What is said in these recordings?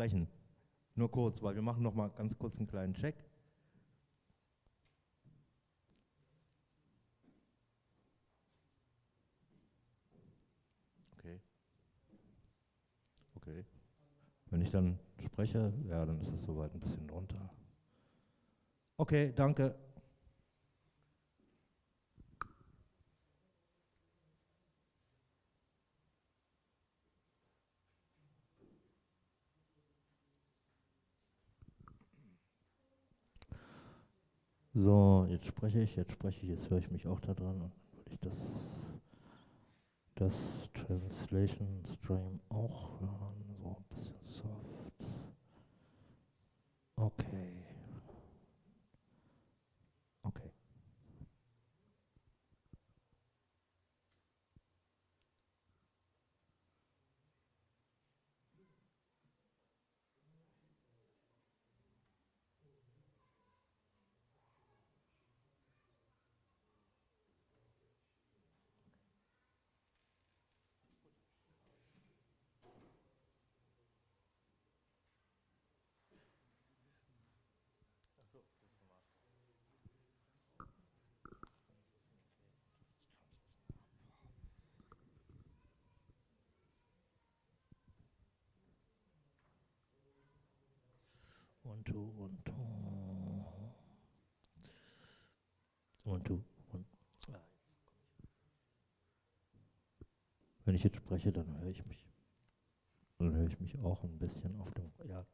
sprechen. Nur kurz, weil wir machen noch mal ganz kurz einen kleinen Check. Okay. Okay. Wenn ich dann spreche, ja, dann ist es soweit ein bisschen drunter. Okay, danke. So, jetzt spreche ich, jetzt höre ich mich auch da dran und dann würde ich das Translation Stream auch hören, so ein bisschen soft. Okay. Okay. Und du, und du. Und du, und. Wenn ich jetzt spreche, dann höre ich mich. Dann höre ich mich auch ein bisschen auf dem. Ja.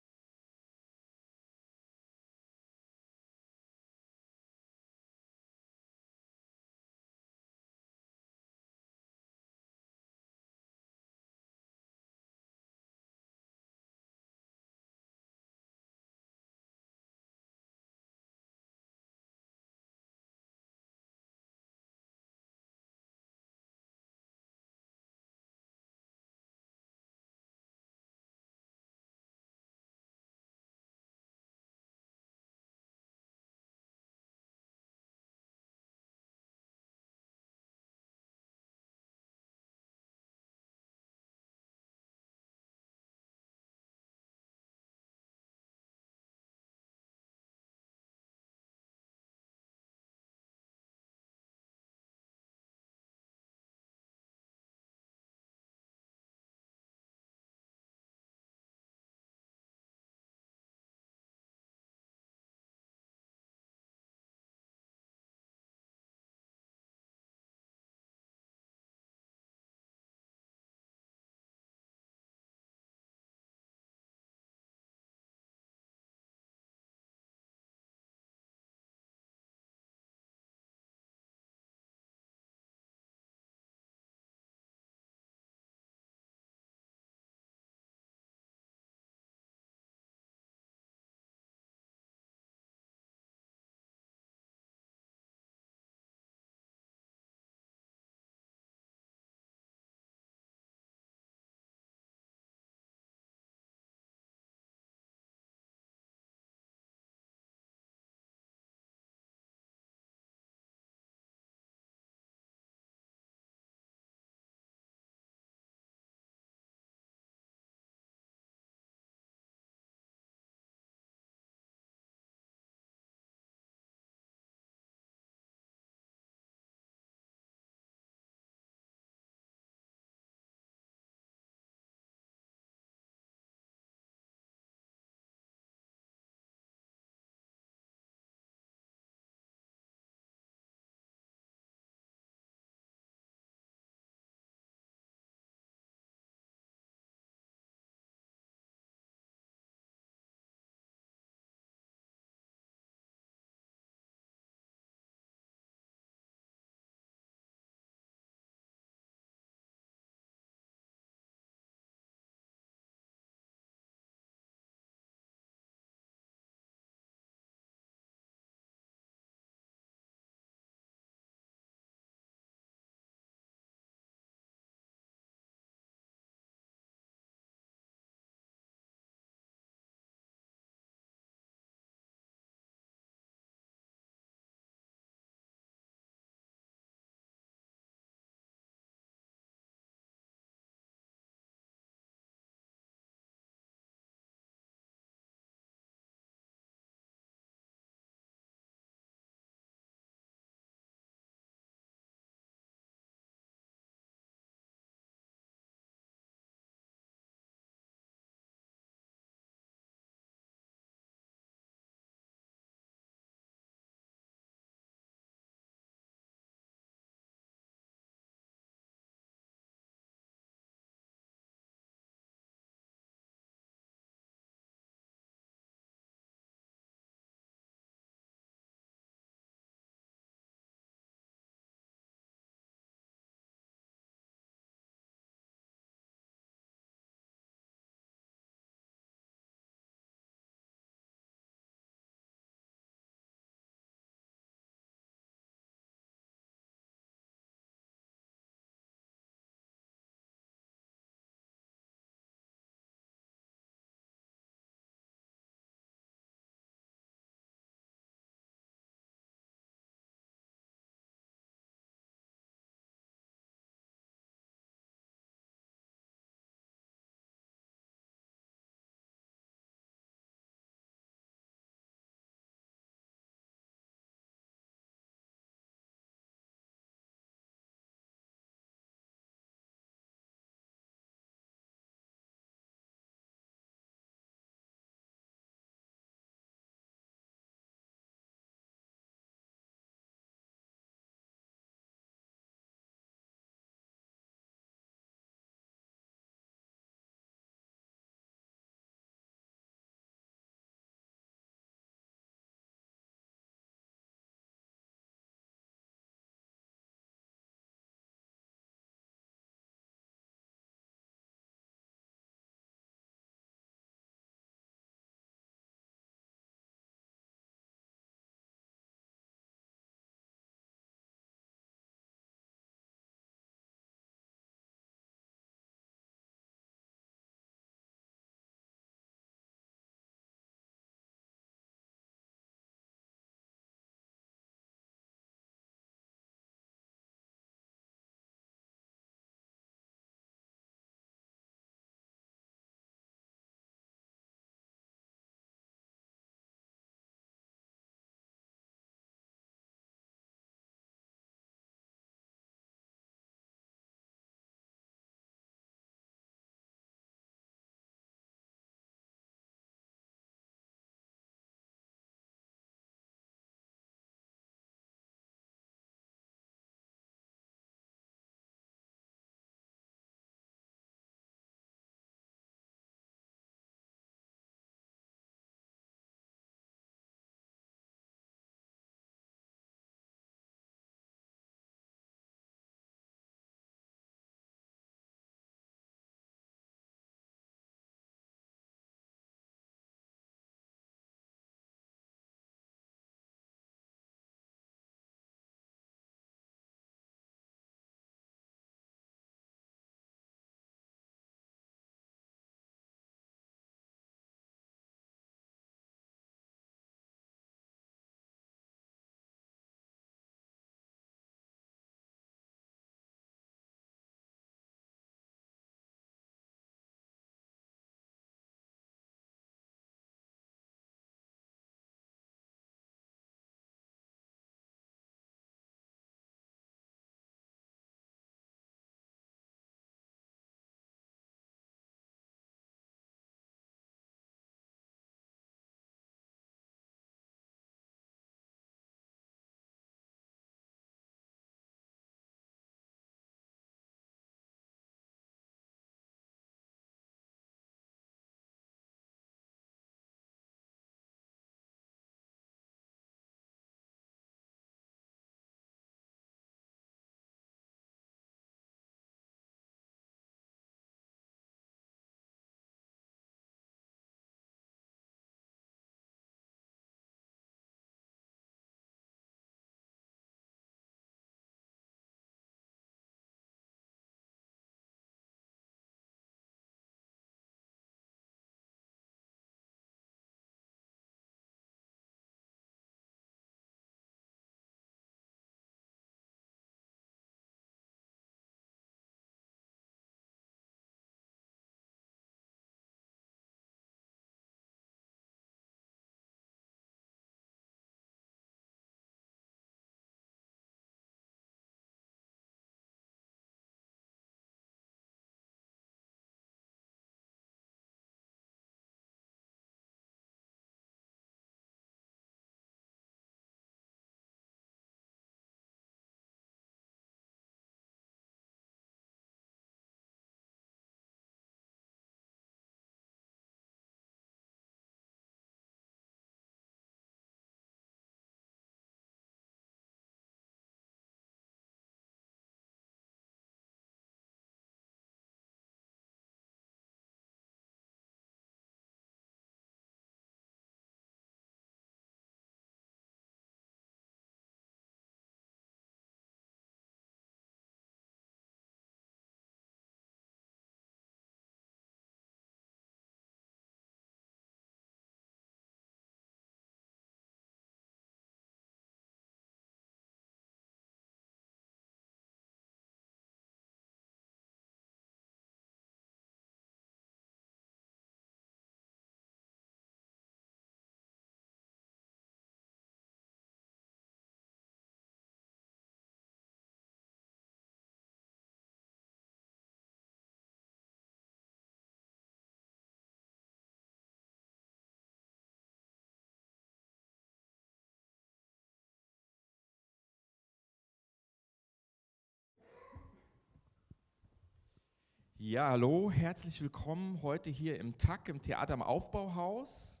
Ja, hallo, herzlich willkommen heute hier im TAC, im Theater am Aufbauhaus.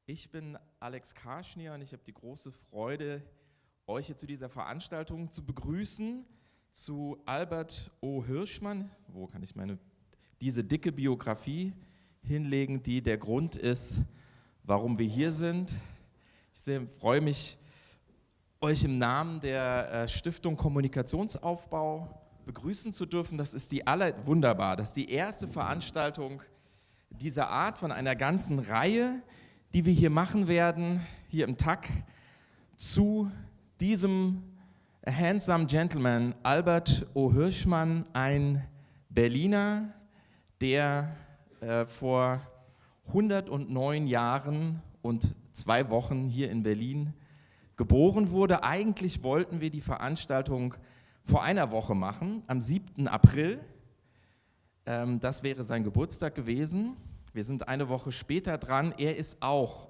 Ich bin Alex Karschnia und ich habe die große Freude, euch hier zu dieser Veranstaltung zu begrüßen, zu Albert O. Hirschmann. Wo kann ich diese dicke Biografie hinlegen, die der Grund ist, warum wir hier sind. Ich freue mich, euch im Namen der Stiftung Kommunikationsaufbau begrüßen zu dürfen. Das ist wunderbar. Das ist die erste Veranstaltung dieser Art von einer ganzen Reihe, die wir hier machen werden, hier im TAC, zu diesem handsome Gentleman, Albert O. Hirschmann, ein Berliner, der vor 109 Jahren und 2 Wochen hier in Berlin geboren wurde. Eigentlich wollten wir die Veranstaltung vor einer Woche machen, am 7. April. Das wäre sein Geburtstag gewesen. Wir sind eine Woche später dran. Er ist auch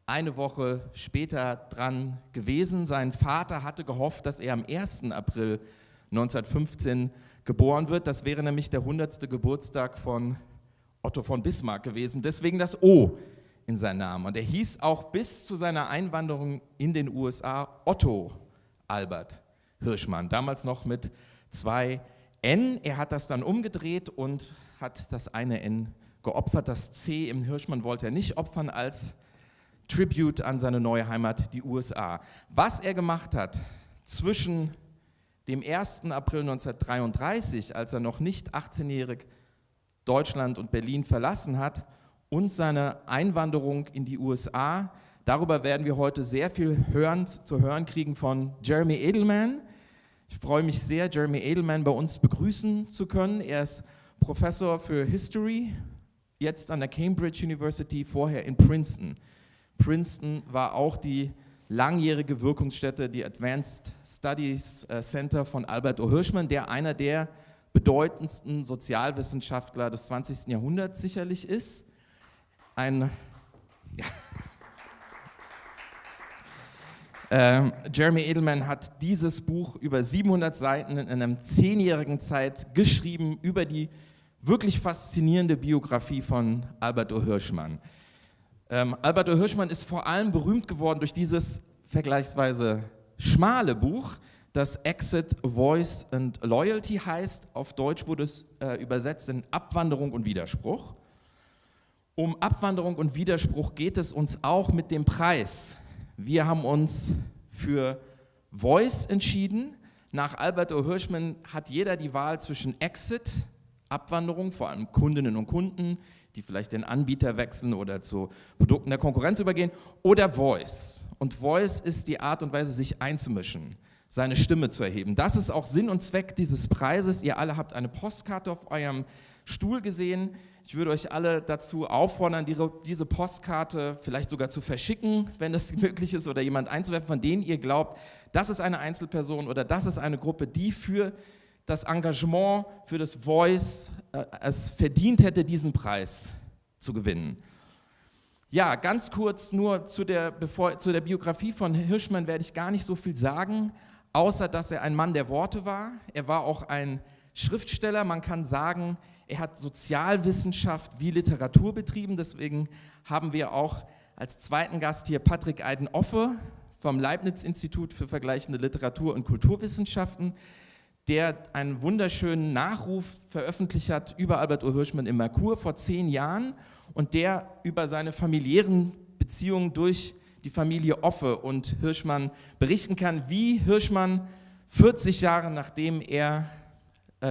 eine Woche später dran gewesen. Sein Vater hatte gehofft, dass er am 1. April 1915 geboren wird. Das wäre nämlich der 100. Geburtstag von Otto von Bismarck gewesen. Deswegen das O in seinem Namen. Und er hieß auch bis zu seiner Einwanderung in den USA Otto Albert Hirschmann, damals noch mit 2 N. Er hat das dann umgedreht und hat das eine N geopfert. Das C im Hirschmann wollte er nicht opfern als Tribute an seine neue Heimat, die USA. Was er gemacht hat zwischen dem 1. April 1933, als er noch nicht 18-jährig Deutschland und Berlin verlassen hat, und seine Einwanderung in die USA, darüber werden wir heute sehr viel zu hören kriegen von Jeremy Adelman. Ich freue mich sehr, Jeremy Adelman bei uns begrüßen zu können. Er ist Professor für History, jetzt an der Cambridge University, vorher in Princeton. Princeton war auch die langjährige Wirkungsstätte, die Advanced Studies Center von Albert O. Hirschmann, der einer der bedeutendsten Sozialwissenschaftler des 20. Jahrhunderts sicherlich ist. Jeremy Adelman hat dieses Buch über 700 Seiten in einer 10-jährigen Zeit geschrieben über die wirklich faszinierende Biografie von Albert O. Hirschmann. Albert O. Hirschmann ist vor allem berühmt geworden durch dieses vergleichsweise schmale Buch, das Exit, Voice and Loyalty heißt. Auf Deutsch wurde es übersetzt in Abwanderung und Widerspruch. Um Abwanderung und Widerspruch geht es uns auch mit dem Preis. Wir haben uns für Voice entschieden. Nach Albert O. Hirschmann hat jeder die Wahl zwischen Exit, Abwanderung, vor allem Kundinnen und Kunden, die vielleicht den Anbieter wechseln oder zu Produkten der Konkurrenz übergehen, oder Voice. Und Voice ist die Art und Weise, sich einzumischen, seine Stimme zu erheben. Das ist auch Sinn und Zweck dieses Preises. Ihr alle habt eine Postkarte auf eurem Stuhl gesehen. Ich würde euch alle dazu auffordern, diese Postkarte vielleicht sogar zu verschicken, wenn das möglich ist, oder jemand einzuwerfen, von denen ihr glaubt, das ist eine Einzelperson oder das ist eine Gruppe, die für das Engagement, für das Voice es verdient hätte, diesen Preis zu gewinnen. Ja, ganz kurz nur zu der Biografie von Hirschmann werde ich gar nicht so viel sagen, außer dass er ein Mann der Worte war. Er war auch ein Schriftsteller, man kann sagen, er hat Sozialwissenschaft wie Literatur betrieben, deswegen haben wir auch als zweiten Gast hier Patrick-Eiden-Offe vom Leibniz-Institut für vergleichende Literatur- und Kulturwissenschaften, der einen wunderschönen Nachruf veröffentlicht hat über Albert O. Hirschmann im Merkur vor 10 Jahren und der über seine familiären Beziehungen durch die Familie Offe und Hirschmann berichten kann, wie Hirschmann 40 Jahre nachdem er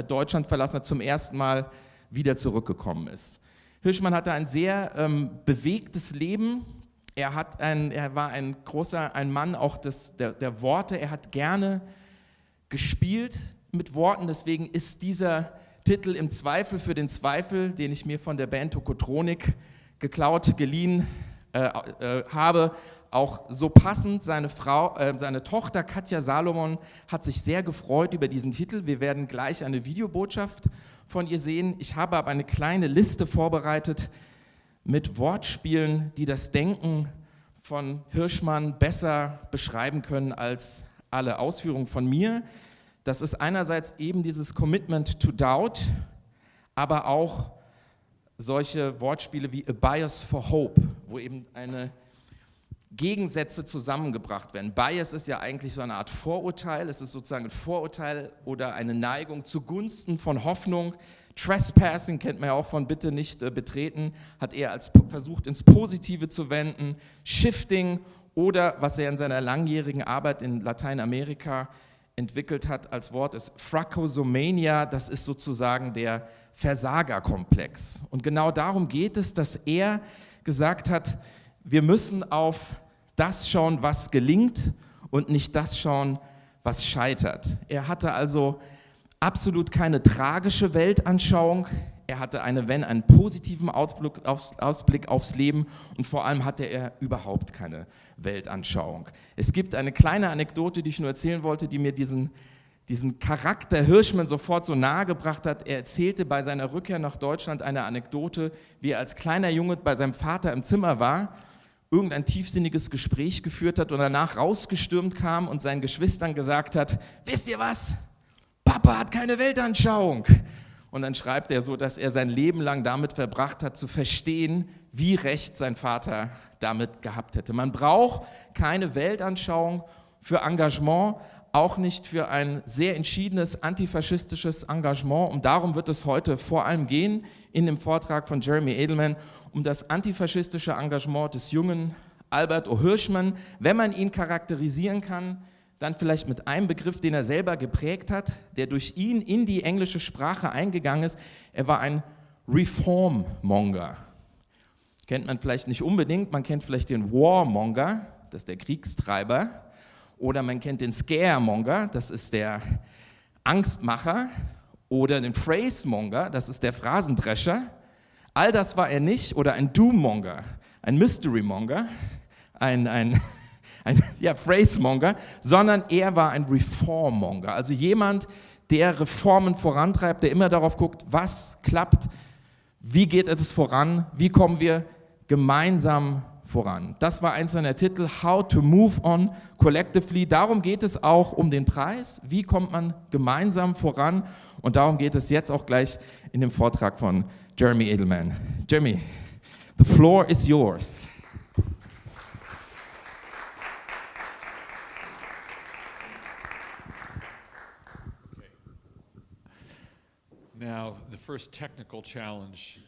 Deutschland verlassen hat, zum ersten Mal wieder zurückgekommen ist. Hirschmann hatte ein sehr bewegtes Leben. Er war ein Mann auch der Worte. Er hat gerne gespielt mit Worten. Deswegen ist dieser Titel im Zweifel für den Zweifel, den ich mir von der Band Tokotronik geliehen habe, auch so passend. Seine Tochter Katja Salomon hat sich sehr gefreut über diesen Titel. Wir werden gleich eine Videobotschaft von ihr sehen. Ich habe aber eine kleine Liste vorbereitet mit Wortspielen, die das Denken von Hirschmann besser beschreiben können als alle Ausführungen von mir. Das ist einerseits eben dieses Commitment to Doubt, aber auch solche Wortspiele wie a bias for hope, wo eben Gegensätze zusammengebracht werden. Bias ist ja eigentlich so eine Art Vorurteil, es ist sozusagen ein Vorurteil oder eine Neigung zugunsten von Hoffnung. Trespassing kennt man ja auch von bitte nicht betreten, hat er als versucht ins Positive zu wenden. Shifting oder was er in seiner langjährigen Arbeit in Lateinamerika entwickelt hat als Wort ist Fracosomania, das ist sozusagen der Versagerkomplex. Und genau darum geht es, dass er gesagt hat, wir müssen auf das schauen, was gelingt und nicht das schauen, was scheitert. Er hatte also absolut keine tragische Weltanschauung, er hatte einen positiven Ausblick aufs Leben und vor allem hatte er überhaupt keine Weltanschauung. Es gibt eine kleine Anekdote, die ich nur erzählen wollte, die mir diesen Charakter Hirschmann sofort so nahe gebracht hat. Er erzählte bei seiner Rückkehr nach Deutschland eine Anekdote, wie er als kleiner Junge bei seinem Vater im Zimmer war, irgendein tiefsinniges Gespräch geführt hat und danach rausgestürmt kam und seinen Geschwistern gesagt hat, wisst ihr was? Papa hat keine Weltanschauung. Und dann schreibt er so, dass er sein Leben lang damit verbracht hat, zu verstehen, wie recht sein Vater damit gehabt hätte. Man braucht keine Weltanschauung für Engagement, auch nicht für ein sehr entschiedenes antifaschistisches Engagement. Und darum wird es heute vor allem gehen, in dem Vortrag von Jeremy Adelman, um das antifaschistische Engagement des jungen Albert O. Hirschmann. Wenn man ihn charakterisieren kann, dann vielleicht mit einem Begriff, den er selber geprägt hat, der durch ihn in die englische Sprache eingegangen ist. Er war ein Reformmonger. Kennt man vielleicht nicht unbedingt, man kennt vielleicht den Warmonger, das ist der Kriegstreiber, oder man kennt den Scaremonger, das ist der Angstmacher, oder den Phrasemonger, das ist der Phrasendrescher. All das war er nicht, oder ein Doommonger, ein Mysterymonger, ein Phrasemonger, sondern er war ein Reformmonger, also jemand, der Reformen vorantreibt, der immer darauf guckt, was klappt, wie geht es voran, wie kommen wir gemeinsam voran. Das war eins seiner Titel, How to Move On Collectively. Darum geht es auch um den Preis, wie kommt man gemeinsam voran und darum geht es jetzt auch gleich in dem Vortrag von Jeremy Adelman. Jeremy, the floor is yours. Now, the first technical challenge,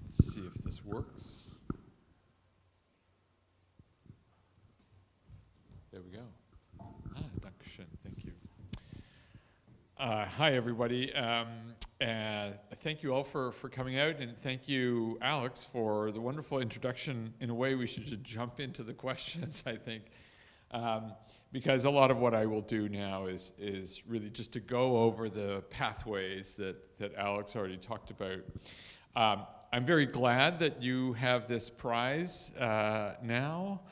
let's see if this works. There we go. Dankeschön, thank you. Hi, everybody. Thank you all for coming out, and thank you, Alex, for the wonderful introduction. In a way, we should just jump into the questions, I think. Because a lot of what I will do now is really just to go over the pathways that Alex already talked about. I'm very glad that you have this prize now,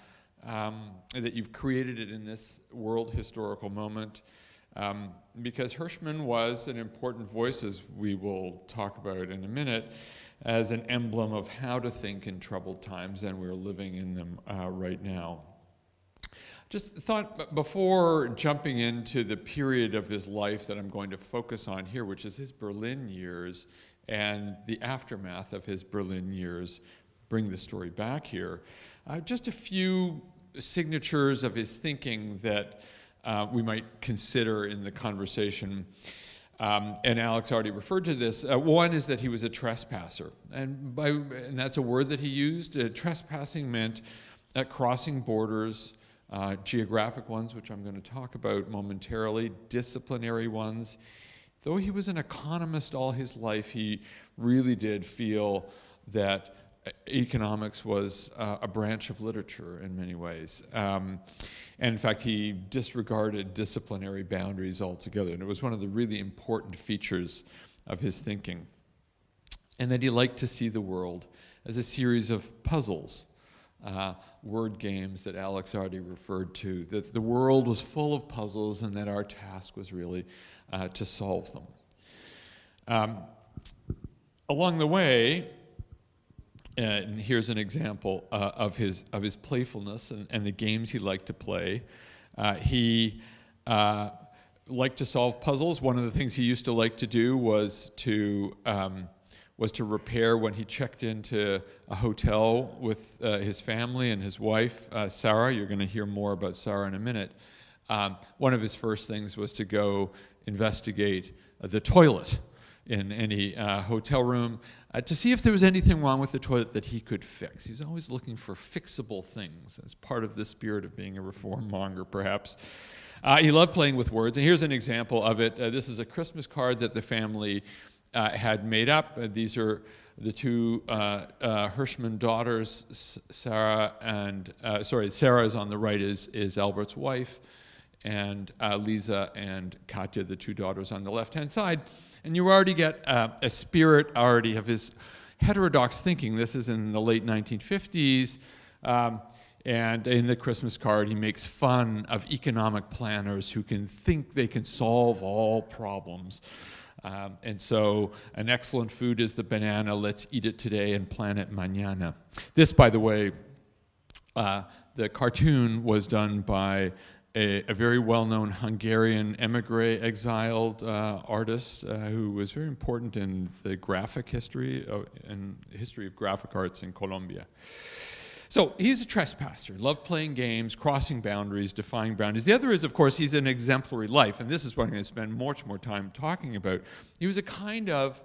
that you've created it in this world historical moment, because Hirschmann was an important voice, as we will talk about in a minute, as an emblem of how to think in troubled times, and we're living in them right now. Just thought before jumping into the period of his life that I'm going to focus on here, which is his Berlin years and the aftermath of his Berlin years, bring the story back here. Just a few signatures of his thinking that we might consider in the conversation. And Alex already referred to this. One is that he was a trespasser. And that's a word that he used. Trespassing meant crossing borders, geographic ones, which I'm going to talk about momentarily, disciplinary ones. Though he was an economist all his life, he really did feel that economics was a branch of literature in many ways. And in fact, he disregarded disciplinary boundaries altogether, and it was one of the really important features of his thinking. And that he liked to see the world as a series of puzzles, word games that Alex already referred to, that the world was full of puzzles and that our task was really to solve them. Along the way, and here's an example of his playfulness and the games he liked to play. He liked to solve puzzles. One of the things he used to like to do was to was to repair when he checked into a hotel with his family and his wife, Sarah. You're going to hear more about Sarah in a minute. One of his first things was to go investigate the toilet in any hotel room to see if there was anything wrong with the toilet that he could fix. He's always looking for fixable things as part of the spirit of being a reform monger, perhaps. He loved playing with words, and here's an example of it. This is a Christmas card that the family had made up. These are the two Hirschman daughters, Sarah and, Sarah is on the right, is Albert's wife, and Lisa and Katya, the two daughters on the left-hand side. And you already get a spirit already of his heterodox thinking. This is in the late 1950s. And in the Christmas card, he makes fun of economic planners who can think they can solve all problems. And so an excellent food is the banana. Let's eat it today and plan it mañana. This, by the way, the cartoon was done by a very well-known Hungarian emigre exiled artist who was very important in the graphic history and history of graphic arts in Colombia. So he's a trespasser, loved playing games, crossing boundaries, defying boundaries. The other is, of course, he's an exemplary life, and this is what I'm going to spend much more time talking about. He was a kind of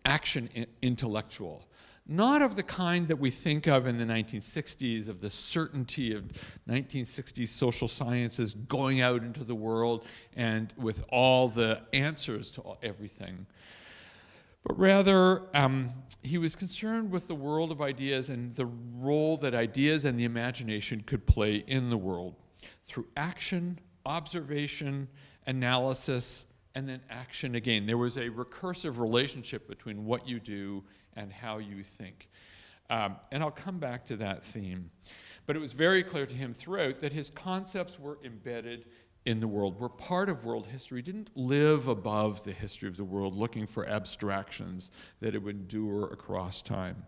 action intellectual. Not of the kind that we think of in the 1960s, of the certainty of 1960s social sciences going out into the world and with all the answers to everything. But rather, he was concerned with the world of ideas and the role that ideas and the imagination could play in the world through action, observation, analysis, and then action again. There was a recursive relationship between what you do and how you think. And I'll come back to that theme. But it was very clear to him throughout that his concepts were embedded in the world, were part of world history, didn't live above the history of the world, looking for abstractions that it would endure across time.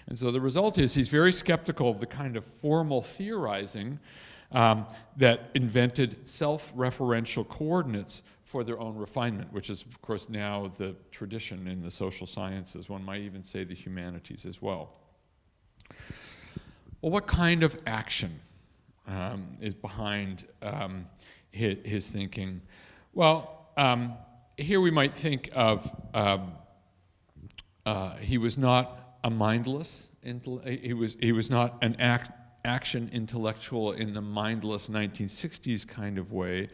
And so the result is he's very skeptical of the kind of formal theorizing that invented self-referential coordinates for their own refinement, which is, of course, now the tradition in the social sciences. One might even say the humanities as well. Well, what kind of action is behind his thinking? Well, here we might think of he was not a mindless, he was not an action intellectual in the mindless 1960s kind of way,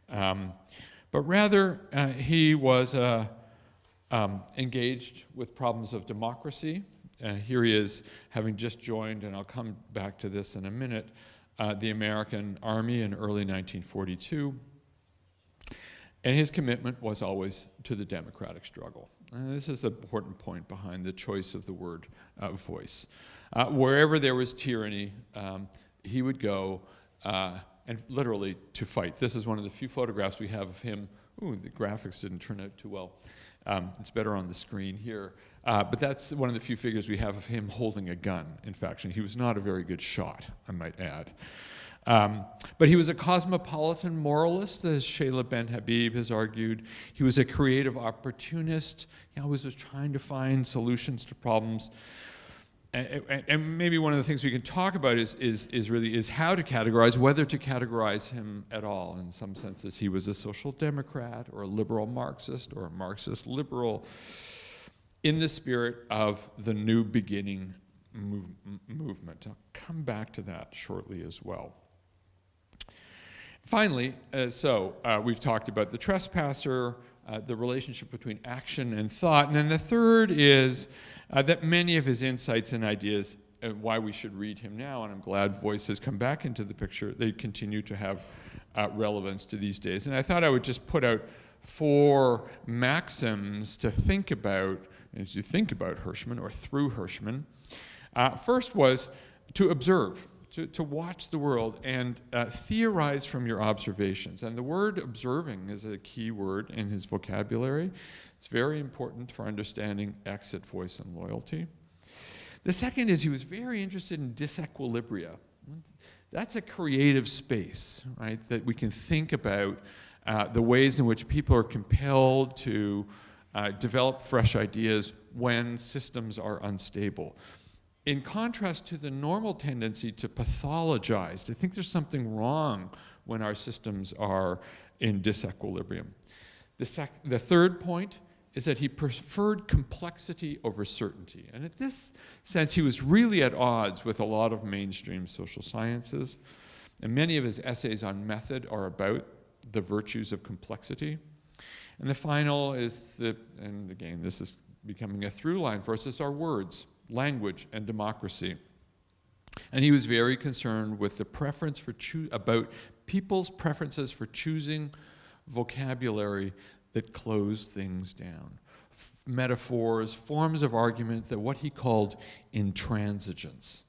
but rather he was engaged with problems of democracy. Here he is, having just joined, and I'll come back to this in a minute, the American Army in early 1942. And his commitment was always to the democratic struggle. And this is the important point behind the choice of the word voice. Wherever there was tyranny, he would go and literally to fight. This is one of the few photographs we have of him. Ooh, the graphics didn't turn out too well. It's better on the screen here. But that's one of the few figures we have of him holding a gun, in fact. And he was not a very good shot, I might add. But he was a cosmopolitan moralist, as Sheila Ben Habib has argued. He was a creative opportunist. He always was trying to find solutions to problems. And maybe one of the things we can talk about is how to categorize, whether to categorize him at all. In some senses, he was a social democrat or a liberal Marxist or a Marxist liberal in the spirit of the new beginning movement. I'll come back to that shortly as well. Finally, we've talked about the trespasser, the relationship between action and thought, and then the third is that many of his insights and ideas, why we should read him now, and I'm glad voice has come back into the picture, they continue to have relevance to these days. And I thought I would just put out 4 maxims to think about as you think about Hirschman or through Hirschman. First was to observe, to watch the world and theorize from your observations. And the word observing is a key word in his vocabulary. It's very important for understanding exit, voice, and loyalty. The second is he was very interested in disequilibria. That's a creative space, right, that we can think about the ways in which people are compelled to develop fresh ideas when systems are unstable. In contrast to the normal tendency to pathologize, to think there's something wrong when our systems are in disequilibrium. The third point is that he preferred complexity over certainty. And in this sense, he was really at odds with a lot of mainstream social sciences. And many of his essays on method are about the virtues of complexity. And the final is and again, this is becoming a through line for us, is our words, language, and democracy. And he was very concerned with the preference for about people's preferences for choosing vocabulary that close things down. Metaphors, forms of argument, that what he called intransigence.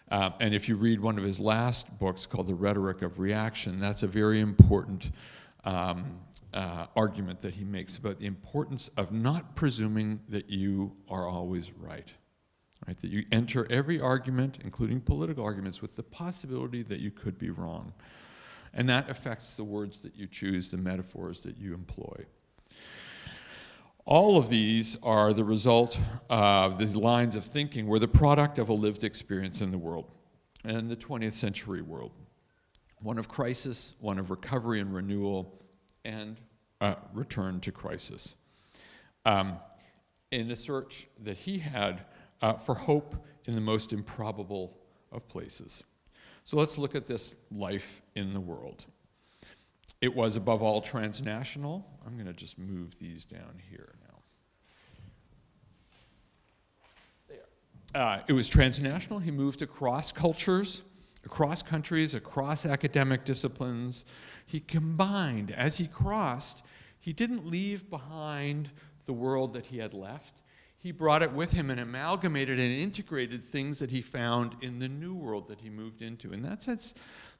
And if you read one of his last books called The Rhetoric of Reaction, that's a very important argument that he makes about the importance of not presuming that you are always right. Right? That you enter every argument, including political arguments, with the possibility that you could be wrong. And that affects the words that you choose, the metaphors that you employ. All of these are the result of these lines of thinking were the product of a lived experience in the world, and the 20th century world. One of crisis, one of recovery and renewal, and return to crisis. In a search that he had for hope in the most improbable of places. So let's look at this life in the world. It was above all transnational. I'm going to just move these down here now. There. It was transnational. He moved across cultures, across countries, across academic disciplines. He combined, as he crossed, he didn't leave behind the world that he had left. He brought it with him and amalgamated and integrated things that he found in the new world that he moved into. In that sense,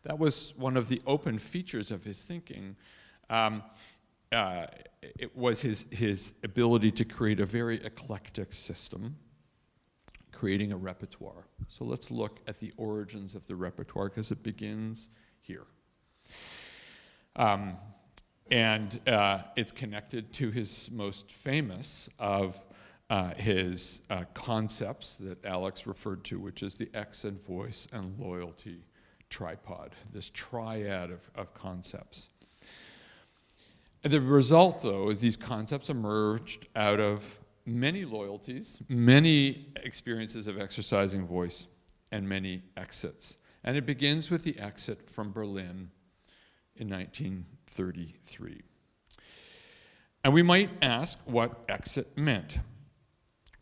that was one of the open features of his thinking. It was his ability to create a very eclectic system, creating a repertoire. So let's look at the origins of the repertoire, because it begins here. And it's connected to his most famous of his concepts that Alex referred to, which is the accent, voice, and loyalty tripod, this triad of concepts. And the result, though, is these concepts emerged out of many loyalties, many experiences of exercising voice, and many exits. And it begins with the exit from Berlin in 1933. And we might ask what exit meant.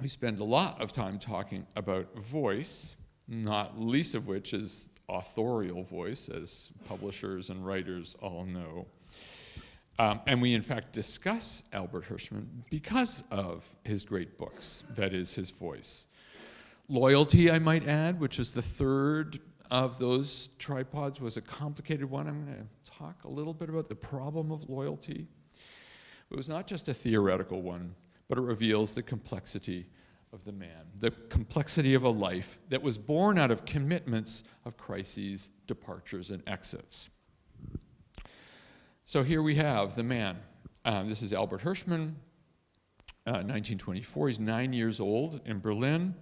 We spend a lot of time talking about voice, not least of which is authorial voice, as publishers and writers all know. And we, in fact, discuss Albert Hirschman because of his great books, that is, his voice. Loyalty, I might add, which is the third of those tripods, was a complicated one. I'm going to talk a little bit about the problem of loyalty. It was not just a theoretical one, but it reveals the complexity of the man, the complexity of a life that was born out of commitments of crises, departures, and exits. So here we have the man. This is Albert Hirschman, 1924. He's 9 years old in Berlin.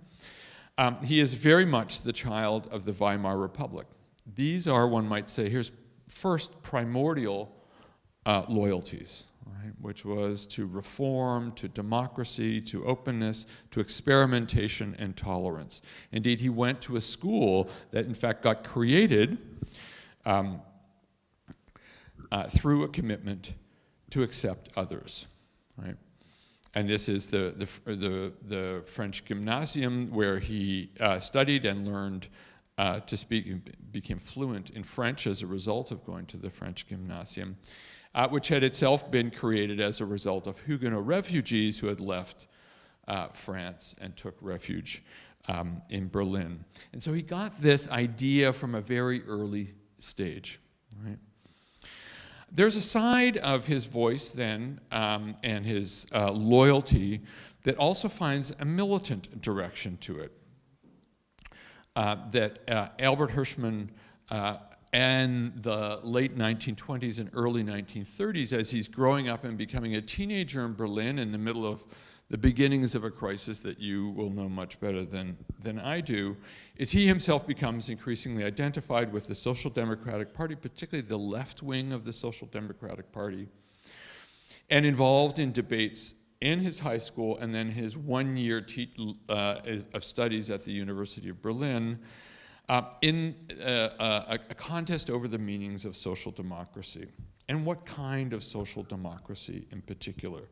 He is very much the child of the Weimar Republic. These are, one might say, here's first primordial loyalties. Right, which was to reform, to democracy, to openness, to experimentation and tolerance. Indeed, he went to a school that, in fact, got created through a commitment to accept others. Right? And this is the French gymnasium where he studied and learned to speak and became fluent in French as a result of going to the French gymnasium. Which had itself been created as a result of Huguenot refugees who had left France and took refuge in Berlin. And so he got this idea from a very early stage. Right? There's a side of his voice then and his loyalty that also finds a militant direction to it. That Albert Hirschman and the late 1920s and early 1930s, as he's growing up and becoming a teenager in Berlin in the middle of the beginnings of a crisis that you will know much better than I do, is he himself becomes increasingly identified with the Social Democratic Party, particularly the left wing of the Social Democratic Party, and involved in debates in his high school and then his 1 year of studies at the University of Berlin in a contest over the meanings of social democracy and what kind of social democracy in particular.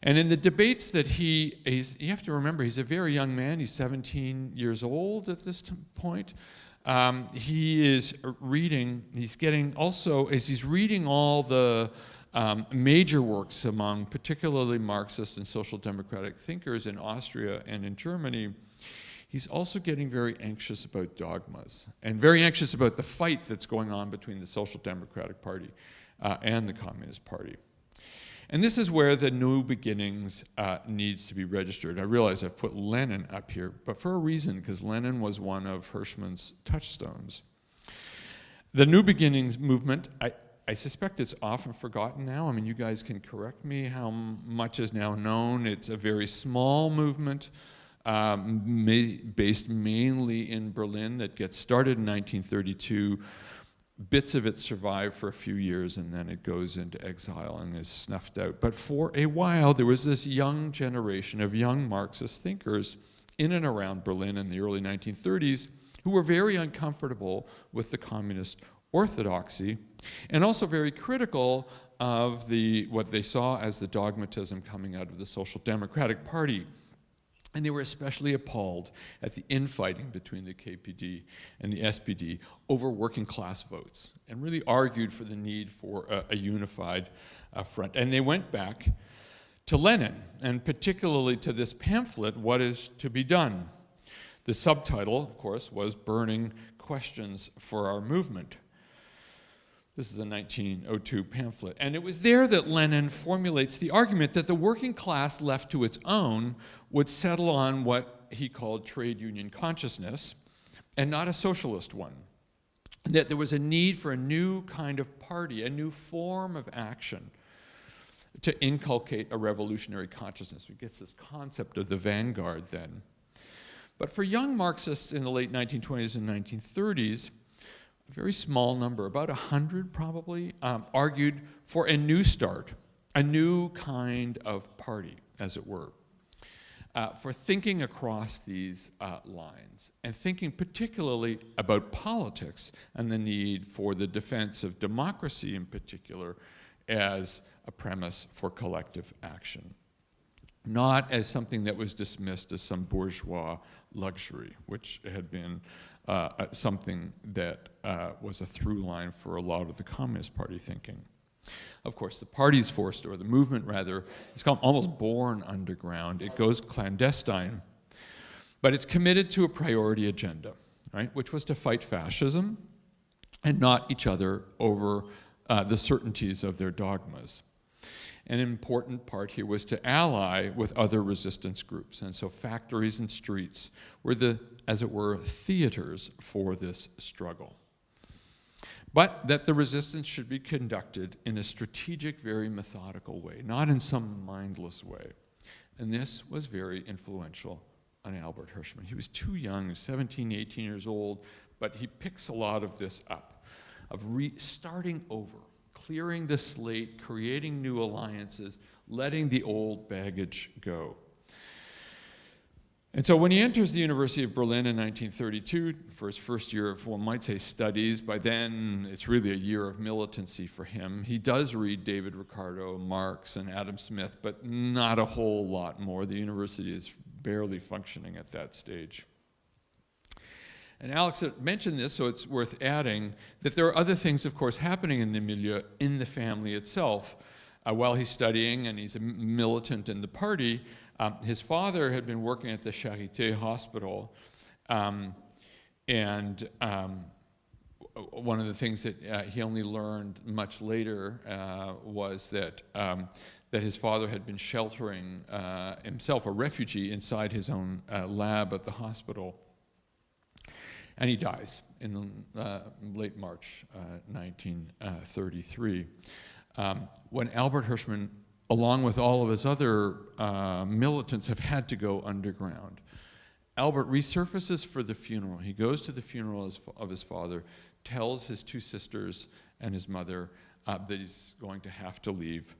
And in the debates that you have to remember, he's a very young man. He's 17 years old at this point. He is reading, as he's reading all the major works among particularly Marxist and social democratic thinkers in Austria and in Germany, he's also getting very anxious about dogmas and very anxious about the fight that's going on between the Social Democratic Party and the Communist Party. And this is where the New Beginnings needs to be registered. I realize I've put Lenin up here, but for a reason, because Lenin was one of Hirschman's touchstones. The New Beginnings movement, I suspect it's often forgotten now. I mean, you guys can correct me how much is now known. It's a very small movement based mainly in Berlin that gets started in 1932. Bits of it survive for a few years and then it goes into exile and is snuffed out. But for a while, there was this young generation of young Marxist thinkers in and around Berlin in the early 1930s who were very uncomfortable with the communist orthodoxy and also very critical of what they saw as the dogmatism coming out of the Social Democratic Party. And they were especially appalled at the infighting between the KPD and the SPD over working class votes and really argued for the need for a unified front. And they went back to Lenin and particularly to this pamphlet, What is to be Done? The subtitle, of course, was Burning Questions for Our Movement. This is a 1902 pamphlet. And it was there that Lenin formulates the argument that the working class left to its own would settle on what he called trade union consciousness and not a socialist one. And that there was a need for a new kind of party, a new form of action to inculcate a revolutionary consciousness. We get this concept of the vanguard then. But for young Marxists in the late 1920s and 1930s, a very small number, about 100 probably, argued for a new start, a new kind of party, as it were, for thinking across these lines and thinking particularly about politics and the need for the defense of democracy in particular as a premise for collective action, not as something that was dismissed as some bourgeois luxury, which had been something that was a through line for a lot of the Communist Party thinking. Of course, the party's forced, or the movement rather, is called almost born underground. It goes clandestine, but it's committed to a priority agenda, right, which was to fight fascism and not each other over the certainties of their dogmas. An important part here was to ally with other resistance groups, and so factories and streets were as it were, theaters for this struggle. But that the resistance should be conducted in a strategic, very methodical way, not in some mindless way. And this was very influential on Albert Hirschman. He was too young, 17, 18 years old, but he picks a lot of this up, of starting over, clearing the slate, creating new alliances, letting the old baggage go. And so when he enters the University of Berlin in 1932 for his first year of, one might say, studies, by then it's really a year of militancy for him. He does read David Ricardo, Marx, and Adam Smith, but not a whole lot more. The university is barely functioning at that stage. And Alex had mentioned this, so it's worth adding that there are other things, of course, happening in the milieu, in the family itself. While he's studying and he's a militant in the party, his father had been working at the Charité hospital, and one of the things that he only learned much later was that his father had been sheltering himself, a refugee, inside his own lab at the hospital. And he dies in late March 1933. When Albert Hirschman, along with all of his other militants, have had to go underground, Albert resurfaces for the funeral. He goes to the funeral of his father, tells his two sisters and his mother that he's going to have to leave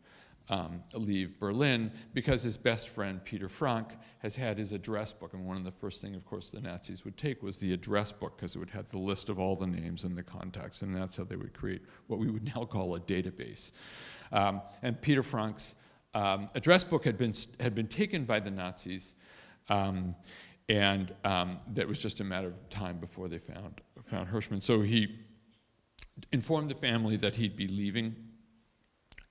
Berlin because his best friend, Peter Frank, has had his address book. And one of the first things, of course, the Nazis would take was the address book, because it would have the list of all the names and the contacts, and that's how they would create what we would now call a database. And Peter Frank's address book had been taken by the Nazis, and that was just a matter of time before they found Hirschman. So he informed the family that he'd be leaving,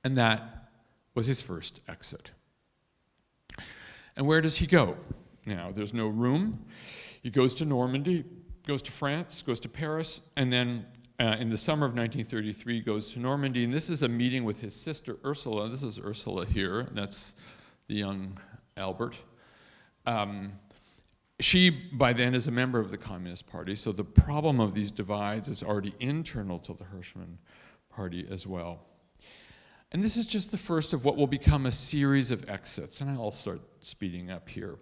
and that was his first exit. And where does he go? Now, there's no room. He goes to Normandy, goes to France, goes to Paris, and then in the summer of 1933 goes to Normandy, and this is a meeting with his sister Ursula. This is Ursula here, and that's the young Albert. She, by then, is a member of the Communist Party, so the problem of these divides is already internal to the Hirschman Party as well. And this is just the first of what will become a series of exits, and I'll start speeding up here.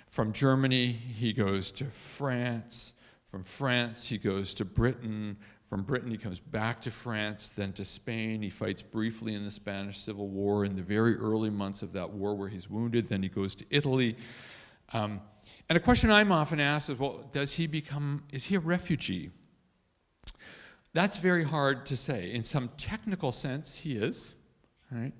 From Germany, he goes to France. From France, he goes to Britain. From Britain, he comes back to France, then to Spain. He fights briefly in the Spanish Civil War in the very early months of that war where he's wounded. Then he goes to Italy. And a question I'm often asked is, well, is he a refugee? That's very hard to say. In some technical sense, he is, right?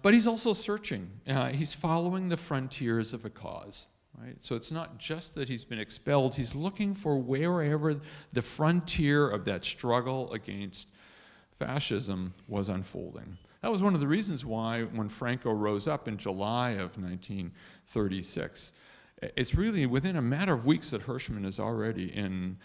But he's also searching. He's following the frontiers of a cause, right? So it's not just that he's been expelled. He's looking for wherever the frontier of that struggle against fascism was unfolding. That was one of the reasons why, when Franco rose up in July of 1936, it's really within a matter of weeks that Hirschman is already in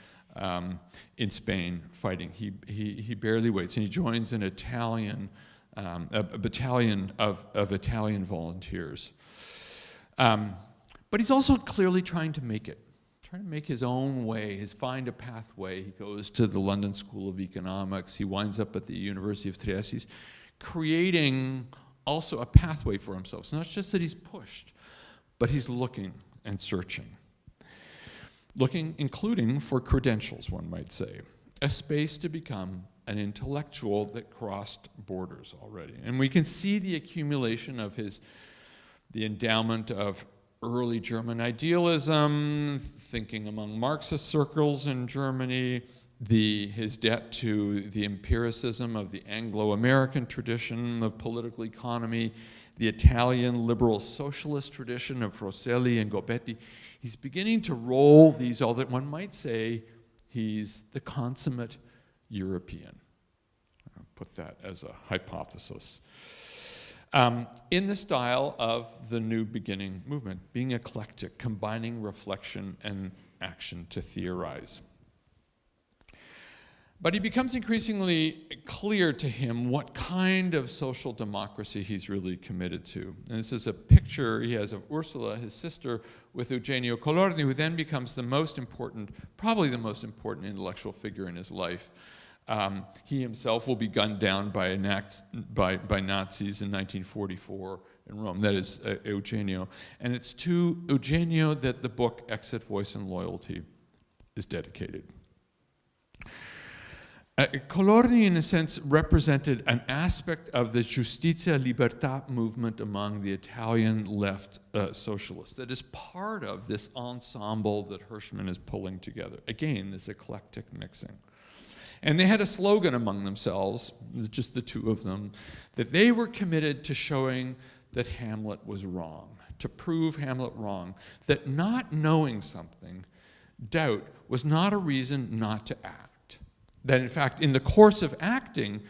Spain fighting. He barely waits, and he joins an Italian, a battalion of Italian volunteers. But he's also clearly trying to make his own way, find a pathway. He goes to the London School of Economics. He winds up at the University of Trieste. He's creating also a pathway for himself. It's not just that he's pushed, but he's looking and searching. Looking, including for credentials, one might say, a space to become an intellectual that crossed borders already. And we can see the accumulation of the endowment of early German idealism, thinking among Marxist circles in Germany, his debt to the empiricism of the Anglo-American tradition of political economy, the Italian liberal socialist tradition of Rosselli and Gobetti. He's beginning to roll these, all that one might say he's the consummate European. I'll put that as a hypothesis. In the style of the New Beginning movement, being eclectic, combining reflection and action to theorize. But it becomes increasingly clear to him what kind of social democracy he's really committed to. And this is a picture he has of Ursula, his sister, with Eugenio Colorni, who then becomes probably the most important intellectual figure in his life. He himself will be gunned down by Nazis in 1944 in Rome. That is Eugenio. And it's to Eugenio that the book Exit, Voice, and Loyalty is dedicated. Colorni, in a sense, represented an aspect of the Giustizia Libertà movement among the Italian left socialists that is part of this ensemble that Hirschman is pulling together. Again, this eclectic mixing. And they had a slogan among themselves, just the two of them, that they were committed to showing that Hamlet was wrong, to prove Hamlet wrong, that not knowing something, doubt, was not a reason not to act. That in fact, in the course of acting,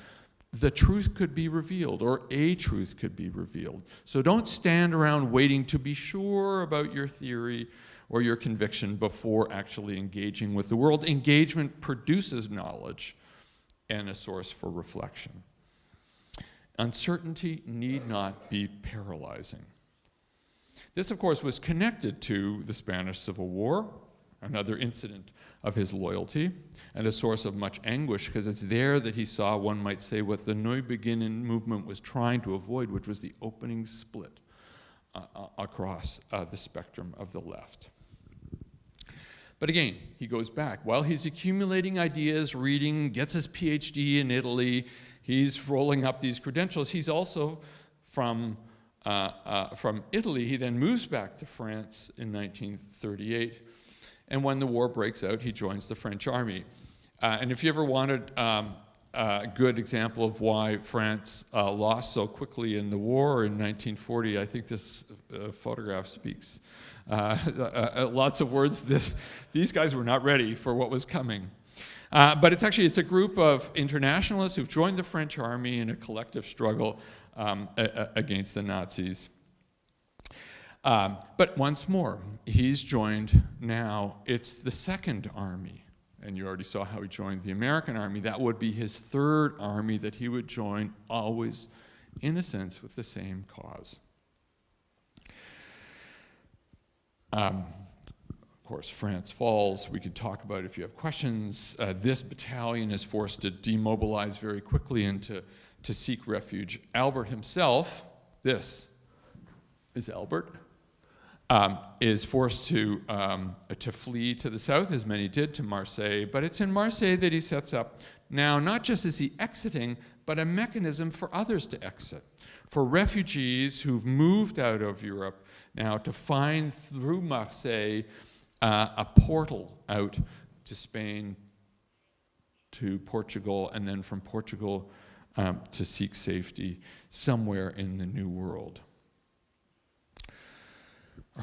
the truth could be revealed, or a truth could be revealed. So don't stand around waiting to be sure about your theory or your conviction before actually engaging with the world. Engagement produces knowledge and a source for reflection. Uncertainty need not be paralyzing. This, of course, was connected to the Spanish Civil War, another incident of his loyalty, and a source of much anguish, because it's there that he saw, one might say, what the Beginnen movement was trying to avoid, which was the opening split across the spectrum of the left. But again, he goes back. While he's accumulating ideas, reading, gets his PhD in Italy, he's rolling up these credentials. He's also from Italy. He then moves back to France in 1938. And when the war breaks out, he joins the French army. And if you ever wanted a good example of why France lost so quickly in the war in 1940, I think this photograph speaks lots of words. These guys were not ready for what was coming. But it's a group of internationalists who've joined the French army in a collective struggle against the Nazis. But once more, he's joined now, it's the Second Army. And you already saw how he joined the American Army. That would be his third army that he would join, always, in a sense, with the same cause. Of course, France falls. We could talk about it if you have questions. This battalion is forced to demobilize very quickly and to seek refuge. Albert himself, this is Albert, is forced to flee to the south, as many did, to Marseille. But it's in Marseille that he sets up, now not just is he exiting, but a mechanism for others to exit, for refugees who've moved out of Europe now to find through Marseille a portal out to Spain, to Portugal, and then from Portugal to seek safety somewhere in the New World.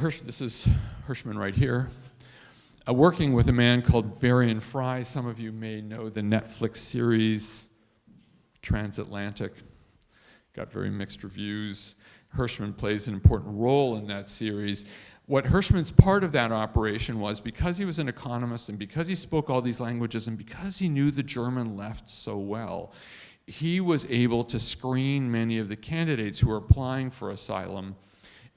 This is Hirschman right here, working with a man called Varian Fry. Some of you may know the Netflix series Transatlantic. Got very mixed reviews. Hirschman plays an important role in that series. What Hirschman's part of that operation was, because he was an economist and because he spoke all these languages and because he knew the German left so well, he was able to screen many of the candidates who were applying for asylum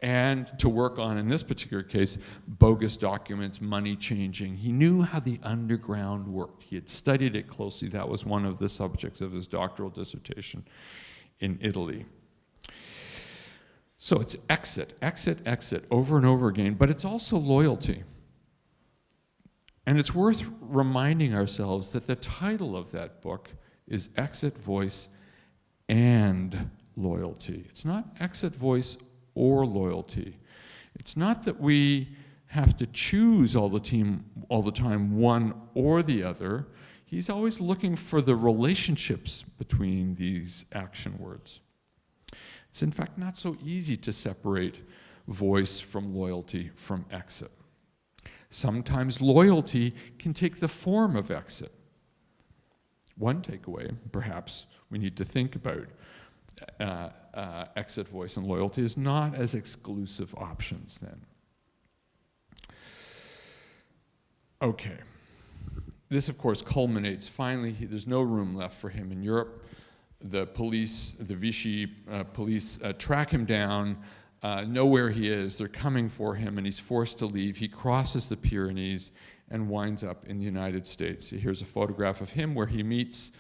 and to work on, in this particular case, bogus documents, money changing. He knew how the underground worked. He had studied it closely. That was one of the subjects of his doctoral dissertation in Italy. So it's exit, exit, exit, over and over again, but it's also loyalty. And it's worth reminding ourselves that the title of that book is Exit, Voice, and Loyalty. It's not exit, voice, or loyalty. It's not that we have to choose all the time one or the other. He's always looking for the relationships between these action words. It's in fact not so easy to separate voice from loyalty from exit. Sometimes loyalty can take the form of exit. One takeaway, perhaps, we need to think about exit, voice, and loyalty is not as exclusive options then. Okay. This, of course, culminates finally. There's no room left for him in Europe. The police, the Vichy police, track him down, know where he is. They're coming for him, and he's forced to leave. He crosses the Pyrenees and winds up in the United States. Here's a photograph of him where he meets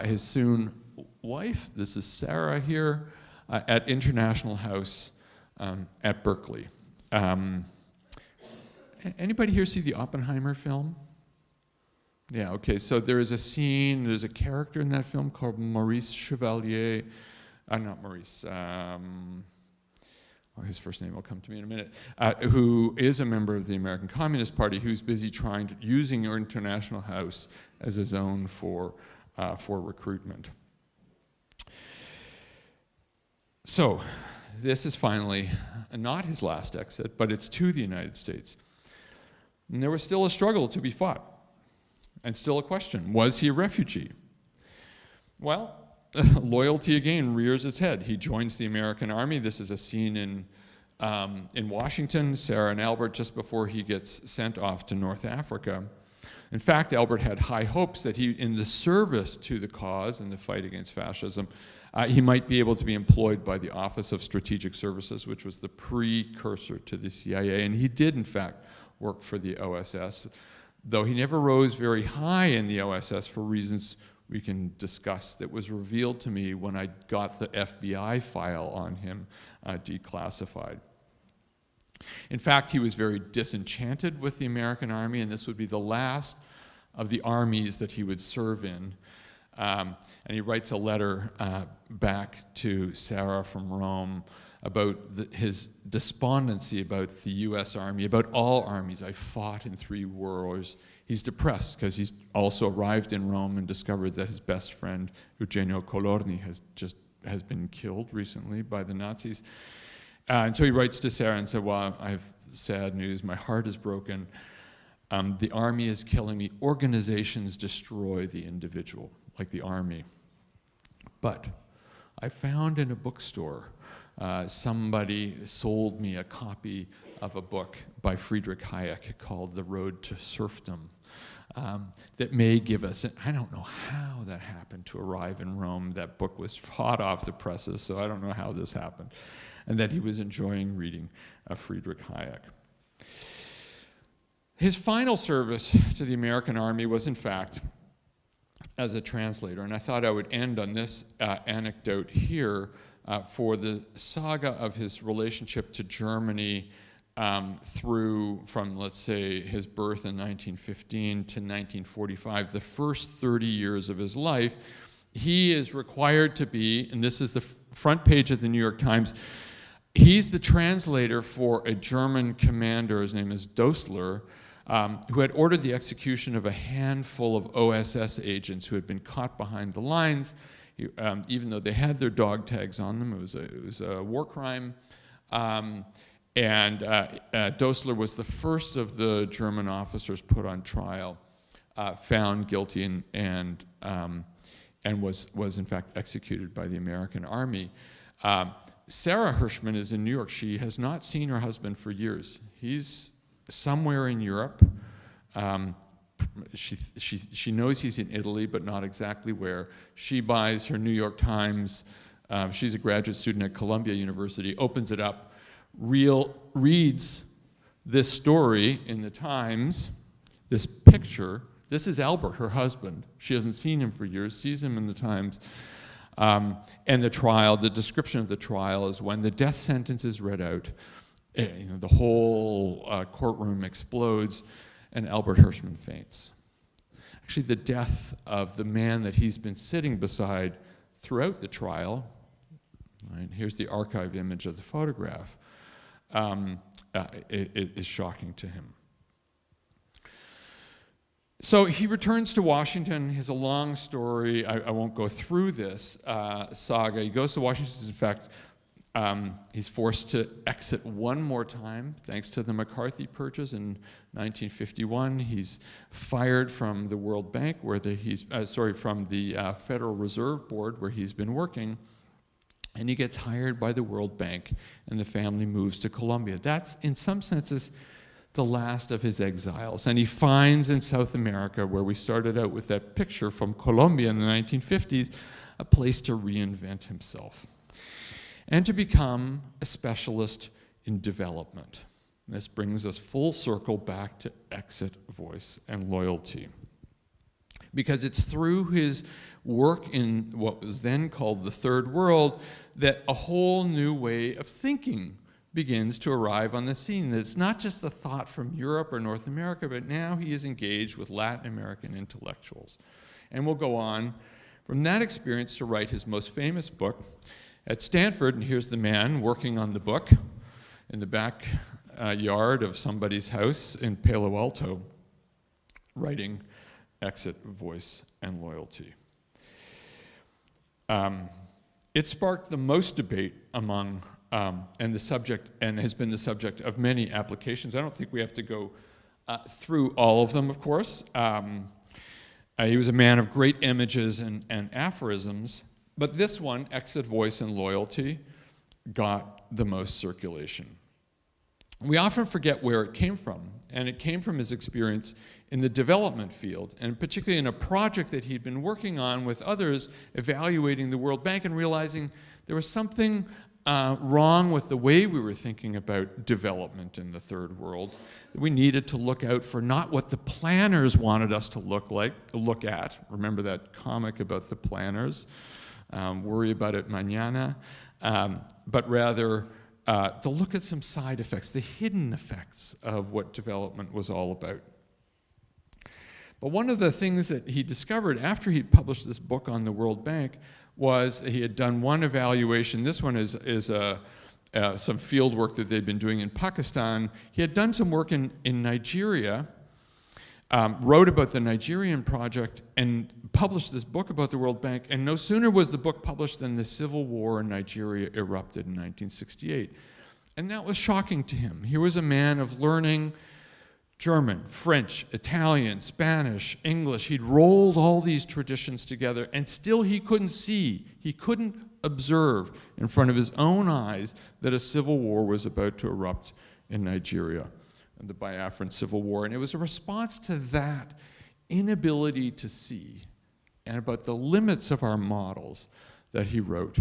his soon wife. This is Sarah here at International House at Berkeley. Anybody here see the Oppenheimer film? Yeah, okay, so there is a scene, there's a character in that film called Maurice Chevalier, not Maurice, his first name will come to me in a minute, who is a member of the American Communist Party, who's busy using our International House as a zone for recruitment. So, this is finally not his last exit, but it's to the United States. And there was still a struggle to be fought. And still a question, was he a refugee? Well, loyalty again rears its head. He joins the American Army. This is a scene in Washington, Sarah and Albert, just before he gets sent off to North Africa. In fact, Albert had high hopes that he, in the service to the cause in the fight against fascism, he might be able to be employed by the Office of Strategic Services, which was the precursor to the CIA, and he did, in fact, work for the OSS, though he never rose very high in the OSS for reasons we can discuss. That was revealed to me when I got the FBI file on him declassified. In fact, he was very disenchanted with the American Army, and this would be the last of the armies that he would serve in. And he writes a letter back to Sarah from Rome about his despondency about the US Army, about all armies. I fought in 3 wars. He's depressed because he's also arrived in Rome and discovered that his best friend, Eugenio Colorni, has been killed recently by the Nazis. And so he writes to Sarah and said, well, I have sad news. My heart is broken. The army is killing me. Organizations destroy the individual, like the army. But I found in a bookstore, somebody sold me a copy of a book by Friedrich Hayek called The Road to Serfdom, that may give us, I don't know how that happened to arrive in Rome. That book was hot off the presses, so I don't know how this happened. And that he was enjoying reading Friedrich Hayek. His final service to the American Army was, in fact, as a translator. And I thought I would end on this anecdote here for the saga of his relationship to Germany from, let's say, his birth in 1915 to 1945, the first 30 years of his life. He is required to be, and this is the front page of the New York Times, he's the translator for a German commander, his name is Dössler, who had ordered the execution of a handful of OSS agents who had been caught behind the lines, even though they had their dog tags on them. It was a war crime. And Dössler was the first of the German officers put on trial, found guilty, and was in fact executed by the American Army. Sarah Hirschman is in New York. She has not seen her husband for years. He's somewhere in Europe. She knows he's in Italy, but not exactly where. She buys her New York Times. She's a graduate student at Columbia University, opens it up, reads this story in the Times, this picture. This is Albert, her husband. She hasn't seen him for years, sees him in the Times. And the trial, the description of the trial is when the death sentence is read out, the whole courtroom explodes, and Albert Hirschman faints. Actually, the death of the man that he's been sitting beside throughout the trial, right, here's the archive image of the photograph, is shocking to him. So he returns to Washington. He has a long story. I won't go through this saga. He goes to Washington. In fact, he's forced to exit one more time thanks to the McCarthy Purchase in 1951. He's fired from the World Bank, from the Federal Reserve Board, where he's been working, and he gets hired by the World Bank, and the family moves to Colombia. That's, in some senses, the last of his exiles. And he finds in South America, where we started out with that picture from Colombia in the 1950s, a place to reinvent himself and to become a specialist in development. This brings us full circle back to exit, voice, and loyalty. Because it's through his work in what was then called the Third World that a whole new way of thinking begins to arrive on the scene. It's not just the thought from Europe or North America, but now he is engaged with Latin American intellectuals. And will go on from that experience to write his most famous book at Stanford, and here's the man working on the book in the back yard of somebody's house in Palo Alto, writing Exit, Voice, and Loyalty. It sparked the most debate among and has been the subject of many applications. I don't think we have to go through all of them, of course. He was a man of great images and aphorisms, but this one, Exit, Voice, and Loyalty, got the most circulation. We often forget where it came from, and it came from his experience in the development field, and particularly in a project that he'd been working on with others, evaluating the World Bank and realizing there was something wrong with the way we were thinking about development in the third world. We needed to look out for not what the planners wanted us to look at. Remember that comic about the planners? Worry about it mañana. But rather to look at some side effects, the hidden effects of what development was all about. But one of the things that he discovered after he published this book on the World Bank was he had done one evaluation. This one is some field work that they'd been doing in Pakistan. He had done some work in Nigeria, wrote about the Nigerian project, and published this book about the World Bank. And no sooner was the book published than the civil war in Nigeria erupted in 1968. And that was shocking to him. Here was a man of learning German, French, Italian, Spanish, English. He'd rolled all these traditions together, and still he couldn't see, he couldn't observe in front of his own eyes that a civil war was about to erupt in Nigeria, the Biafran Civil War. And it was a response to that inability to see and about the limits of our models that he wrote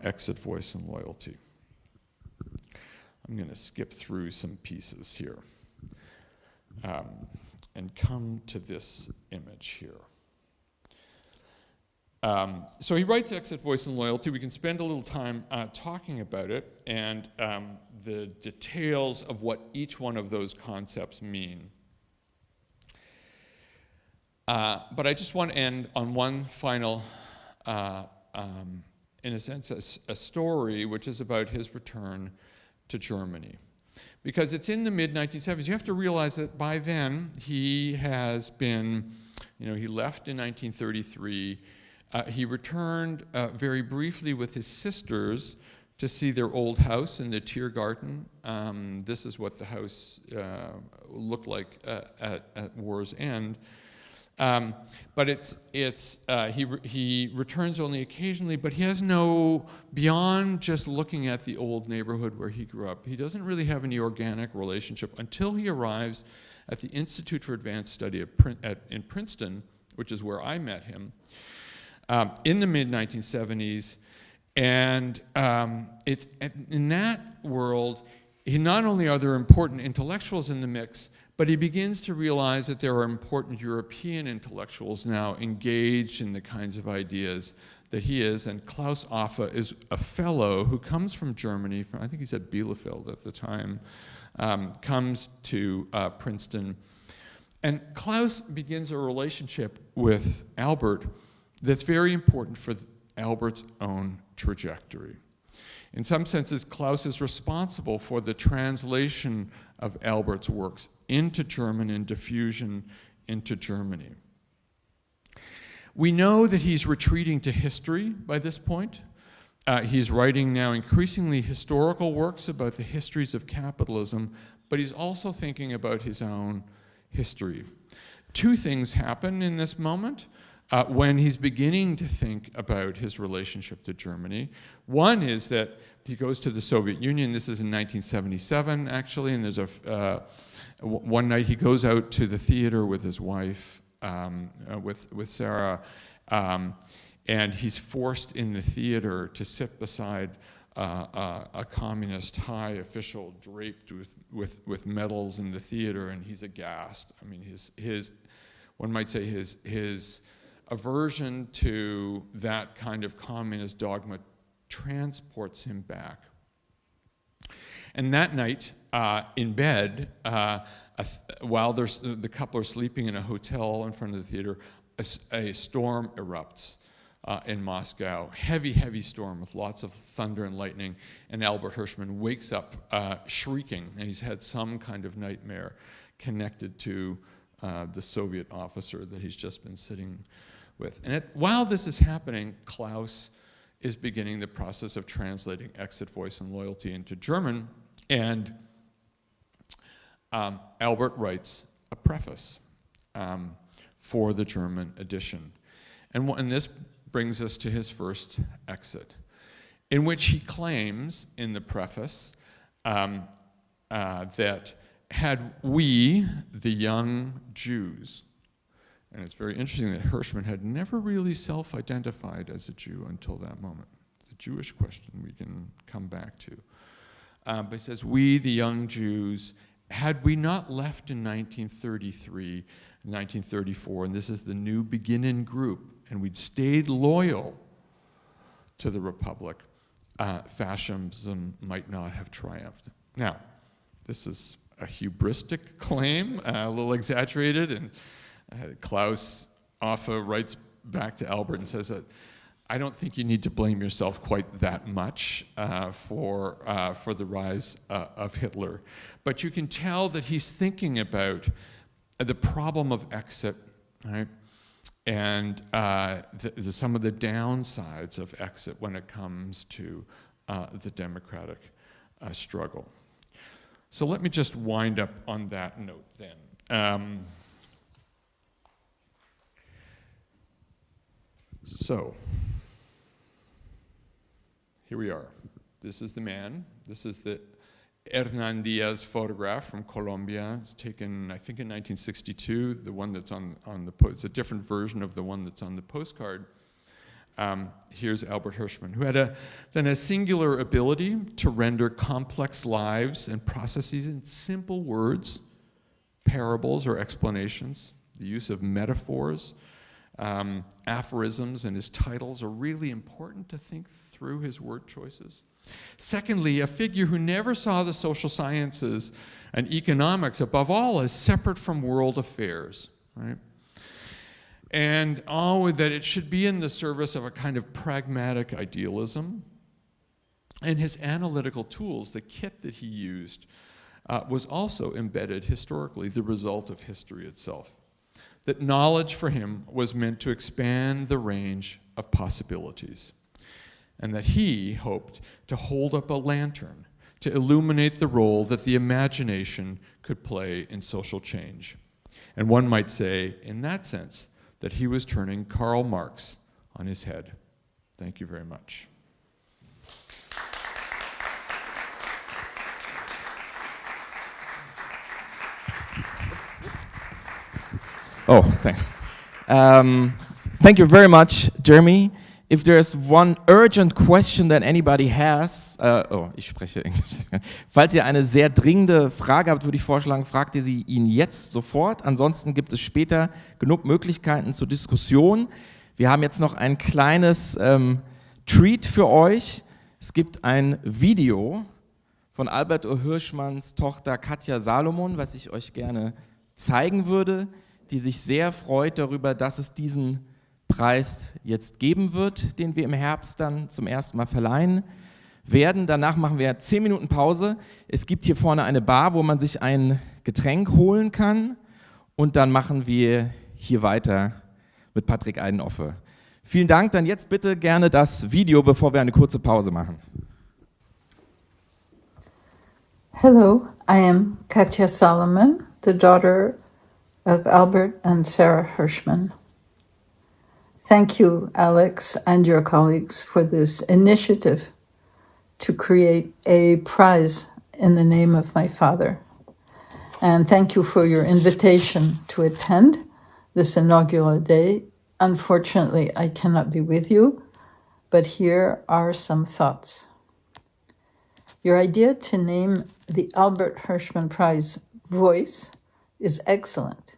Exit, Voice, and Loyalty. I'm going to skip through some pieces here and come to this image here. So he writes Exit, Voice, and Loyalty. We can spend a little time talking about it and the details of what each one of those concepts mean. But I just want to end on one final, in a sense, a story which is about his return to Germany. Because it's in the mid-1970s. You have to realize that by then he has been, he left in 1933. He returned very briefly with his sisters to see their old house in the Tiergarten. This is what the house looked like at war's end. But he returns only occasionally, but he has beyond just looking at the old neighborhood where he grew up, he doesn't really have any organic relationship until he arrives at the Institute for Advanced Study in Princeton, which is where I met him, in the mid-1970s. And it's in that world, not only are there important intellectuals in the mix, but he begins to realize that there are important European intellectuals now engaged in the kinds of ideas that he is. And Klaus Offe is a fellow who comes from Germany, I think he's at Bielefeld at the time, comes to Princeton. And Klaus begins a relationship with Albert that's very important for Albert's own trajectory. In some senses, Klaus is responsible for the translation of Albert's works into German and diffusion into Germany. We know that he's retreating to history by this point. He's writing now increasingly historical works about the histories of capitalism, but he's also thinking about his own history. Two things happen in this moment. When he's beginning to think about his relationship to Germany. One is that he goes to the Soviet Union. This is in 1977, actually, and there's one night he goes out to the theater with his wife, with Sarah, and he's forced in the theater to sit beside a communist high official draped with medals in the theater, and he's aghast. I mean, his one might say his aversion to that kind of communist dogma transports him back. And that night, in bed, while the couple are sleeping in a hotel in front of the theater, a storm erupts in Moscow. Heavy, heavy storm with lots of thunder and lightning. And Albert Hirschman wakes up shrieking, and he's had some kind of nightmare connected to the Soviet officer that he's just been sitting with. And while this is happening, Klaus is beginning the process of translating Exit, Voice, and Loyalty into German, and Albert writes a preface for the German edition. And this brings us to his first exit, in which he claims in the preface that had we, the young Jews, and it's very interesting that Hirschman had never really self-identified as a Jew until that moment. The Jewish question we can come back to. But he says, we, the young Jews, had we not left in 1933, 1934, and this is the new Beginnen group, and we'd stayed loyal to the Republic, fascism might not have triumphed. Now, this is a hubristic claim, a little exaggerated, and Klaus Offe writes back to Albert and says that I don't think you need to blame yourself quite that much for the rise of Hitler. But you can tell that he's thinking about the problem of exit, right? And some of the downsides of exit when it comes to the democratic struggle. So let me just wind up on that note then. So here we are. This is the man. This is the Hernan Diaz photograph from Colombia. It's taken, I think, in 1962. The one that's on the it's a different version of the one that's on the postcard. Here's Albert Hirschman, who had then a singular ability to render complex lives and processes in simple words, parables or explanations. The use of metaphors, aphorisms, and his titles are really important to think through his word choices. Secondly, a figure who never saw the social sciences and economics, above all, as separate from world affairs, right? And that it should be in the service of a kind of pragmatic idealism. And his analytical tools, the kit that he used, was also embedded historically, the result of history itself. That knowledge for him was meant to expand the range of possibilities, and that he hoped to hold up a lantern to illuminate the role that the imagination could play in social change. And one might say, in that sense, that he was turning Karl Marx on his head. Thank you very much. Oh, thank you very much, Jeremy. If there's one urgent question that anybody has, ich spreche Englisch. Falls ihr eine sehr dringende Frage habt, würde ich vorschlagen, fragt ihr sie ihn jetzt sofort. Ansonsten gibt es später genug Möglichkeiten zur Diskussion. Wir haben jetzt noch ein kleines Treat für euch. Es gibt ein Video von Albert O. Hirschmanns Tochter Katja Salomon, was ich euch gerne zeigen würde, die sich sehr freut darüber, dass es diesen Preis jetzt geben wird, den wir im Herbst dann zum ersten Mal verleihen werden. Danach machen wir 10 Minuten Pause. Es gibt hier vorne eine Bar, wo man sich ein Getränk holen kann. Und dann machen wir hier weiter mit Patrick-Eiden-Offe. Vielen Dank. Dann jetzt bitte gerne das Video, bevor wir eine kurze Pause machen. Hello, I am Katja Salomon, the daughter of Albert and Sarah Hirschman. Thank you, Alex, and your colleagues for this initiative to create a prize in the name of my father. And thank you for your invitation to attend this inaugural day. Unfortunately, I cannot be with you, but here are some thoughts. Your idea to name the Albert Hirschman Prize Voice is excellent.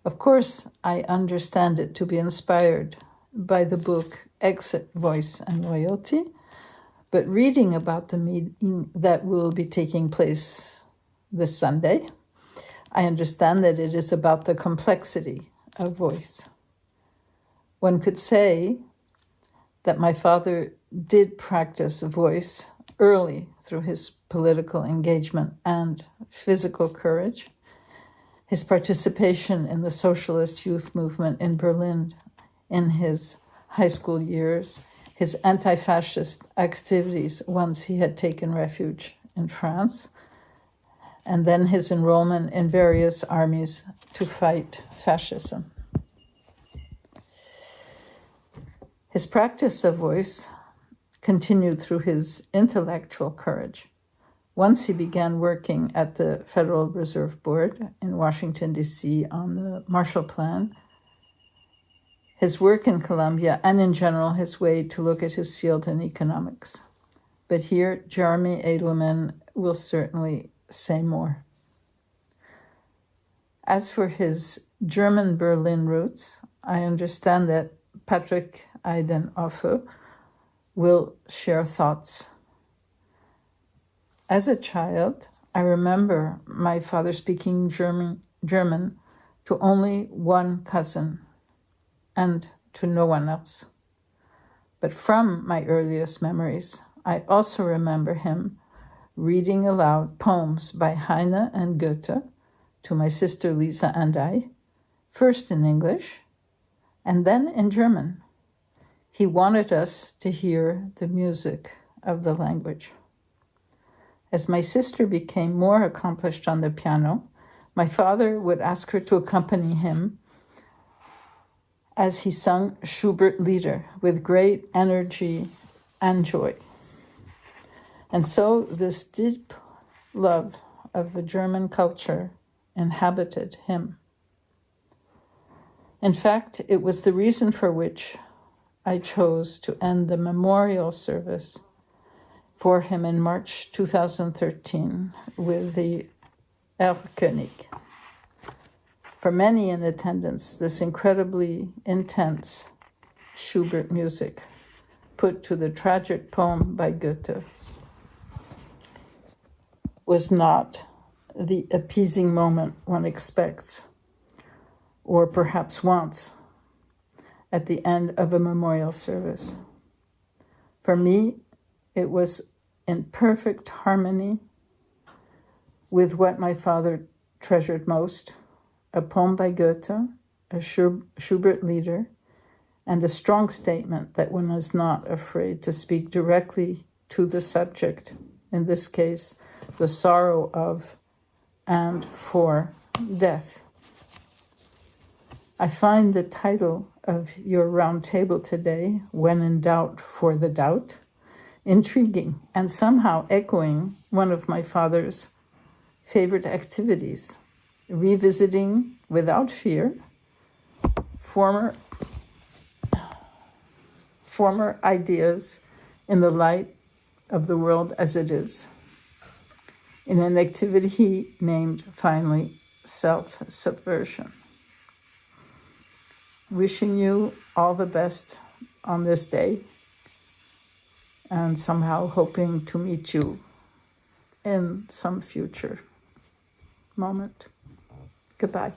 Of course, I understand it to be inspired by the book Exit, Voice, and Loyalty, but reading about the meeting that will be taking place this Sunday, I understand that it is about the complexity of voice. One could say that my father did practice voice early through his political engagement and physical courage. His participation in the socialist youth movement in Berlin in his high school years, his anti-fascist activities once he had taken refuge in France, and then his enrollment in various armies to fight fascism. His practice of voice continued through his intellectual courage. Once he began working at the Federal Reserve Board in Washington, D.C. on the Marshall Plan, his work in Columbia, and in general his way to look at his field in economics. But here, Jeremy Adelman will certainly say more. As for his German Berlin roots, I understand that Patrick-Eiden-Offe will share thoughts. As a child, I remember my father speaking German to only one cousin and to no one else. But from my earliest memories, I also remember him reading aloud poems by Heine and Goethe to my sister Lisa and I, first in English and then in German. He wanted us to hear the music of the language. As my sister became more accomplished on the piano, my father would ask her to accompany him as he sung Schubert Lieder with great energy and joy. And so this deep love of the German culture inhabited him. In fact, it was the reason for which I chose to end the memorial service for him in March 2013 with the Erlkönig. For many in attendance, this incredibly intense Schubert music put to the tragic poem by Goethe was not the appeasing moment one expects, or perhaps wants, at the end of a memorial service. For me, it was in perfect harmony with what my father treasured most, a poem by Goethe, a Schubert Lieder, and a strong statement that one is not afraid to speak directly to the subject, in this case, the sorrow of and for death. I find the title of your round table today, When in Doubt for the Doubt, intriguing and somehow echoing one of my father's favorite activities, revisiting without fear former ideas in the light of the world as it is, in an activity he named finally self-subversion. Wishing you all the best on this day, and somehow hoping to meet you in some future moment. Goodbye.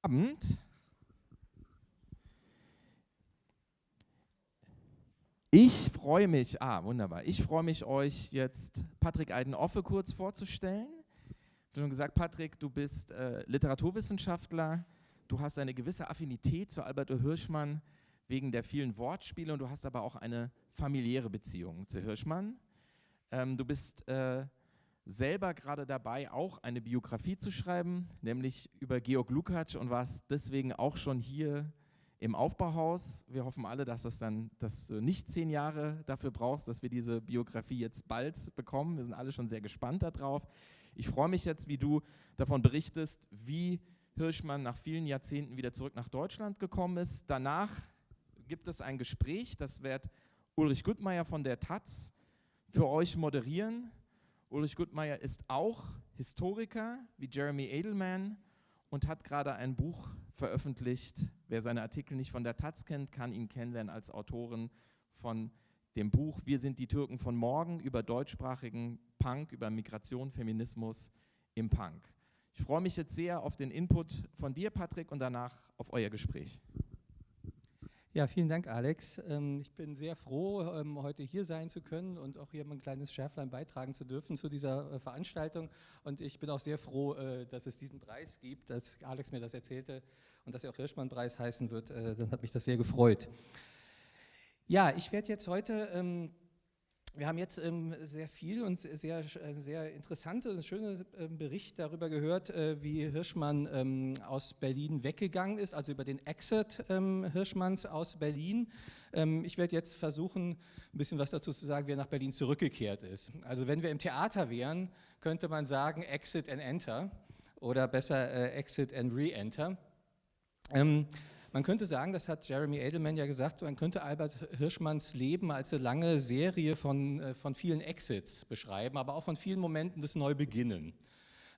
Abend. Ich freue mich, wunderbar, ich freue mich, euch jetzt Patrick-Eiden-Offe kurz vorzustellen. Du hast schon gesagt, Patrick, du bist Literaturwissenschaftler, du hast eine gewisse Affinität zu Albert O. Hirschmann wegen der vielen Wortspiele und du hast aber auch eine familiäre Beziehung zu Hirschmann. Du bist selber gerade dabei, auch eine Biografie zu schreiben, nämlich über Georg Lukács und warst deswegen auch schon hier im Aufbauhaus. Wir hoffen alle, dass du nicht 10 Jahre dafür brauchst, dass wir diese Biografie jetzt bald bekommen. Wir sind alle schon sehr gespannt darauf. Ich freue mich jetzt, wie du davon berichtest, wie Hirschmann nach vielen Jahrzehnten wieder zurück nach Deutschland gekommen ist. Danach gibt es ein Gespräch, das wird Ulrich Guttmeier von der taz für euch moderieren. Ulrich Guttmeier ist auch Historiker wie Jeremy Adelman und hat gerade ein Buch veröffentlicht. Wer seine Artikel nicht von der taz kennt, kann ihn kennenlernen als Autorin von dem Buch Wir sind die Türken von morgen über deutschsprachigen Punk, über Migration, Feminismus im Punk. Ich freue mich jetzt sehr auf den Input von dir, Patrick, und danach auf euer Gespräch. Ja, vielen Dank, Alex. Ich bin sehr froh, heute hier sein zu können und auch hier ein kleines Schärflein beitragen zu dürfen zu dieser Veranstaltung. Und ich bin auch sehr froh, dass es diesen Preis gibt, dass Alex mir das erzählte und dass er auch Hirschmann-Preis heißen wird. Dann hat mich das sehr gefreut. Ja, ich werde jetzt heute... Wir haben jetzt sehr viel und sehr interessante und schöne Bericht darüber gehört, wie Hirschmann aus Berlin weggegangen ist, also über den Exit Hirschmanns aus Berlin. Ich werde jetzt versuchen, ein bisschen was dazu zu sagen, wie er nach Berlin zurückgekehrt ist. Also wenn wir im Theater wären, könnte man sagen Exit and Enter oder besser Exit and Re-Enter. Man könnte sagen, das hat Jeremy Adelman ja gesagt, man könnte Albert Hirschmanns Leben als eine lange Serie von vielen Exits beschreiben, aber auch von vielen Momenten des Neubeginnen.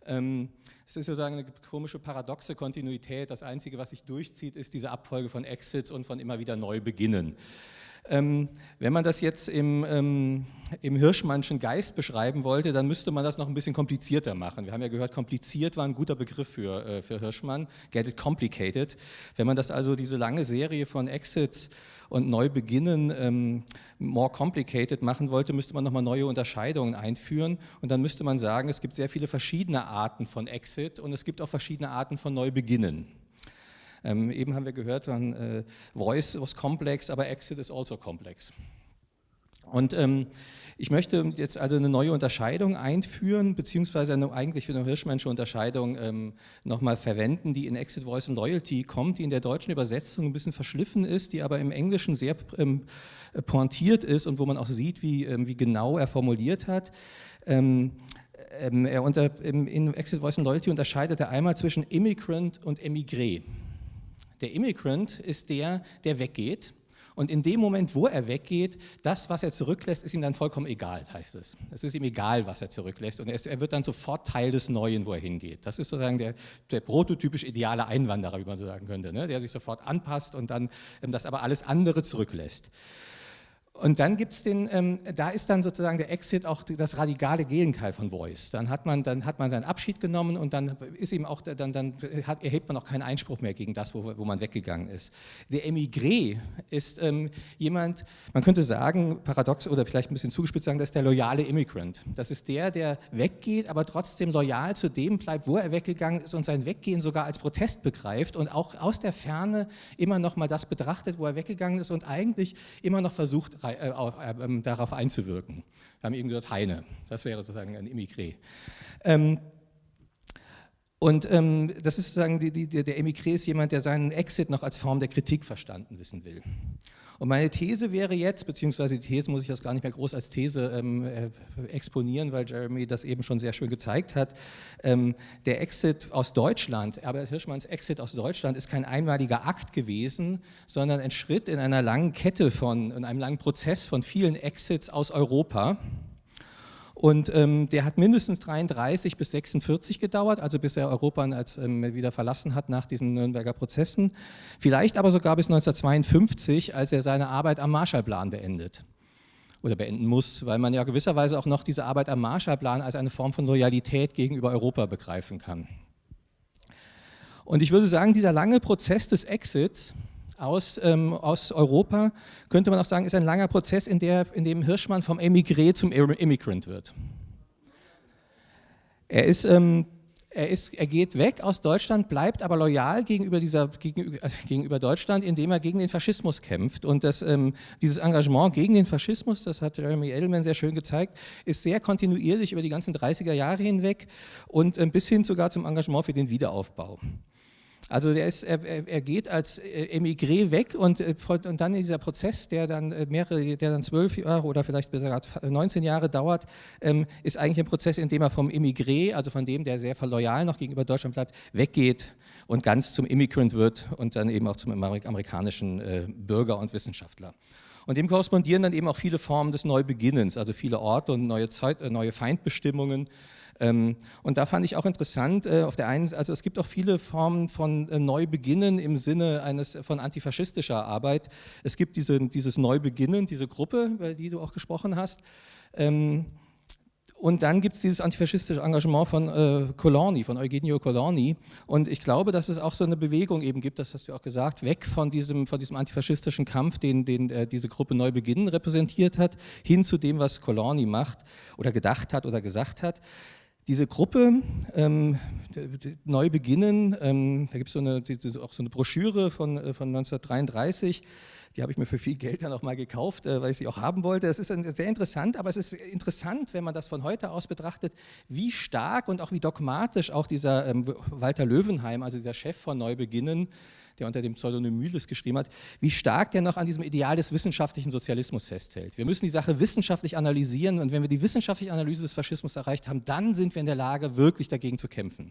Es ist sozusagen eine komische, paradoxe Kontinuität. Das Einzige, was sich durchzieht, ist diese Abfolge von Exits und von immer wieder Neubeginnen. Wenn man das jetzt im Hirschmannschen Geist beschreiben wollte, dann müsste man das noch ein bisschen komplizierter machen. Wir haben ja gehört, kompliziert war ein guter Begriff für Hirschmann, get it complicated. Wenn man das also, diese lange Serie von Exits und Neubeginnen more complicated machen wollte, müsste man nochmal neue Unterscheidungen einführen und dann müsste man sagen, es gibt sehr viele verschiedene Arten von Exit und es gibt auch verschiedene Arten von Neubeginnen. Eben haben wir gehört, Voice was complex, aber Exit is also complex. Und ich möchte jetzt also eine neue Unterscheidung einführen, beziehungsweise eigentlich für eine Hirschmannsche Unterscheidung nochmal verwenden, die in Exit, Voice und Loyalty kommt, die in der deutschen Übersetzung ein bisschen verschliffen ist, die aber im Englischen sehr pointiert ist und wo man auch sieht, wie genau er formuliert hat. In Exit, Voice und Loyalty unterscheidet er einmal zwischen Immigrant und Emigré. Der Immigrant ist der weggeht und in dem Moment, wo er weggeht, das, was er zurücklässt, ist ihm dann vollkommen egal, heißt es. Es ist ihm egal, was er zurücklässt und er wird dann sofort Teil des Neuen, wo er hingeht. Das ist sozusagen der prototypisch ideale Einwanderer, wie man so sagen könnte, ne? Der sich sofort anpasst und dann das aber alles andere zurücklässt. Und dann gibt es da ist dann sozusagen der Exit auch das radikale Gegenteil von Voice. Dann hat man seinen Abschied genommen und dann ist ihm auch, erhebt man auch keinen Einspruch mehr gegen das, wo man weggegangen ist. Der Emigré ist jemand, man könnte sagen, paradox oder vielleicht ein bisschen zugespitzt sagen, das ist der loyale Immigrant. Das ist der weggeht, aber trotzdem loyal zu dem bleibt, wo er weggegangen ist und sein Weggehen sogar als Protest begreift und auch aus der Ferne immer noch mal das betrachtet, wo er weggegangen ist und eigentlich immer noch versucht, darauf einzuwirken. Wir haben eben gesagt, Heine, das wäre sozusagen ein Emigré. Das ist sozusagen, der Emigré ist jemand, der seinen Exit noch als Form der Kritik verstanden wissen will. Und meine These wäre jetzt, beziehungsweise die These muss ich das gar nicht mehr groß als These exponieren, weil Jeremy das eben schon sehr schön gezeigt hat. Der Exit aus Deutschland, Albert Hirschmanns Exit aus Deutschland ist kein einmaliger Akt gewesen, sondern ein Schritt in einer langen Kette in einem langen Prozess von vielen Exits aus Europa. Und der hat mindestens 33 bis 46 gedauert, also bis er Europa wieder verlassen hat nach diesen Nürnberger Prozessen. Vielleicht aber sogar bis 1952, als er seine Arbeit am Marshallplan beendet. Oder beenden muss, weil man ja gewisserweise auch noch diese Arbeit am Marshallplan als eine Form von Loyalität gegenüber Europa begreifen kann. Und ich würde sagen, dieser lange Prozess des Exits aus Europa, könnte man auch sagen, ist ein langer Prozess, in dem Hirschmann vom Emigré zum Immigrant wird. Er geht weg aus Deutschland, bleibt aber loyal gegenüber Deutschland, indem er gegen den Faschismus kämpft. Und dieses Engagement gegen den Faschismus, das hat Jeremy Adelman sehr schön gezeigt, ist sehr kontinuierlich über die ganzen 30er Jahre hinweg und bis hin sogar zum Engagement für den Wiederaufbau. Also er geht als Emigré weg und dann in dieser Prozess, der dann 12 Jahre oder vielleicht sogar 19 Jahre dauert, ist eigentlich ein Prozess, in dem er vom Emigré, also von dem, der sehr loyal noch gegenüber Deutschland bleibt, weggeht und ganz zum Immigrant wird und dann eben auch zum amerikanischen Bürger und Wissenschaftler. Und dem korrespondieren dann eben auch viele Formen des Neubeginnens, also viele Orte und neue Feindbestimmungen. Und da fand ich auch interessant, auf der einen, also es gibt auch viele Formen von Neubeginnen im Sinne von antifaschistischer Arbeit. Es gibt dieses Neubeginnen, diese Gruppe, über die du auch gesprochen hast. Und dann gibt es dieses antifaschistische Engagement von Eugenio Colorni. Und ich glaube, dass es auch so eine Bewegung eben gibt, das hast du auch gesagt, weg von diesem antifaschistischen Kampf, den diese Gruppe Neubeginnen repräsentiert hat, hin zu dem, was Colorni macht oder gedacht hat oder gesagt hat. Diese Gruppe, Neubeginnen, da gibt es auch so eine Broschüre von 1933, die habe ich mir für viel Geld dann auch mal gekauft, weil ich sie auch haben wollte. Das ist sehr interessant, aber es ist interessant, wenn man das von heute aus betrachtet, wie stark und auch wie dogmatisch auch dieser Walter Löwenheim, also dieser Chef von Neubeginnen, der unter dem Pseudonym Mühles geschrieben hat, wie stark der noch an diesem Ideal des wissenschaftlichen Sozialismus festhält. Wir müssen die Sache wissenschaftlich analysieren und wenn wir die wissenschaftliche Analyse des Faschismus erreicht haben, dann sind wir in der Lage, wirklich dagegen zu kämpfen.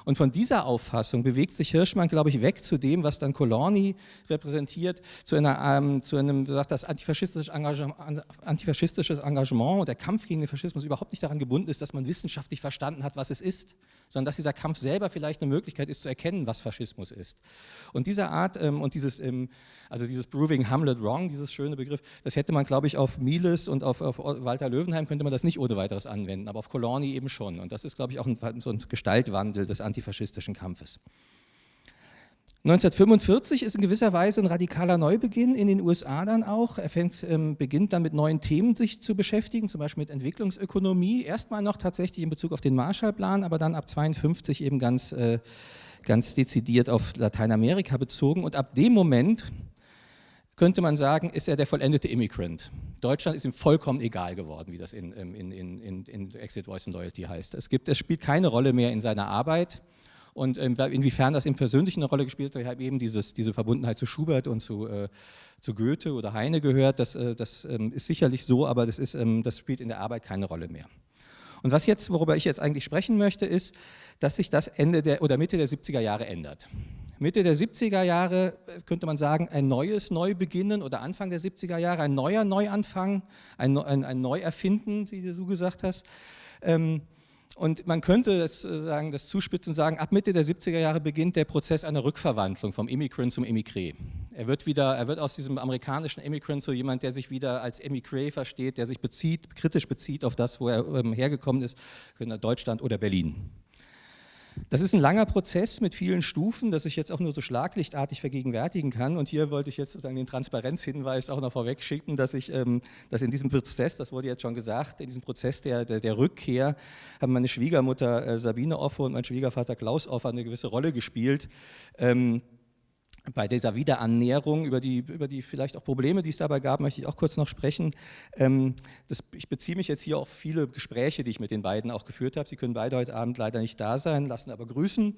Und von dieser Auffassung bewegt sich Hirschmann, glaube ich, weg zu dem, was dann Colorni repräsentiert, zu einem, sagt das antifaschistisches Engagement und der Kampf gegen den Faschismus überhaupt nicht daran gebunden ist, dass man wissenschaftlich verstanden hat, was es ist, sondern dass dieser Kampf selber vielleicht eine Möglichkeit ist, zu erkennen, was Faschismus ist. Und diese Art und dieses Proving Hamlet Wrong, dieses schöne Begriff, das hätte man, glaube ich, auf Miles und auf Walter Löwenheim könnte man das nicht ohne weiteres anwenden, aber auf Colorni eben schon. Und das ist, glaube ich, auch so ein Gestaltwandel des antifaschistischen Kampfes. 1945 ist in gewisser Weise ein radikaler Neubeginn in den USA dann auch. Er beginnt dann mit neuen Themen sich zu beschäftigen, zum Beispiel mit Entwicklungsökonomie, erstmal noch tatsächlich in Bezug auf den Marshallplan, aber dann ab 1952 eben ganz dezidiert auf Lateinamerika bezogen und ab dem Moment könnte man sagen, ist er der vollendete Immigrant. Deutschland ist ihm vollkommen egal geworden, wie das in Exit, Voice and Loyalty heißt. Es spielt keine Rolle mehr in seiner Arbeit und inwiefern das ihm persönlich eine Rolle gespielt hat, ich habe eben diese Verbundenheit zu Schubert und zu Goethe oder Heine gehört, das ist sicherlich so, aber das spielt in der Arbeit keine Rolle mehr. Und worüber ich jetzt eigentlich sprechen möchte, ist, dass sich das Mitte der 70er Jahre ändert. Mitte der 70er Jahre könnte man sagen, ein neues Neubeginnen oder Anfang der 70er Jahre, ein neuer Neuanfang, ein Neuerfinden, wie du gesagt hast. Und man könnte das zuspitzen und sagen, ab Mitte der 70er Jahre beginnt der Prozess einer Rückverwandlung vom Immigrant zum Emigré. Er wird aus diesem amerikanischen Immigrant zu jemand, der sich wieder als Emigré versteht, der sich kritisch bezieht auf das, wo er hergekommen ist, Deutschland oder Berlin. Das ist ein langer Prozess mit vielen Stufen, das ich jetzt auch nur so schlaglichtartig vergegenwärtigen kann. Und hier wollte ich jetzt sozusagen den Transparenzhinweis auch noch vorweg schicken, dass in diesem Prozess, das wurde jetzt schon gesagt, in diesem Prozess der Rückkehr haben meine Schwiegermutter Sabine Offe und mein Schwiegervater Klaus Offe eine gewisse Rolle gespielt. Bei dieser Wiederannäherung, über die vielleicht auch Probleme, die es dabei gab, möchte ich auch kurz noch sprechen. Ich beziehe mich jetzt hier auf viele Gespräche, die ich mit den beiden auch geführt habe. Sie können beide heute Abend leider nicht da sein, lassen aber grüßen.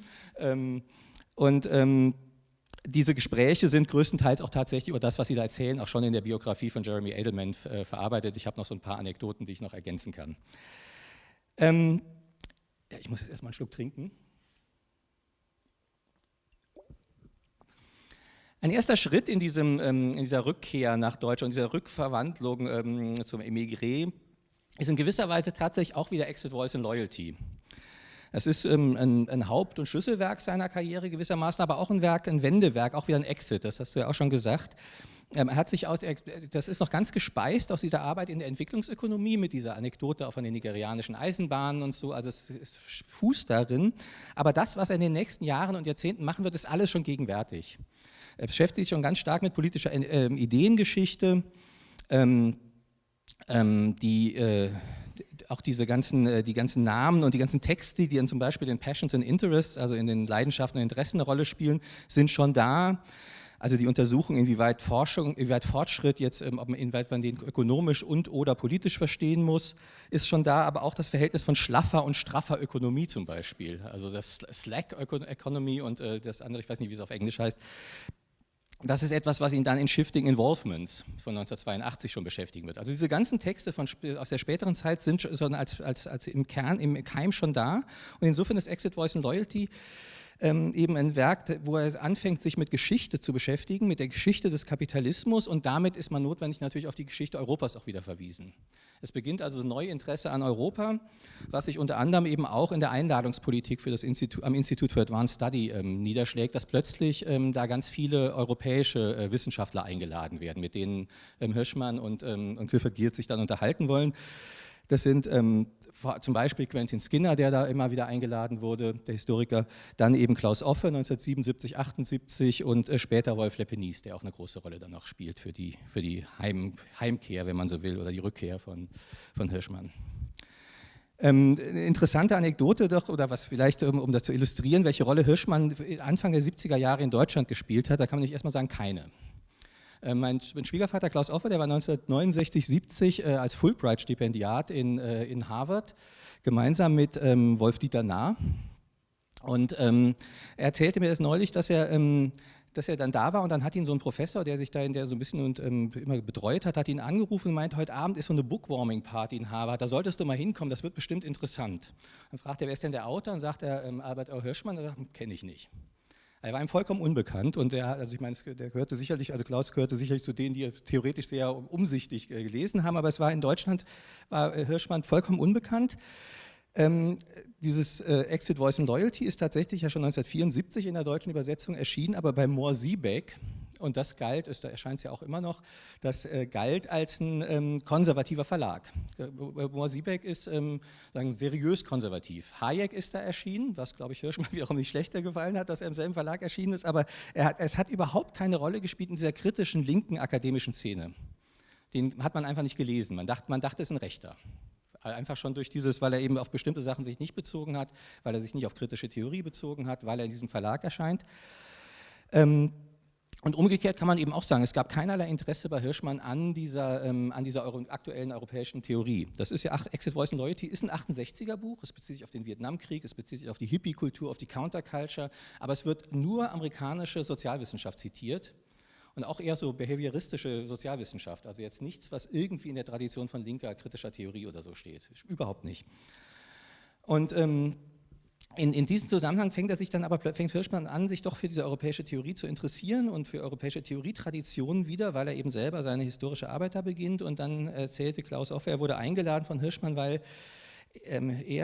Diese Gespräche sind größtenteils auch tatsächlich über das, was Sie da erzählen, auch schon in der Biografie von Jeremy Adelman verarbeitet. Ich habe noch so ein paar Anekdoten, die ich noch ergänzen kann. Ich muss jetzt erstmal einen Schluck trinken. Ein erster Schritt in dieser Rückkehr nach Deutschland, in dieser Rückverwandlung zum Emigré, ist in gewisser Weise tatsächlich auch wieder Exit, Voice and Loyalty. Es ist ein Haupt- und Schlüsselwerk seiner Karriere gewissermaßen, aber auch ein Wendewerk, auch wieder ein Exit, das hast du ja auch schon gesagt. das ist noch ganz gespeist aus dieser Arbeit in der Entwicklungsökonomie mit dieser Anekdote auch von den nigerianischen Eisenbahnen und so, also es fußt darin. Aber das, was er in den nächsten Jahren und Jahrzehnten machen wird, ist alles schon gegenwärtig. Er beschäftigt sich schon ganz stark mit politischer Ideengeschichte, auch die ganzen Namen und die ganzen Texte, die dann zum Beispiel in Passions and Interests, also in den Leidenschaften und Interessen eine Rolle spielen, sind schon da. Also die Untersuchung, inwieweit Fortschritt jetzt, inwieweit man den ökonomisch und oder politisch verstehen muss, ist schon da, aber auch das Verhältnis von schlaffer und straffer Ökonomie zum Beispiel, also das Slack Economy und das andere, ich weiß nicht, wie es auf Englisch heißt. Das ist etwas, was ihn dann in Shifting Involvements von 1982 schon beschäftigen wird. Also diese ganzen Texte aus der späteren Zeit sind schon als im Keim schon da. Und insofern ist Exit, Voice and Loyalty eben ein Werk, wo er anfängt, sich mit Geschichte zu beschäftigen, mit der Geschichte des Kapitalismus, und damit ist man notwendig natürlich auf die Geschichte Europas auch wieder verwiesen. Es beginnt also ein neues Interesse an Europa, was sich unter anderem eben auch in der Einladungspolitik für das am Institut for Advanced Study niederschlägt, dass plötzlich da ganz viele europäische Wissenschaftler eingeladen werden, mit denen Hirschmann und Clifford Geertz sich dann unterhalten wollen. Das sind zum Beispiel Quentin Skinner, der da immer wieder eingeladen wurde, der Historiker, dann eben Klaus Offe 1977, 78 und später Wolf Lepenies, der auch eine große Rolle dann noch spielt für die Heimkehr, wenn man so will, oder die Rückkehr von Hirschmann. Eine interessante Anekdote doch, oder was vielleicht, um das zu illustrieren, welche Rolle Hirschmann Anfang der 70er Jahre in Deutschland gespielt hat, da kann man nicht erstmal sagen, keine. Mein Schwiegervater Klaus Offe, der war 1969, 70 als Fulbright-Stipendiat in Harvard, gemeinsam mit Wolf-Dieter Nahr. Und er erzählte mir das neulich, dass er dann da war, und dann hat ihn so ein Professor, der sich da so ein bisschen immer betreut hat ihn angerufen und meinte, heute Abend ist so eine Bookwarming-Party in Harvard, da solltest du mal hinkommen, das wird bestimmt interessant. Dann fragt er, wer ist denn der Autor? Und sagt er, Albert O. Hirschmann. Und er sagt, kenne ich nicht. Er war ihm vollkommen unbekannt, und also ich meine, Klaus gehörte sicherlich zu denen, die theoretisch sehr umsichtig gelesen haben, aber in Deutschland war Hirschmann vollkommen unbekannt. Dieses Exit, Voice and Loyalty ist tatsächlich ja schon 1974 in der deutschen Übersetzung erschienen, aber bei Mohr Siebeck, und das galt, da erscheint es ja auch immer noch, das galt als ein konservativer Verlag. Mohr Siebeck ist sagen, seriös konservativ. Hayek ist da erschienen, was, glaube ich, Hirschmann wiederum nicht schlechter gefallen hat, dass er im selben Verlag erschienen ist, aber es hat überhaupt keine Rolle gespielt in dieser kritischen linken akademischen Szene. Den hat man einfach nicht gelesen. Man dachte, es ist ein Rechter. Einfach schon durch weil er eben auf bestimmte Sachen sich nicht bezogen hat, weil er sich nicht auf kritische Theorie bezogen hat, weil er in diesem Verlag erscheint. Und umgekehrt kann man eben auch sagen, es gab keinerlei Interesse bei Hirschmann an dieser aktuellen europäischen Theorie. Das ist ja Exit, Voice and Loyalty, ist ein 68er Buch, es bezieht sich auf den Vietnamkrieg, es bezieht sich auf die Hippie-Kultur, auf die Counterculture, aber es wird nur amerikanische Sozialwissenschaft zitiert. Und auch eher so behavioristische Sozialwissenschaft, also jetzt nichts, was irgendwie in der Tradition von linker, kritischer Theorie oder so steht. Überhaupt nicht. Und in diesem Zusammenhang fängt Hirschmann an, sich doch für diese europäische Theorie zu interessieren und für europäische Theorietraditionen wieder, weil er eben selber seine historische Arbeit da beginnt. Und dann erzählte Klaus Offe, er wurde eingeladen von Hirschmann, weil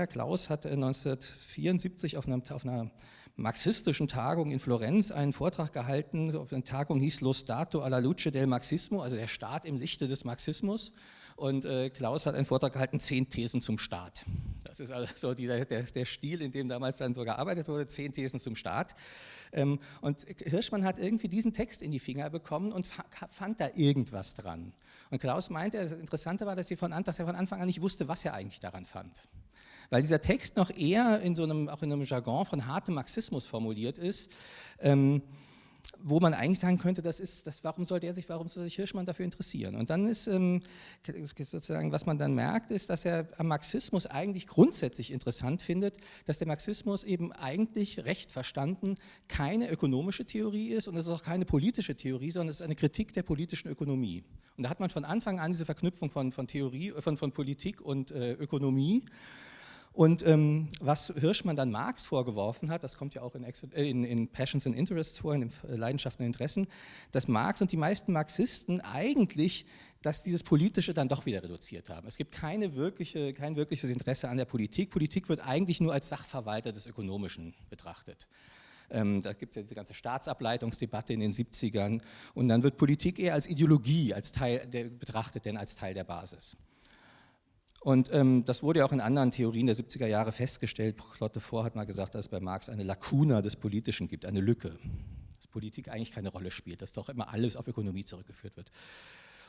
Klaus hat 1974 auf einer marxistischen Tagung in Florenz einen Vortrag gehalten. Auf der Tagung hieß Lo Stato alla luce del Marxismo, also der Staat im Lichte des Marxismus. Und Klaus hat einen Vortrag gehalten, 10 Thesen zum Staat. Das ist also so der Stil, in dem damals dann so gearbeitet wurde, 10 Thesen zum Staat. Und Hirschmann hat irgendwie diesen Text in die Finger bekommen und fand da irgendwas dran. Und Klaus meinte, das Interessante war, dass er von Anfang an nicht wusste, was er eigentlich daran fand. Weil dieser Text noch eher auch in einem Jargon von hartem Marxismus formuliert ist, wo man eigentlich sagen könnte, warum soll sich Hirschmann dafür interessieren? Und dann ist sozusagen, was man dann merkt, ist, dass er am Marxismus eigentlich grundsätzlich interessant findet, dass der Marxismus eben eigentlich recht verstanden keine ökonomische Theorie ist, und es ist auch keine politische Theorie, sondern es ist eine Kritik der politischen Ökonomie. Und da hat man von Anfang an diese Verknüpfung von Politik und Ökonomie. Und was Hirschmann dann Marx vorgeworfen hat, das kommt ja auch in Passions and Interests vor, in den Leidenschaften und Interessen, dass Marx und die meisten Marxisten eigentlich dieses Politische dann doch wieder reduziert haben. Es gibt kein wirkliches Interesse an der Politik. Politik wird eigentlich nur als Sachverwalter des Ökonomischen betrachtet. Da gibt es ja diese ganze Staatsableitungsdebatte in den 70ern und dann wird Politik eher als Ideologie betrachtet, denn als Teil der Basis. Und das wurde ja auch in anderen Theorien der 70er Jahre festgestellt. Claude Lefort hat mal gesagt, dass es bei Marx eine Lacuna des Politischen gibt, eine Lücke, dass Politik eigentlich keine Rolle spielt, dass doch immer alles auf Ökonomie zurückgeführt wird.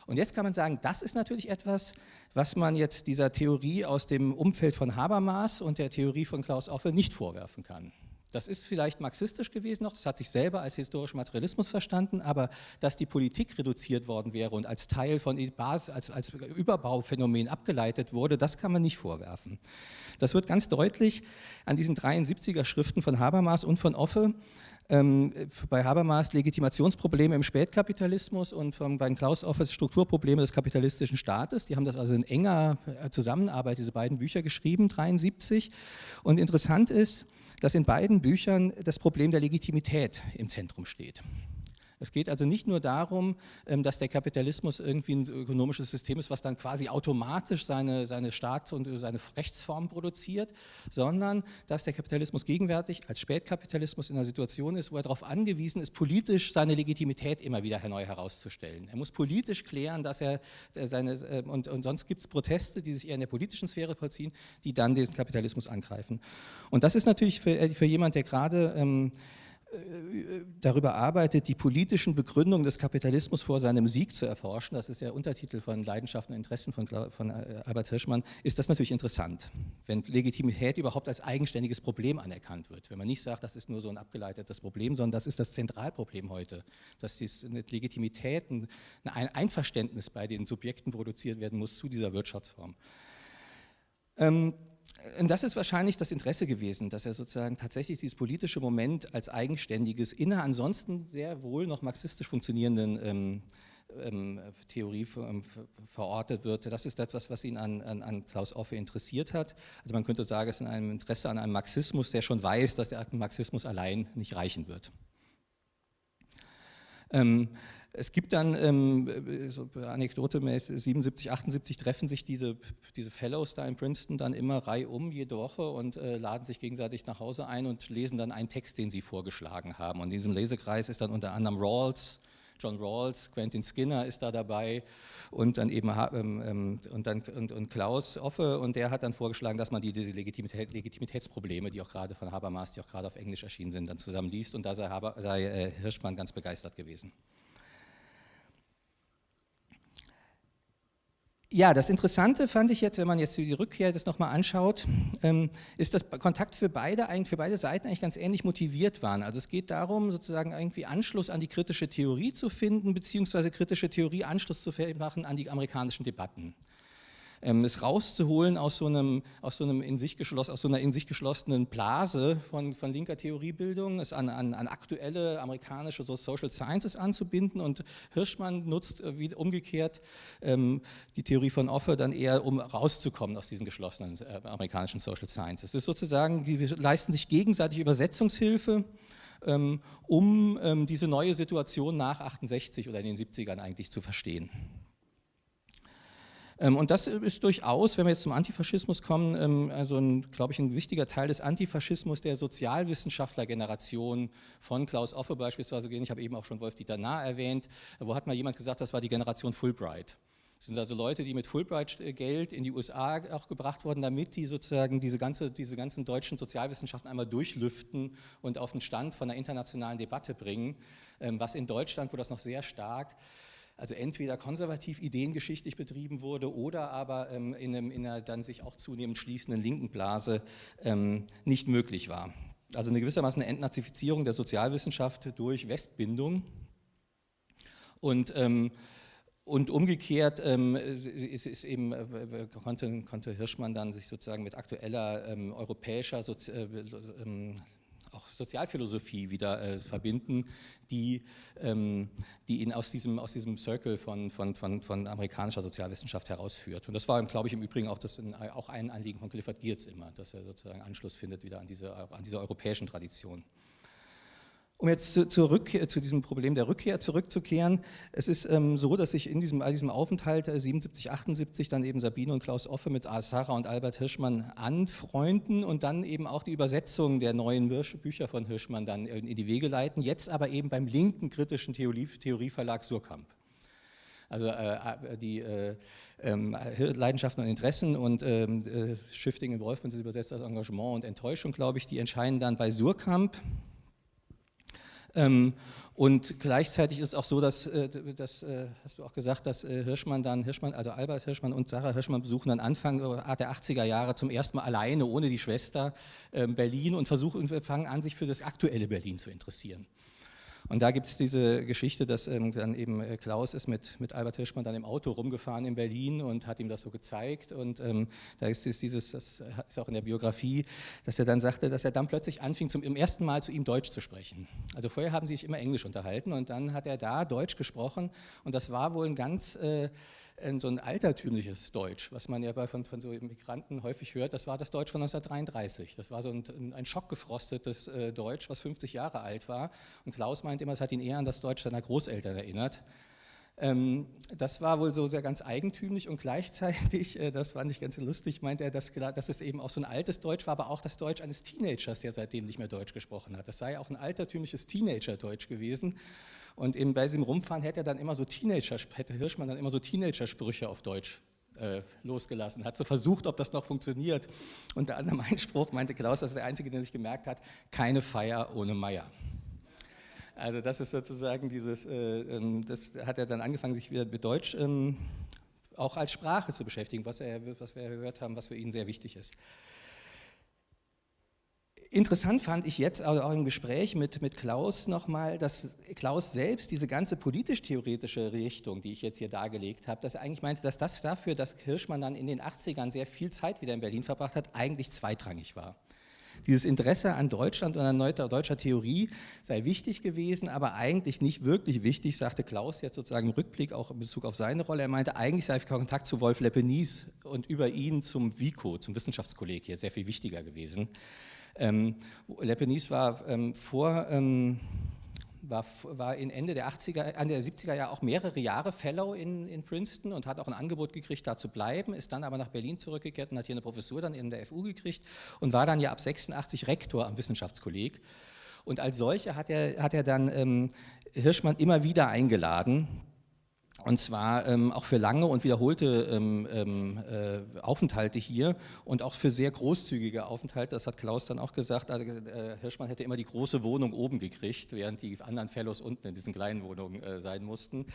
Und jetzt kann man sagen, das ist natürlich etwas, was man jetzt dieser Theorie aus dem Umfeld von Habermas und der Theorie von Klaus Offe nicht vorwerfen kann. Das ist vielleicht marxistisch gewesen noch, das hat sich selber als historischen Materialismus verstanden, aber dass die Politik reduziert worden wäre und als Teil von als Überbauphänomen abgeleitet wurde, das kann man nicht vorwerfen. Das wird ganz deutlich an diesen 73er Schriften von Habermas und von Offe. Bei Habermas Legitimationsprobleme im Spätkapitalismus und bei Klaus Offe Strukturprobleme des kapitalistischen Staates. Die haben das also in enger Zusammenarbeit, diese beiden Bücher geschrieben, 73. Und interessant ist, dass in beiden Büchern das Problem der Legitimität im Zentrum steht. Es geht also nicht nur darum, dass der Kapitalismus irgendwie ein ökonomisches System ist, was dann quasi automatisch seine Staats- und seine Rechtsform produziert, sondern dass der Kapitalismus gegenwärtig als Spätkapitalismus in einer Situation ist, wo er darauf angewiesen ist, politisch seine Legitimität immer wieder neu herauszustellen. Er muss politisch klären, dass er und sonst gibt es Proteste, die sich eher in der politischen Sphäre vollziehen, die dann den Kapitalismus angreifen. Und das ist natürlich für jemand, der gerade darüber arbeitet, die politischen Begründungen des Kapitalismus vor seinem Sieg zu erforschen, das ist der Untertitel von Leidenschaften und Interessen von Albert Hirschmann, ist das natürlich interessant, wenn Legitimität überhaupt als eigenständiges Problem anerkannt wird. Wenn man nicht sagt, das ist nur so ein abgeleitetes Problem, sondern das ist das Zentralproblem heute, dass eine Legitimität, ein Einverständnis bei den Subjekten produziert werden muss zu dieser Wirtschaftsform. Und das ist wahrscheinlich das Interesse gewesen, dass er sozusagen tatsächlich dieses politische Moment als eigenständiges, in einer ansonsten sehr wohl noch marxistisch funktionierenden Theorie verortet wird. Das ist etwas, was ihn an Klaus Offe interessiert hat. Also man könnte sagen, es ist ein Interesse an einem Marxismus, der schon weiß, dass der Marxismus allein nicht reichen wird. Es gibt dann, so anekdotemäßig, 77, 78 treffen sich diese Fellows da in Princeton dann immer reihum jede Woche und laden sich gegenseitig nach Hause ein und lesen dann einen Text, den sie vorgeschlagen haben. Und in diesem Lesekreis ist dann unter anderem John Rawls, Quentin Skinner ist da dabei und dann eben und Klaus Offe, und der hat dann vorgeschlagen, dass man diese Legitimitätsprobleme, die auch gerade von Habermas, die auch gerade auf Englisch erschienen sind, dann zusammen liest, und da sei Hirschmann ganz begeistert gewesen. Ja, das Interessante fand ich jetzt, wenn man jetzt die Rückkehr das nochmal anschaut, ist, dass Kontakt für beide Seiten eigentlich ganz ähnlich motiviert waren. Also es geht darum, sozusagen irgendwie Anschluss an die kritische Theorie zu finden, beziehungsweise kritische Theorie Anschluss zu machen an die amerikanischen Debatten. Es rauszuholen aus so einer in sich geschlossenen Blase von linker Theoriebildung, es an aktuelle amerikanische Social Sciences anzubinden, und Hirschmann nutzt wie umgekehrt die Theorie von Offe dann eher, um rauszukommen aus diesen geschlossenen amerikanischen Social Sciences. Es ist sozusagen, die leisten sich gegenseitig Übersetzungshilfe, um diese neue Situation nach 68 oder in den 70ern eigentlich zu verstehen. Und das ist durchaus, wenn wir jetzt zum Antifaschismus kommen, also glaube ich, ein wichtiger Teil des Antifaschismus der Sozialwissenschaftlergeneration von Klaus Offe beispielsweise. Ich habe eben auch schon Wolf-Dieter Nahr erwähnt. Wo hat mal jemand gesagt, das war die Generation Fulbright. Das sind also Leute, die mit Fulbright-Geld in die USA auch gebracht wurden, damit die sozusagen diese ganzen deutschen Sozialwissenschaften einmal durchlüften und auf den Stand von einer internationalen Debatte bringen, was in Deutschland, wo das noch sehr stark, also entweder konservativ ideengeschichtlich betrieben wurde oder aber in einer dann sich auch zunehmend schließenden linken Blase nicht möglich war. Also eine gewissermaßen eine Entnazifizierung der Sozialwissenschaft durch Westbindung, und umgekehrt konnte Hirschmann dann sich sozusagen mit aktueller europäischer auch Sozialphilosophie wieder verbinden, die ihn aus diesem Circle von amerikanischer Sozialwissenschaft herausführt. Und das war, glaube ich, im Übrigen auch ein Anliegen von Clifford Geertz immer, dass er sozusagen Anschluss findet wieder an diese europäischen Traditionen. Um jetzt zu diesem Problem der Rückkehr zurückzukehren, es ist so, dass sich in diesem Aufenthalt 77, 78 dann eben Sabine und Klaus Offe mit Sarah und Albert Hirschmann anfreunden und dann eben auch die Übersetzung der neuen Bücher von Hirschmann dann in die Wege leiten, jetzt aber eben beim linken kritischen Theorieverlag Surkamp. Also die Leidenschaften und Interessen und Shifting in Wolf, wenn Sie es übersetzt als Engagement und Enttäuschung, glaube ich, die entscheiden dann bei Surkamp. Und gleichzeitig ist es auch so, dass hast du auch gesagt, dass also Albert Hirschmann und Sarah Hirschmann besuchen dann Anfang der 80er Jahre zum ersten Mal alleine, ohne die Schwester, Berlin und fangen an, sich für das aktuelle Berlin zu interessieren. Und da gibt es diese Geschichte, dass dann eben Klaus ist mit Albert Hirschmann dann im Auto rumgefahren in Berlin und hat ihm das so gezeigt. Und da ist das ist auch in der Biografie, dass er dann sagte, dass er dann plötzlich anfing, im ersten Mal zu ihm Deutsch zu sprechen. Also vorher haben sie sich immer Englisch unterhalten und dann hat er da Deutsch gesprochen und das war wohl ein ganz so ein altertümliches Deutsch, was man ja von so Migranten häufig hört. Das war das Deutsch von 1933. Das war so ein schockgefrostetes Deutsch, was 50 Jahre alt war. Und Klaus meint immer, es hat ihn eher an das Deutsch seiner Großeltern erinnert. Das war wohl so sehr ganz eigentümlich und gleichzeitig, das fand ich ganz lustig, meint er, dass es eben auch so ein altes Deutsch war, aber auch das Deutsch eines Teenagers, der seitdem nicht mehr Deutsch gesprochen hat. Das sei auch ein altertümliches Teenager-Deutsch gewesen. Und eben bei diesem Rumfahren hätte Hirschmann dann immer so Teenager-Sprüche auf Deutsch losgelassen, hat so versucht, ob das noch funktioniert. Unter anderem ein Spruch, meinte Klaus, das ist der Einzige, der sich gemerkt hat, keine Feier ohne Meier. Also das ist sozusagen das hat er dann angefangen, sich wieder mit Deutsch auch als Sprache zu beschäftigen, was wir gehört haben, was für ihn sehr wichtig ist. Interessant fand ich jetzt auch im Gespräch mit Klaus nochmal, dass Klaus selbst diese ganze politisch-theoretische Richtung, die ich jetzt hier dargelegt habe, dass er eigentlich meinte, dass das dafür, dass Hirschmann dann in den 80ern sehr viel Zeit wieder in Berlin verbracht hat, eigentlich zweitrangig war. Dieses Interesse an Deutschland und an deutscher Theorie sei wichtig gewesen, aber eigentlich nicht wirklich wichtig, sagte Klaus jetzt sozusagen im Rückblick, auch in Bezug auf seine Rolle. Er meinte, eigentlich sei Kontakt zu Wolf Leibniz und über ihn zum WIKO, zum Wissenschaftskolleg hier sehr viel wichtiger gewesen. Leibniz war in Ende der 70er Jahre auch mehrere Jahre Fellow in Princeton und hat auch ein Angebot gekriegt, da zu bleiben, ist dann aber nach Berlin zurückgekehrt und hat hier eine Professur dann in der FU gekriegt und war dann ja ab 86 Rektor am Wissenschaftskolleg. Und als solcher hat er dann Hirschmann immer wieder eingeladen. Und zwar auch für lange und wiederholte Aufenthalte hier und auch für sehr großzügige Aufenthalte. Das hat Klaus dann auch gesagt. Also, Hirschmann hätte immer die große Wohnung oben gekriegt, während die anderen Fellows unten in diesen kleinen Wohnungen sein mussten.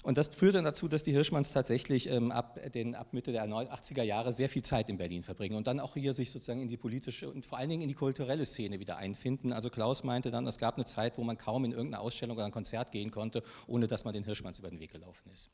Und das führt dann dazu, dass die Hirschmanns tatsächlich ab Mitte der 80er Jahre sehr viel Zeit in Berlin verbringen und dann auch hier sich sozusagen in die politische und vor allen Dingen in die kulturelle Szene wieder einfinden. Also Klaus meinte dann, es gab eine Zeit, wo man kaum in irgendeine Ausstellung oder ein Konzert gehen konnte, ohne dass man den Hirschmanns über den Weg gelaufen ist.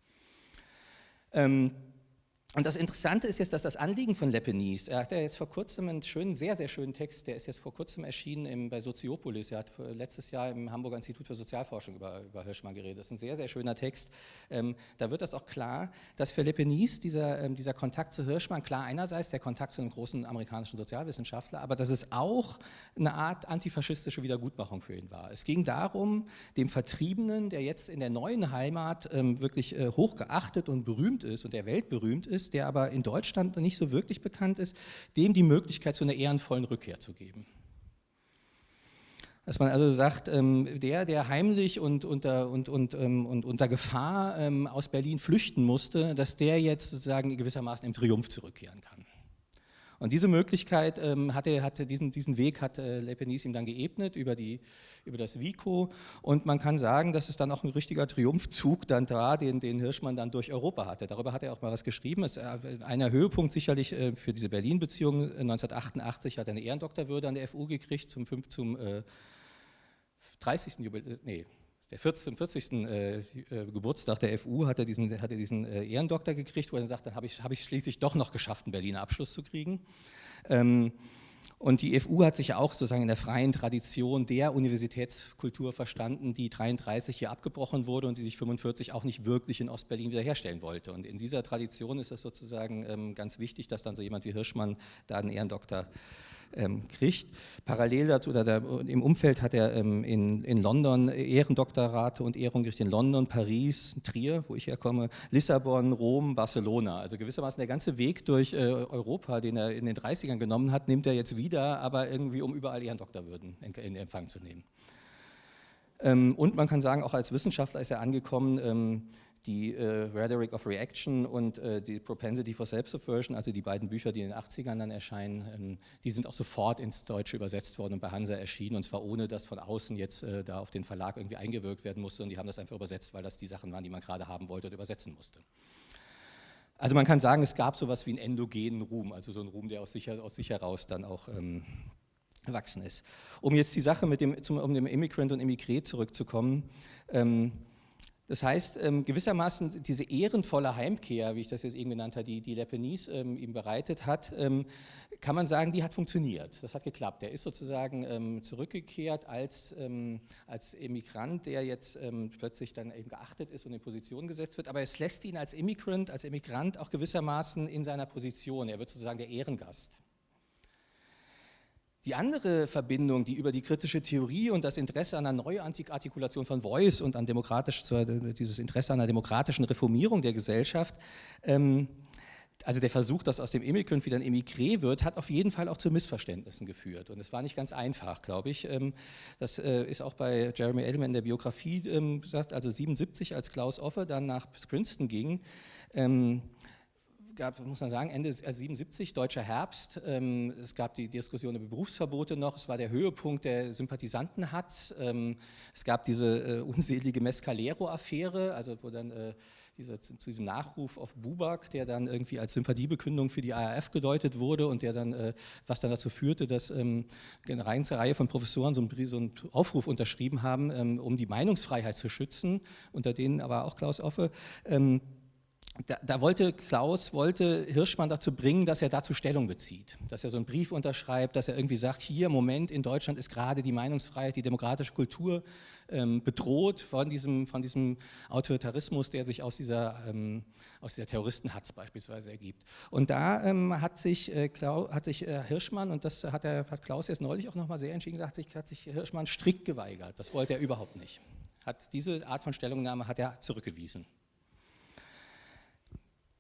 Und das Interessante ist jetzt, dass das Anliegen von Leibniz, er hat ja jetzt vor kurzem einen sehr, sehr schönen Text, der ist jetzt vor kurzem erschienen bei Soziopolis, er hat letztes Jahr im Hamburger Institut für Sozialforschung über Hirschmann geredet, das ist ein sehr, sehr schöner Text. Da wird das auch klar, dass für Leibniz dieser Kontakt zu Hirschmann, klar einerseits der Kontakt zu einem großen amerikanischen Sozialwissenschaftler, aber dass es auch eine Art antifaschistische Wiedergutmachung für ihn war. Es ging darum, dem Vertriebenen, der jetzt in der neuen Heimat wirklich hochgeachtet und berühmt ist und der Welt berühmt ist, der aber in Deutschland nicht so wirklich bekannt ist, dem die Möglichkeit zu einer ehrenvollen Rückkehr zu geben. Dass man also sagt, der heimlich und unter Gefahr aus Berlin flüchten musste, dass der jetzt sozusagen gewissermaßen im Triumph zurückkehren kann. Und diese Möglichkeit diesen Weg hat Leibniz ihm dann geebnet über das WIKO und man kann sagen, dass es dann auch ein richtiger Triumphzug dann da, den Hirschmann dann durch Europa hatte. Darüber hat er auch mal was geschrieben. Es ist ein Höhepunkt sicherlich für diese Berlin-Beziehung. 1988 hat er eine Ehrendoktorwürde an der FU gekriegt zum 30. Jubiläum, der 40. Geburtstag der FU hat er diesen Ehrendoktor gekriegt, wo er dann sagt, dann habe ich schließlich doch noch geschafft, einen Berliner Abschluss zu kriegen. Und die FU hat sich ja auch sozusagen in der freien Tradition der Universitätskultur verstanden, die 1933 hier abgebrochen wurde und die sich 1945 auch nicht wirklich in Ostberlin wiederherstellen wollte. Und in dieser Tradition ist es sozusagen ganz wichtig, dass dann so jemand wie Hirschmann da einen Ehrendoktor kriegt. Parallel dazu oder im Umfeld hat er in London Ehrendoktorate und Ehrungen gekriegt in London, Paris, Trier, wo ich herkomme, Lissabon, Rom, Barcelona. Also gewissermaßen der ganze Weg durch Europa, den er in den 30ern genommen hat, nimmt er jetzt wieder, aber irgendwie um überall Ehrendoktorwürden in Empfang zu nehmen. Und man kann sagen, auch als Wissenschaftler ist er angekommen, die Rhetoric of Reaction und die Propensity for Self-Subversion, also die beiden Bücher, die in den 80ern dann erscheinen, die sind auch sofort ins Deutsche übersetzt worden und bei Hansa erschienen, und zwar ohne, dass von außen jetzt da auf den Verlag irgendwie eingewirkt werden musste, und die haben das einfach übersetzt, weil das die Sachen waren, die man gerade haben wollte und übersetzen musste. Also man kann sagen, es gab sowas wie einen endogenen Ruhm, also so einen Ruhm, der aus sich heraus dann auch erwachsen ist. Um jetzt die Sache um dem Immigrant und Immigré zurückzukommen, das heißt, gewissermaßen diese ehrenvolle Heimkehr, wie ich das jetzt eben genannt habe, die Leibniz ihm bereitet hat, kann man sagen, die hat funktioniert. Das hat geklappt. Er ist sozusagen zurückgekehrt als Immigrant, der jetzt plötzlich dann eben geachtet ist und in Position gesetzt wird, aber es lässt ihn als Immigrant auch gewissermaßen in seiner Position. Er wird sozusagen der Ehrengast. Die andere Verbindung, die über die kritische Theorie und das Interesse an einer Neuartikulation von Voice und an dieses Interesse an einer demokratischen Reformierung der Gesellschaft, also der Versuch, dass aus dem Immigrant wieder ein Immigré wird, hat auf jeden Fall auch zu Missverständnissen geführt. Und es war nicht ganz einfach, glaube ich. Das ist auch bei Jeremy Adelman in der Biografie gesagt, also 1977, als Klaus Offe dann nach Princeton ging, muss man sagen, Ende 1977, deutscher Herbst, es gab die Diskussion über Berufsverbote noch, es war der Höhepunkt der Sympathisantenhatz, es gab diese unselige Mescalero-Affäre, also wo dann zu diesem Nachruf auf Buback, der dann irgendwie als Sympathiebekündung für die RAF gedeutet wurde und der dann, was dann dazu führte, dass eine ganze Reihe von Professoren so einen Aufruf unterschrieben haben, um die Meinungsfreiheit zu schützen, unter denen aber auch Klaus Offe. Da wollte Hirschmann dazu bringen, dass er dazu Stellung bezieht, dass er so einen Brief unterschreibt, dass er irgendwie sagt, hier, Moment, in Deutschland ist gerade die Meinungsfreiheit, die demokratische Kultur bedroht von diesem Autoritarismus, der sich aus dieser Terroristenhatz beispielsweise ergibt. Und da hat sich Hirschmann, und das hat Klaus jetzt neulich auch nochmal sehr entschieden gesagt, hat sich Hirschmann strikt geweigert. Das wollte er überhaupt nicht. Diese Art von Stellungnahme hat er zurückgewiesen.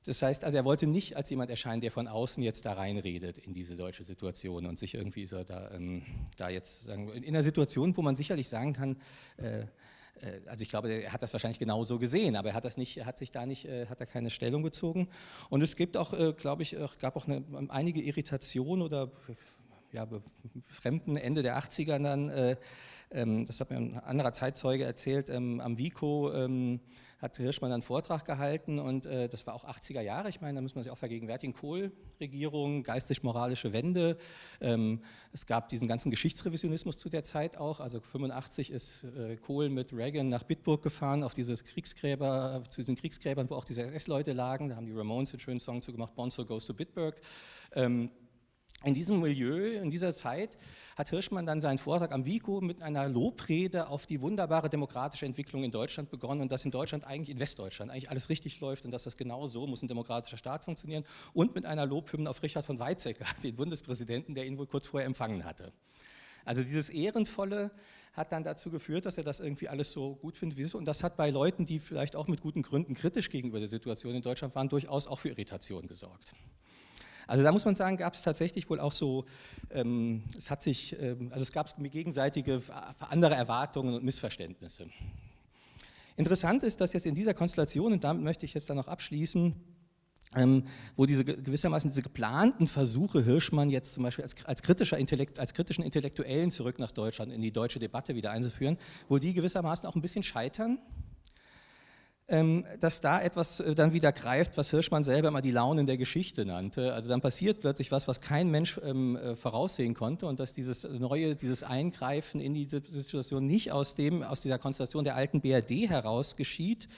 Das heißt, also er wollte nicht als jemand erscheinen, der von außen jetzt da reinredet in diese deutsche Situation und sich irgendwie so da jetzt sagen, in einer Situation, wo man sicherlich sagen kann, also ich glaube, er hat das wahrscheinlich genauso gesehen, aber er hat da keine Stellung bezogen. Und es gibt auch, glaube ich, gab auch einige Irritationen oder Befremden Ende der 80er dann, das hat mir ein anderer Zeitzeuge erzählt, am Vico hat Hirschmann einen Vortrag gehalten und das war auch 80er Jahre, ich meine, da muss man sich auch vergegenwärtigen, Kohl-Regierung, geistig-moralische Wende, es gab diesen ganzen Geschichtsrevisionismus zu der Zeit auch, also 85 ist Kohl mit Reagan nach Bitburg gefahren, zu diesen Kriegsgräbern, wo auch diese SS-Leute lagen, da haben die Ramones einen schönen Song zugemacht, Bonzo Goes to Bitburg. In diesem Milieu, in dieser Zeit, hat Hirschmann dann seinen Vortrag am Vico mit einer Lobrede auf die wunderbare demokratische Entwicklung in Deutschland begonnen und dass in Deutschland eigentlich, in Westdeutschland, eigentlich alles richtig läuft und dass das genau so muss ein demokratischer Staat funktionieren und mit einer Lobhymne auf Richard von Weizsäcker, den Bundespräsidenten, der ihn wohl kurz vorher empfangen hatte. Also dieses Ehrenvolle hat dann dazu geführt, dass er das irgendwie alles so gut findet, und das hat bei Leuten, die vielleicht auch mit guten Gründen kritisch gegenüber der Situation in Deutschland waren, durchaus auch für Irritation gesorgt. Also da muss man sagen, gab es tatsächlich wohl auch so, es gab gegenseitige andere Erwartungen und Missverständnisse. Interessant ist, dass jetzt in dieser Konstellation, und damit möchte ich jetzt dann noch abschließen, wo gewissermaßen diese geplanten Versuche Hirschmann jetzt zum Beispiel als kritischen Intellektuellen zurück nach Deutschland in die deutsche Debatte wieder einzuführen, wo die gewissermaßen auch ein bisschen scheitern, dass da etwas dann wieder greift, was Hirschmann selber immer die Launen der Geschichte nannte. Also dann passiert plötzlich was kein Mensch voraussehen konnte, und dass dieses Eingreifen in diese Situation nicht aus dieser Konstellation der alten BRD heraus geschieht,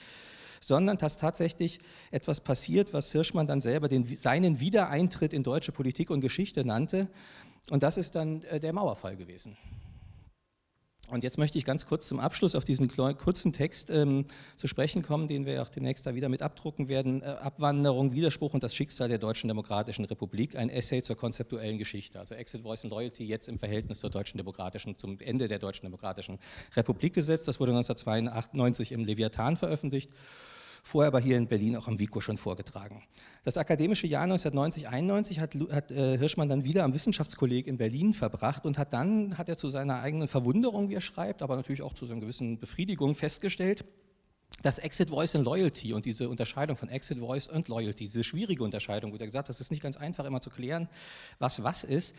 sondern dass tatsächlich etwas passiert, was Hirschmann dann selber seinen Wiedereintritt in deutsche Politik und Geschichte nannte, und das ist dann der Mauerfall gewesen. Und jetzt möchte ich ganz kurz zum Abschluss auf diesen kurzen Text zu sprechen kommen, den wir auch demnächst da wieder mit abdrucken werden. Abwanderung, Widerspruch und das Schicksal der Deutschen Demokratischen Republik, ein Essay zur konzeptuellen Geschichte. Also Exit, Voice and Loyalty jetzt im Verhältnis zur zum Ende der Deutschen Demokratischen Republik gesetzt. Das wurde 1992 im Leviathan veröffentlicht. Vorher aber hier in Berlin auch am Vico schon vorgetragen. Das akademische Jahr 1990/91 hat Hirschmann dann wieder am Wissenschaftskolleg in Berlin verbracht und hat er zu seiner eigenen Verwunderung, wie er schreibt, aber natürlich auch zu seiner gewissen Befriedigung festgestellt, dass Exit, Voice and Loyalty und diese Unterscheidung von Exit, Voice und Loyalty, diese schwierige Unterscheidung, wo er gesagt hat, das ist nicht ganz einfach immer zu klären, was ist,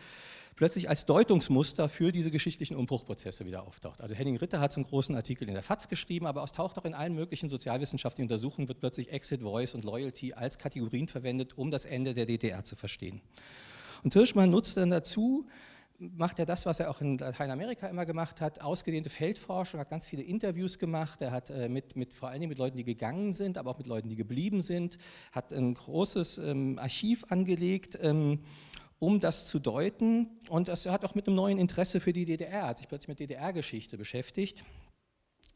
plötzlich als Deutungsmuster für diese geschichtlichen Umbruchprozesse wieder auftaucht. Also Henning Ritter hat so einen großen Artikel in der FAZ geschrieben, aber es taucht auch in allen möglichen sozialwissenschaftlichen Untersuchungen, wird plötzlich Exit, Voice und Loyalty als Kategorien verwendet, um das Ende der DDR zu verstehen. Und Hirschmann nutzt dann dazu, macht er das, was er auch in Lateinamerika immer gemacht hat, ausgedehnte Feldforschung, hat ganz viele Interviews gemacht, er hat vor allen Dingen mit Leuten, die gegangen sind, aber auch mit Leuten, die geblieben sind, hat ein großes Archiv angelegt, um das zu deuten, und er hat auch mit einem neuen Interesse für die DDR, hat sich plötzlich mit DDR-Geschichte beschäftigt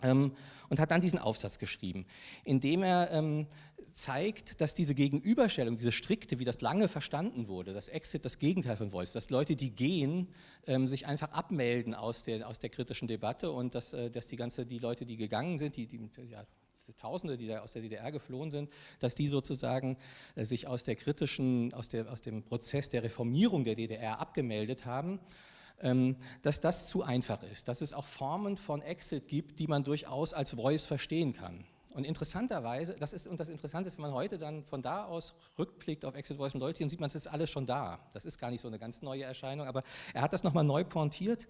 und hat dann diesen Aufsatz geschrieben, in dem er zeigt, dass diese Gegenüberstellung, diese strikte, wie das lange verstanden wurde, das Exit das Gegenteil von Voice, dass Leute, die gehen, sich einfach abmelden aus der kritischen Debatte und dass die Leute, die gegangen sind, Tausende, die da aus der DDR geflohen sind, dass die sozusagen sich aus dem Prozess der Reformierung der DDR abgemeldet haben, dass das zu einfach ist, dass es auch Formen von Exit gibt, die man durchaus als Voice verstehen kann. Und interessanterweise, das Interessante ist, wenn man heute dann von da aus rückblickt auf Exit, Voice und Loyalty, dann sieht man, es ist alles schon da. Das ist gar nicht so eine ganz neue Erscheinung, aber er hat das nochmal neu pointiert.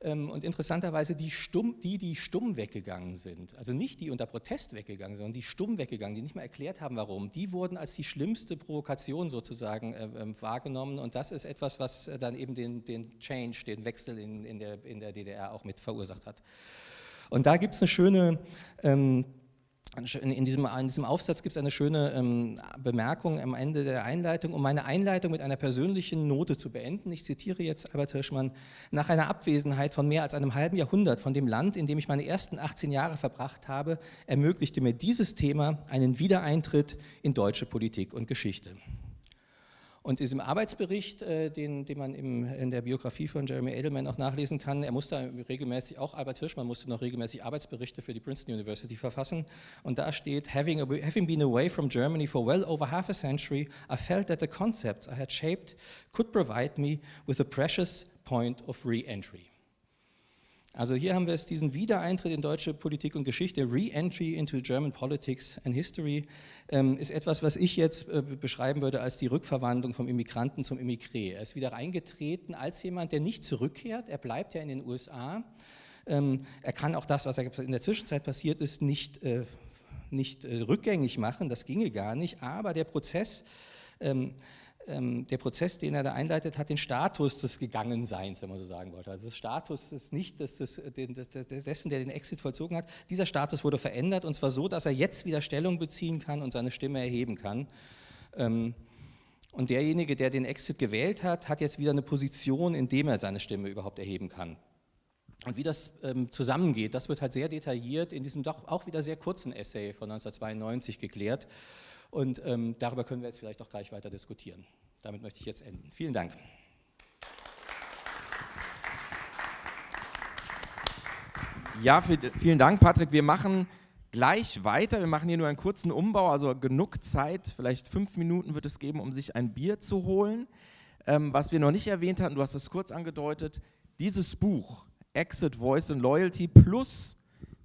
Und interessanterweise die stumm weggegangen sind, also nicht die unter Protest weggegangen, sondern die stumm weggegangen, die nicht mehr erklärt haben, warum, die wurden als die schlimmste Provokation sozusagen wahrgenommen, und das ist etwas, was dann eben den Change, den Wechsel in der DDR auch mit verursacht hat. Und da gibt es eine schöne, in diesem Aufsatz gibt es eine schöne Bemerkung am Ende der Einleitung, um meine Einleitung mit einer persönlichen Note zu beenden. Ich zitiere jetzt Albert Hirschmann: Nach einer Abwesenheit von mehr als einem halben Jahrhundert von dem Land, in dem ich meine ersten 18 Jahre verbracht habe, ermöglichte mir dieses Thema einen Wiedereintritt in deutsche Politik und Geschichte. Und in diesem Arbeitsbericht, den man in der Biografie von Jeremy Adelman auch nachlesen kann, Albert Hirschmann musste noch regelmäßig Arbeitsberichte für die Princeton University verfassen, und da steht: Having been away from Germany for well over half a century, I felt that the concepts I had shaped could provide me with a precious point of re-entry. Also hier haben wir es, diesen Wiedereintritt in deutsche Politik und Geschichte, Re-Entry into German Politics and History, ist etwas, was ich jetzt beschreiben würde als die Rückverwandlung vom Immigranten zum Immigré. Er ist wieder reingetreten als jemand, der nicht zurückkehrt, er bleibt ja in den USA, er kann auch das, was in der Zwischenzeit passiert ist, nicht rückgängig machen, das ginge gar nicht, aber der Prozess, den er da einleitet, hat den Status des Gegangenseins, wenn man so sagen wollte. Also das Status ist nicht dessen, der den Exit vollzogen hat. Dieser Status wurde verändert, und zwar so, dass er jetzt wieder Stellung beziehen kann und seine Stimme erheben kann. Und derjenige, der den Exit gewählt hat, hat jetzt wieder eine Position, in dem er seine Stimme überhaupt erheben kann. Und wie das zusammengeht, das wird halt sehr detailliert in diesem doch auch wieder sehr kurzen Essay von 1992 geklärt. Und darüber können wir jetzt vielleicht auch gleich weiter diskutieren. Damit möchte ich jetzt enden. Vielen Dank. Ja, vielen Dank, Patrick. Wir machen gleich weiter. Wir machen hier nur einen kurzen Umbau, also genug Zeit, vielleicht 5 Minuten wird es geben, um sich ein Bier zu holen. Was wir noch nicht erwähnt hatten, du hast es kurz angedeutet, dieses Buch, Exit, Voice and Loyalty, plus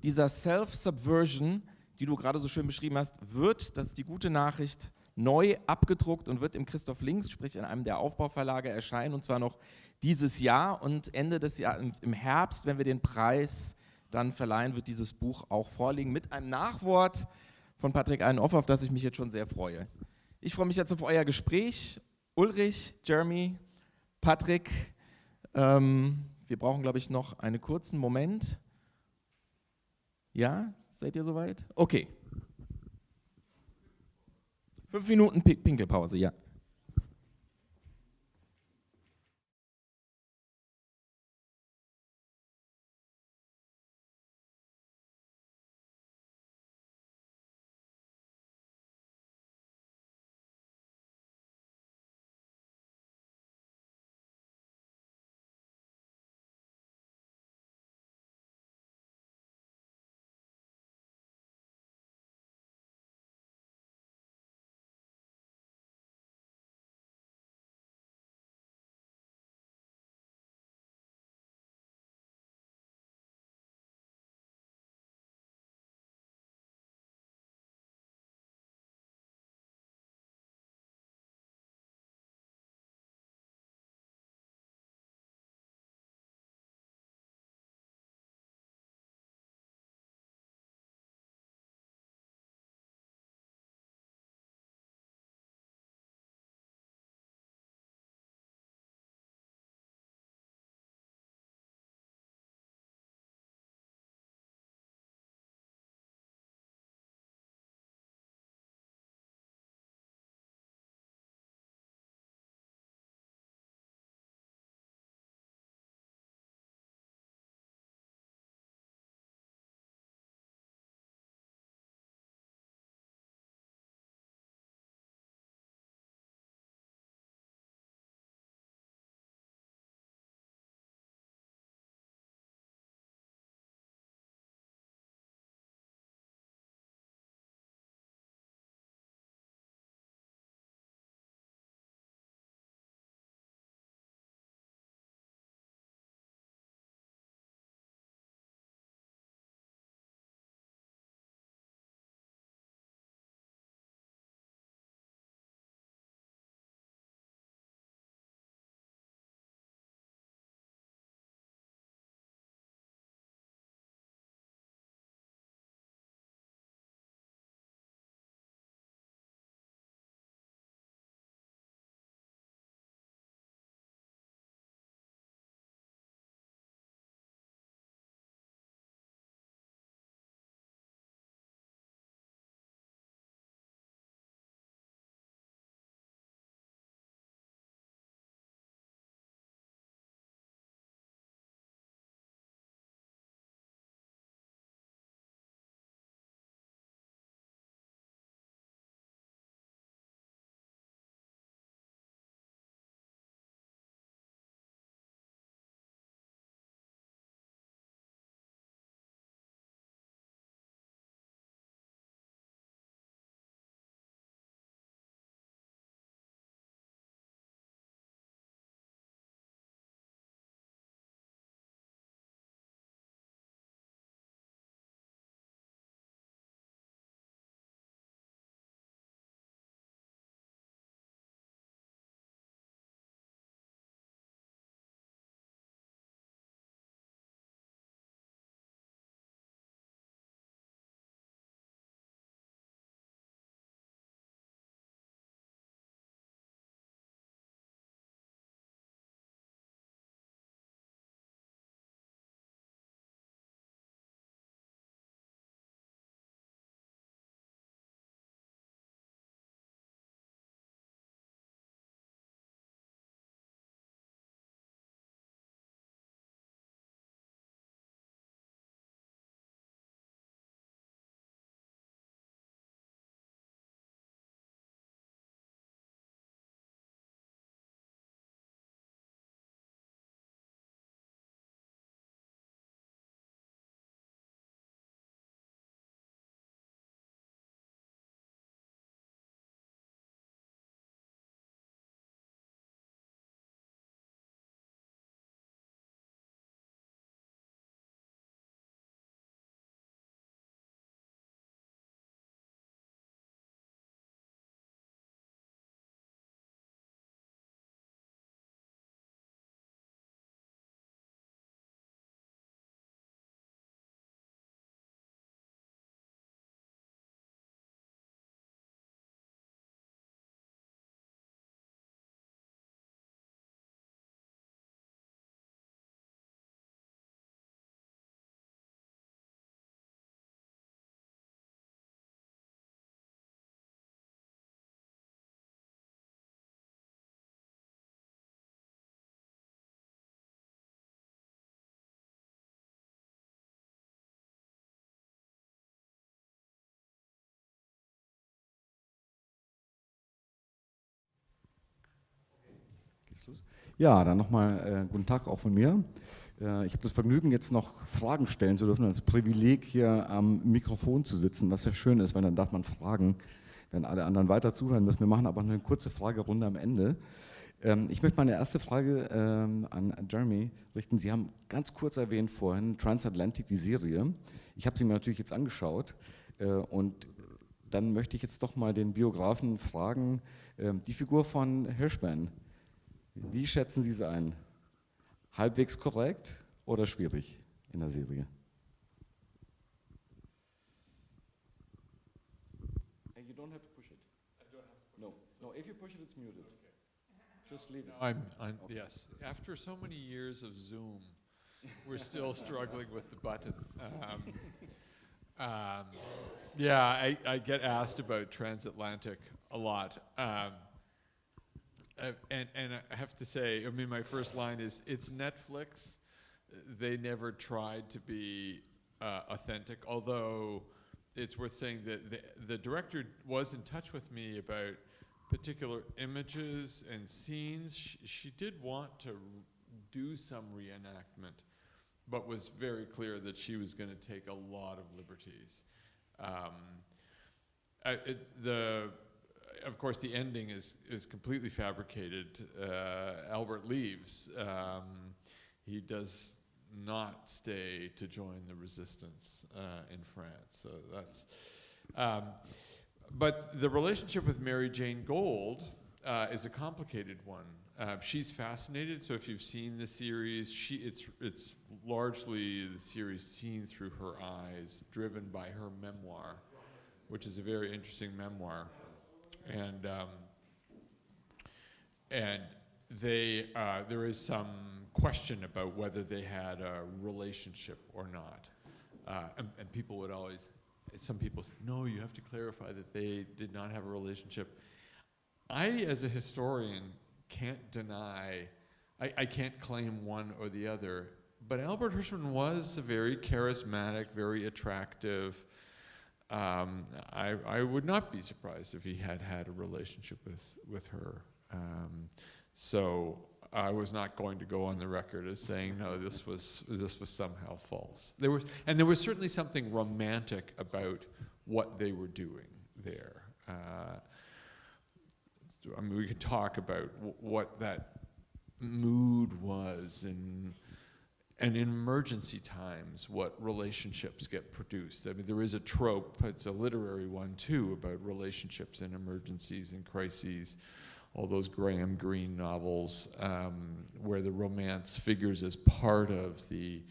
dieser Self-Subversion, die du gerade so schön beschrieben hast, wird, das ist die gute Nachricht, neu abgedruckt und wird im Christoph Links, sprich in einem der Aufbauverlage, erscheinen, und zwar noch dieses Jahr, und Ende des Jahres, im Herbst, wenn wir den Preis dann verleihen, wird dieses Buch auch vorliegen mit einem Nachwort von Patrick-Eiden-Offe, auf das ich mich jetzt schon sehr freue. Ich freue mich jetzt auf euer Gespräch. Ulrich, Jeremy, Patrick, wir brauchen, glaube ich, noch einen kurzen Moment. Ja? Seid ihr soweit? Okay. 5 Minuten Pinkelpause, ja. Geht's los? Ja, dann nochmal guten Tag auch von mir. Ich habe das Vergnügen, jetzt noch Fragen stellen zu dürfen, das Privileg, hier am Mikrofon zu sitzen, was sehr schön ist, weil dann darf man fragen, wenn alle anderen weiter zuhören müssen. Wir machen aber eine kurze Fragerunde am Ende. Ich möchte meine erste Frage an Jeremy richten. Sie haben ganz kurz erwähnt vorhin Transatlantic, die Serie. Ich habe sie mir natürlich jetzt angeschaut und dann möchte ich jetzt doch mal den Biografen fragen, die Figur von Hirschman, wie schätzen Sie sie ein? Halbwegs korrekt oder schwierig in der Serie? And you don't have to push it. I don't have to push No, it. no. If you push it, it's muted. Okay. Just leave it. I'm Okay. yes. After so many years of Zoom, we're still struggling with the button. Yeah, I get asked about transatlantic a lot. And I have to say, I mean, my first line is, it's Netflix. They never tried to be authentic, although it's worth saying that the director was in touch with me about particular images and scenes. She did want to do some reenactment, but was very clear that she was going to take a lot of liberties. Of course, the ending is completely fabricated. Albert leaves. He does not stay to join the resistance in France. So that's. But the relationship with Mary Jane Gold is a complicated one. She's fascinated. So if you've seen the series, it's largely the series seen through her eyes, driven by her memoir, which is a very interesting memoir. And there is some question about whether they had a relationship or not. And people would always, some people say, no, you have to clarify that they did not have a relationship. I, as a historian, can't deny, I can't claim one or the other, but Albert Hirschman was a very charismatic, very attractive. I would not be surprised if he had had a relationship with her. So I was not going to go on the record as saying, no, this was somehow false. There was certainly something romantic about what they were doing there. I mean, we could talk about what that mood was and in emergency times, what relationships get produced. I mean, there is a trope, it's a literary one too, about relationships in emergencies and crises. All those Graham Greene novels where the romance figures as part of the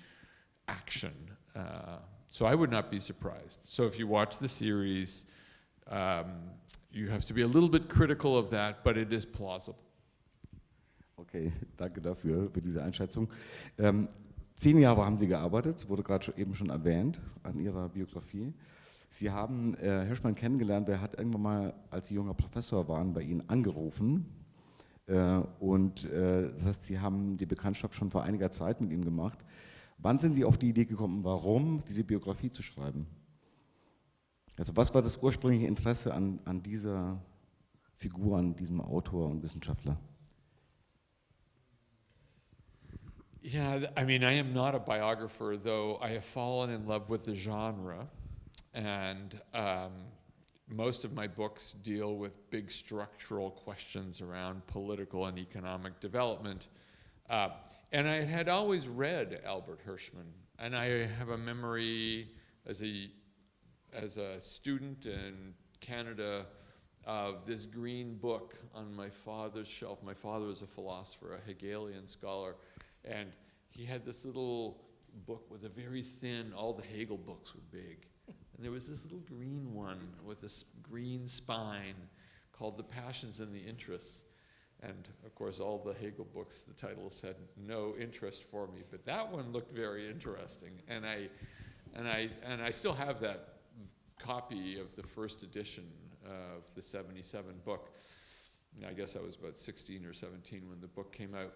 action. So I would not be surprised. So if you watch the series, you have to be a little bit critical of that, but it is plausible. Okay, danke dafür, für diese Einschätzung. 10 Jahre haben Sie gearbeitet, wurde gerade eben schon erwähnt an Ihrer Biografie. Sie haben Hirschman kennengelernt, der hat irgendwann mal, als Sie junger Professor waren, bei Ihnen angerufen. Das heißt, Sie haben die Bekanntschaft schon vor einiger Zeit mit ihm gemacht. Wann sind Sie auf die Idee gekommen, warum diese Biografie zu schreiben? Also was war das ursprüngliche Interesse an dieser Figur, an diesem Autor und Wissenschaftler? Yeah, I mean, I am not a biographer, though I have fallen in love with the genre. And most of my books deal with big structural questions around political and economic development. And I had always read Albert Hirschman. And I have a memory as a student in Canada of this green book on my father's shelf. My father was a philosopher, a Hegelian scholar. And he had this little book with a very thin, all the Hegel books were big. And there was this little green one with this green spine called The Passions and the Interests. And of course, all the Hegel books, the titles had no interest for me, but that one looked very interesting. And I still have that copy of the first edition of the 77 book. I guess I was about 16 or 17 when the book came out.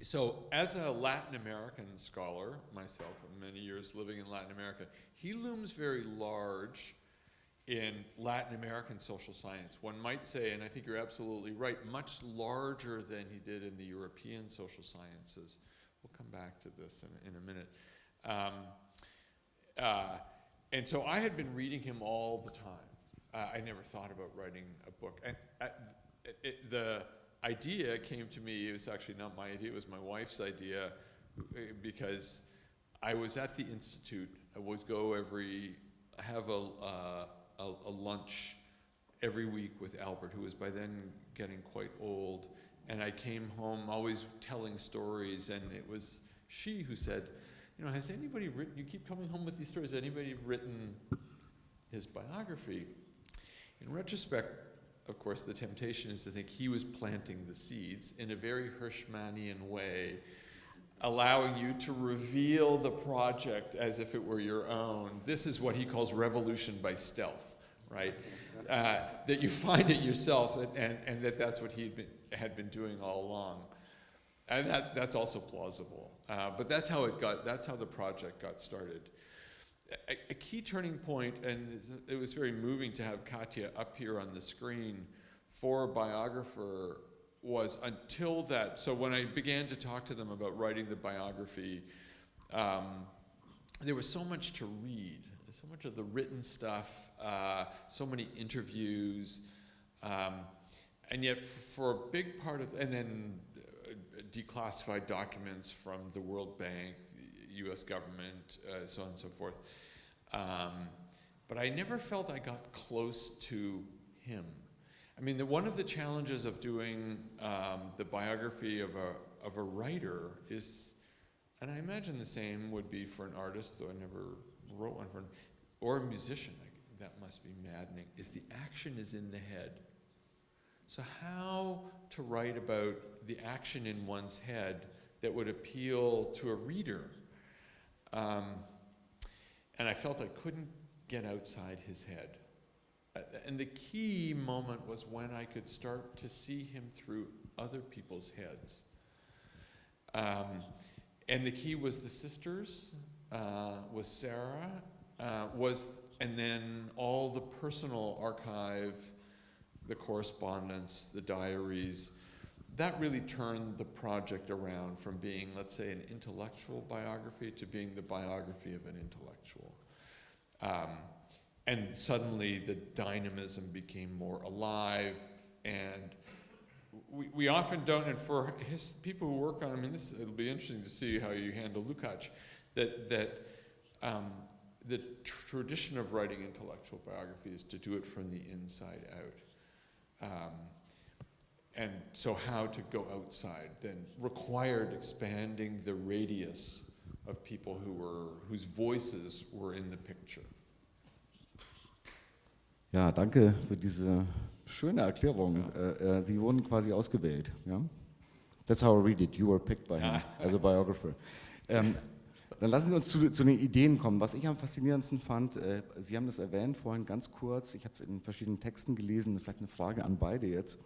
So as a Latin American scholar, myself, many years living in Latin America, he looms very large in Latin American social science. One might say, and I think you're absolutely right, much larger than he did in the European social sciences. We'll come back to this in a minute. And so I had been reading him all the time. I never thought about writing a book. And the idea came to me, it was actually not my idea, it was my wife's idea, because I was at the Institute. I would go have a lunch every week with Albert, who was by then getting quite old. And I came home always telling stories, and it was she who said, you know, has anybody written, you keep coming home with these stories, has anybody written his biography? In retrospect, of course, the temptation is to think he was planting the seeds in a very Hirschmannian way, allowing you to reveal the project as if it were your own. This is what he calls revolution by stealth, right? That you find it yourself, and that's what he had been doing all along. And that's also plausible. But that's how the project got started. A key turning point, and it was very moving to have Katja up here on the screen for a biographer, was until that. So when I began to talk to them about writing the biography, there was so much to read, so much of the written stuff, so many interviews, and yet for a big part of, and then declassified documents from the World Bank, the US government, so on and so forth. But I never felt I got close to him. I mean, one of the challenges of doing the biography of a writer is, and I imagine the same would be for an artist, though I never wrote one for him, or a musician, that must be maddening, is the action is in the head. So how to write about the action in one's head that would appeal to a reader? And I felt I couldn't get outside his head. And the key moment was when I could start to see him through other people's heads. And the key was the sisters, was Sarah, and then all the personal archive, the correspondence, the diaries. That really turned the project around from being, let's say, an intellectual biography to being the biography of an intellectual. And suddenly the dynamism became more alive, and we often don't, and for people who work on, I mean, it'll be interesting to see how you handle Lukács, that the tradition of writing intellectual biography is to do it from the inside out. And so how to go outside then required expanding the radius of people whose voices were in the picture. Ja, danke für diese schöne Erklärung. Sie wurden quasi ausgewählt. Ja? That's how I read it. You were picked by him as a biographer. Dann lassen Sie uns zu den Ideen kommen. Was ich am faszinierendsten fand, Sie haben das erwähnt vorhin ganz kurz, ich habe es in verschiedenen Texten gelesen, das ist vielleicht eine Frage an beide jetzt.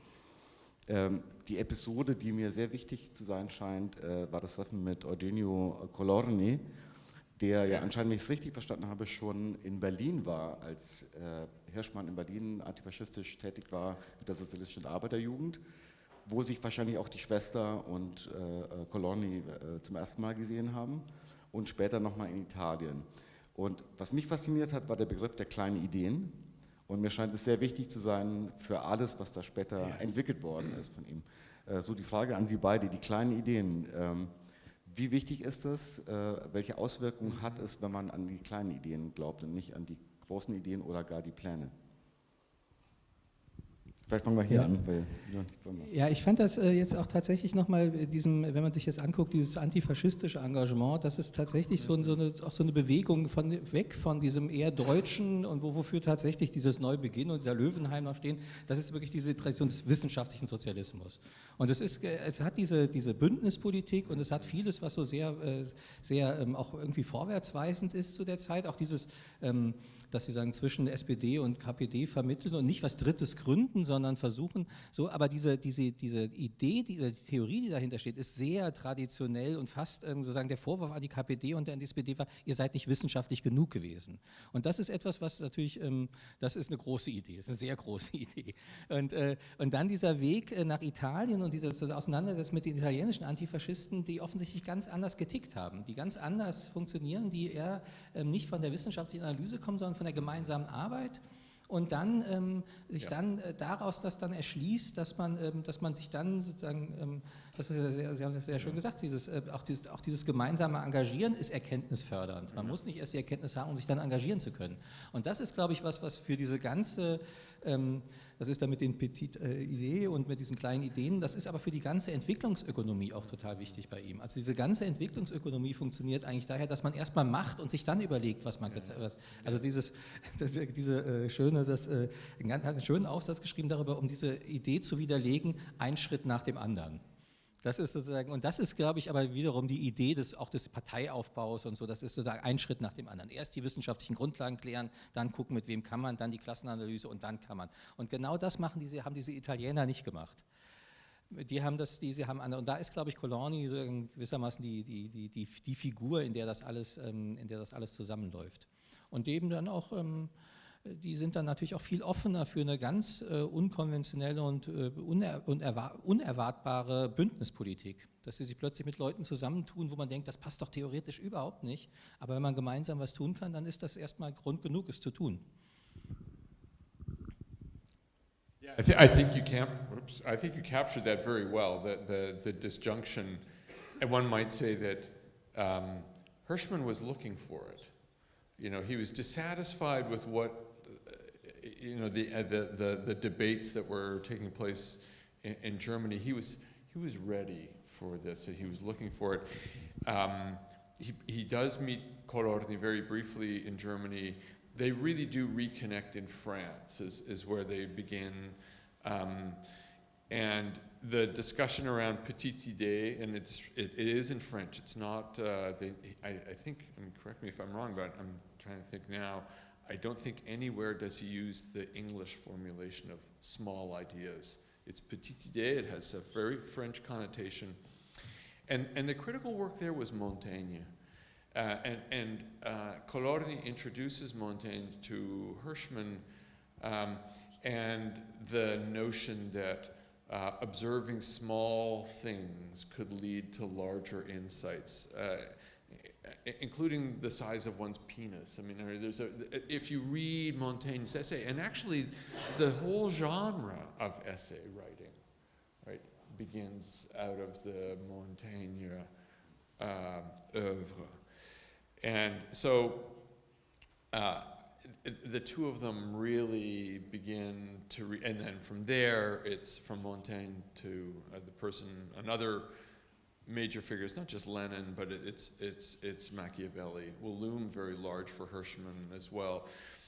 Die Episode, die mir sehr wichtig zu sein scheint, war das Treffen mit Eugenio Colorni, der ja anscheinend, wenn ich es richtig verstanden habe, schon in Berlin war, als Hirschmann in Berlin antifaschistisch tätig war mit der sozialistischen Arbeiterjugend, wo sich wahrscheinlich auch die Schwester und Colorni zum ersten Mal gesehen haben und später nochmal in Italien. Und was mich fasziniert hat, war der Begriff der kleinen Ideen. Und mir scheint es sehr wichtig zu sein für alles, was da später entwickelt worden ist von ihm. So die Frage an Sie beide, die kleinen Ideen. Wie wichtig ist das? Welche Auswirkungen hat es, wenn man an die kleinen Ideen glaubt und nicht an die großen Ideen oder gar die Pläne? Vielleicht fangen wir hier an, weil Sie noch nicht dran waren. Ja, ich fand das jetzt auch tatsächlich nochmal, wenn man sich das anguckt, dieses antifaschistische Engagement, das ist tatsächlich auch so eine Bewegung weg von diesem eher deutschen und wofür tatsächlich dieses Neubeginnen und dieser Löwenheim noch stehen, das ist wirklich diese Tradition des wissenschaftlichen Sozialismus. Und es hat diese Bündnispolitik und es hat vieles, was so sehr auch irgendwie vorwärtsweisend ist zu der Zeit, auch dieses, dass Sie sagen, zwischen SPD und KPD vermitteln und nicht was Drittes gründen, sondern sondern versuchen, so, aber diese Idee, die Theorie, die dahinter steht, ist sehr traditionell und fast sozusagen der Vorwurf an die KPD und an die SPD war, ihr seid nicht wissenschaftlich genug gewesen. Und das ist etwas, was natürlich, das ist eine große Idee, ist eine sehr große Idee. Und dann dieser Weg nach Italien und dieses Auseinandersetzen mit den italienischen Antifaschisten, die offensichtlich ganz anders getickt haben, die ganz anders funktionieren, die eher nicht von der wissenschaftlichen Analyse kommen, sondern von der gemeinsamen Arbeit. Und dann sich dann daraus das dann erschließt, dass man sich dann sozusagen, das ist ja Sie haben das sehr schön gesagt, auch dieses gemeinsame Engagieren ist erkenntnisfördernd. Man muss nicht erst die Erkenntnis haben, um sich dann engagieren zu können. Und das ist, glaube ich, was für diese ganze, das ist dann mit den Petit-Ideen und mit diesen kleinen Ideen, das ist aber für die ganze Entwicklungsökonomie auch total wichtig bei ihm. Also diese ganze Entwicklungsökonomie funktioniert eigentlich daher, dass man erstmal macht und sich dann überlegt, was man, also diese schöne, hat einen schönen Aufsatz geschrieben darüber, um diese Idee zu widerlegen, ein Schritt nach dem anderen. Das ist sozusagen, und das ist, glaube ich, aber wiederum die Idee auch des Parteiaufbaus und so, das ist sozusagen ein Schritt nach dem anderen. Erst die wissenschaftlichen Grundlagen klären, dann gucken, mit wem kann man, dann die Klassenanalyse und dann kann man. Und genau das haben diese Italiener nicht gemacht. Und da ist, glaube ich, Colorni gewissermaßen die Figur, in der das alles zusammenläuft. Und dem dann auch, die sind dann natürlich auch viel offener für eine ganz unkonventionelle und unerwartbare Bündnispolitik, dass sie sich plötzlich mit Leuten zusammentun, wo man denkt, das passt doch theoretisch überhaupt nicht, aber wenn man gemeinsam was tun kann, dann ist das erstmal Grund genug, es zu tun. I think you captured that very well, the disjunction, and one might say that Hirschman was looking for it. You know, he was dissatisfied with what, the debates that were taking place in Germany. He was ready for this, and he was looking for it. He does meet Colorni very briefly in Germany. They really do reconnect in France, is where they begin. And the discussion around Petites Idées, and it is in French. It's not. I think. I mean, correct me if I'm wrong, but I'm trying to think now. I don't think anywhere does he use the English formulation of small ideas. It's Petites Idées. It has a very French connotation, and the critical work there was Montaigne, and Colorni introduces Montaigne to Hirschman, and the notion that observing small things could lead to larger insights, including the size of one's penis. I mean, if you read Montaigne's essay, and actually the whole genre of essay writing, right, begins out of the Montaigne oeuvre. And so the two of them really begin to, and then from there, it's from Montaigne to another major figure. It's not just Lenin, but it's Machiavelli, will loom very large for Hirschman as well.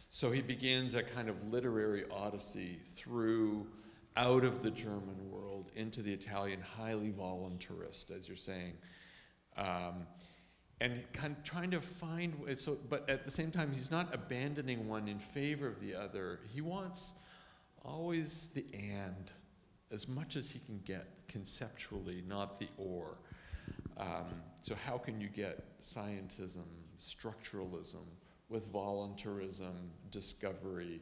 So he begins a kind of literary odyssey out of the German world into the Italian, highly voluntarist, as you're saying. And kind of trying to find, but at the same time, he's not abandoning one in favor of the other. He wants always the and, as much as he can get conceptually, not the or. So how can you get scientism, structuralism, with voluntarism, discovery,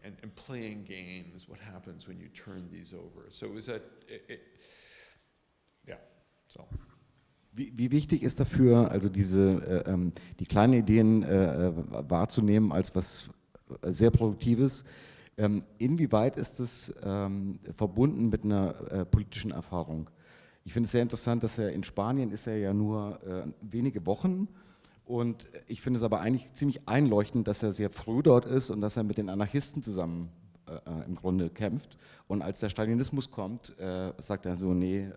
and playing games? What happens when you turn these over? So it was so. Wie wichtig ist dafür, also die kleinen Ideen wahrzunehmen als was sehr Produktives? Inwieweit ist es verbunden mit einer politischen Erfahrung? Ich finde es sehr interessant, dass in Spanien ist er ja nur wenige Wochen, und ich finde es aber eigentlich ziemlich einleuchtend, dass er sehr früh dort ist und dass er mit den Anarchisten zusammen im Grunde kämpft. Und als der Stalinismus kommt, sagt er so, nee,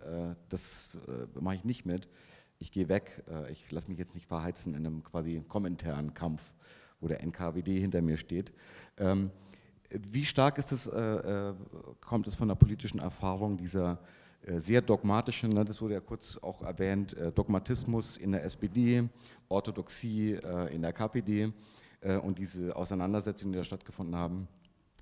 das mache ich nicht mit. Ich gehe weg, ich lasse mich jetzt nicht verheizen in einem quasi kommentären Kampf, wo der NKWD hinter mir steht. Wie stark ist es, kommt es von der politischen Erfahrung dieser sehr dogmatischen, das wurde ja kurz auch erwähnt, Dogmatismus in der SPD, Orthodoxie in der KPD und diese Auseinandersetzungen, die da stattgefunden haben,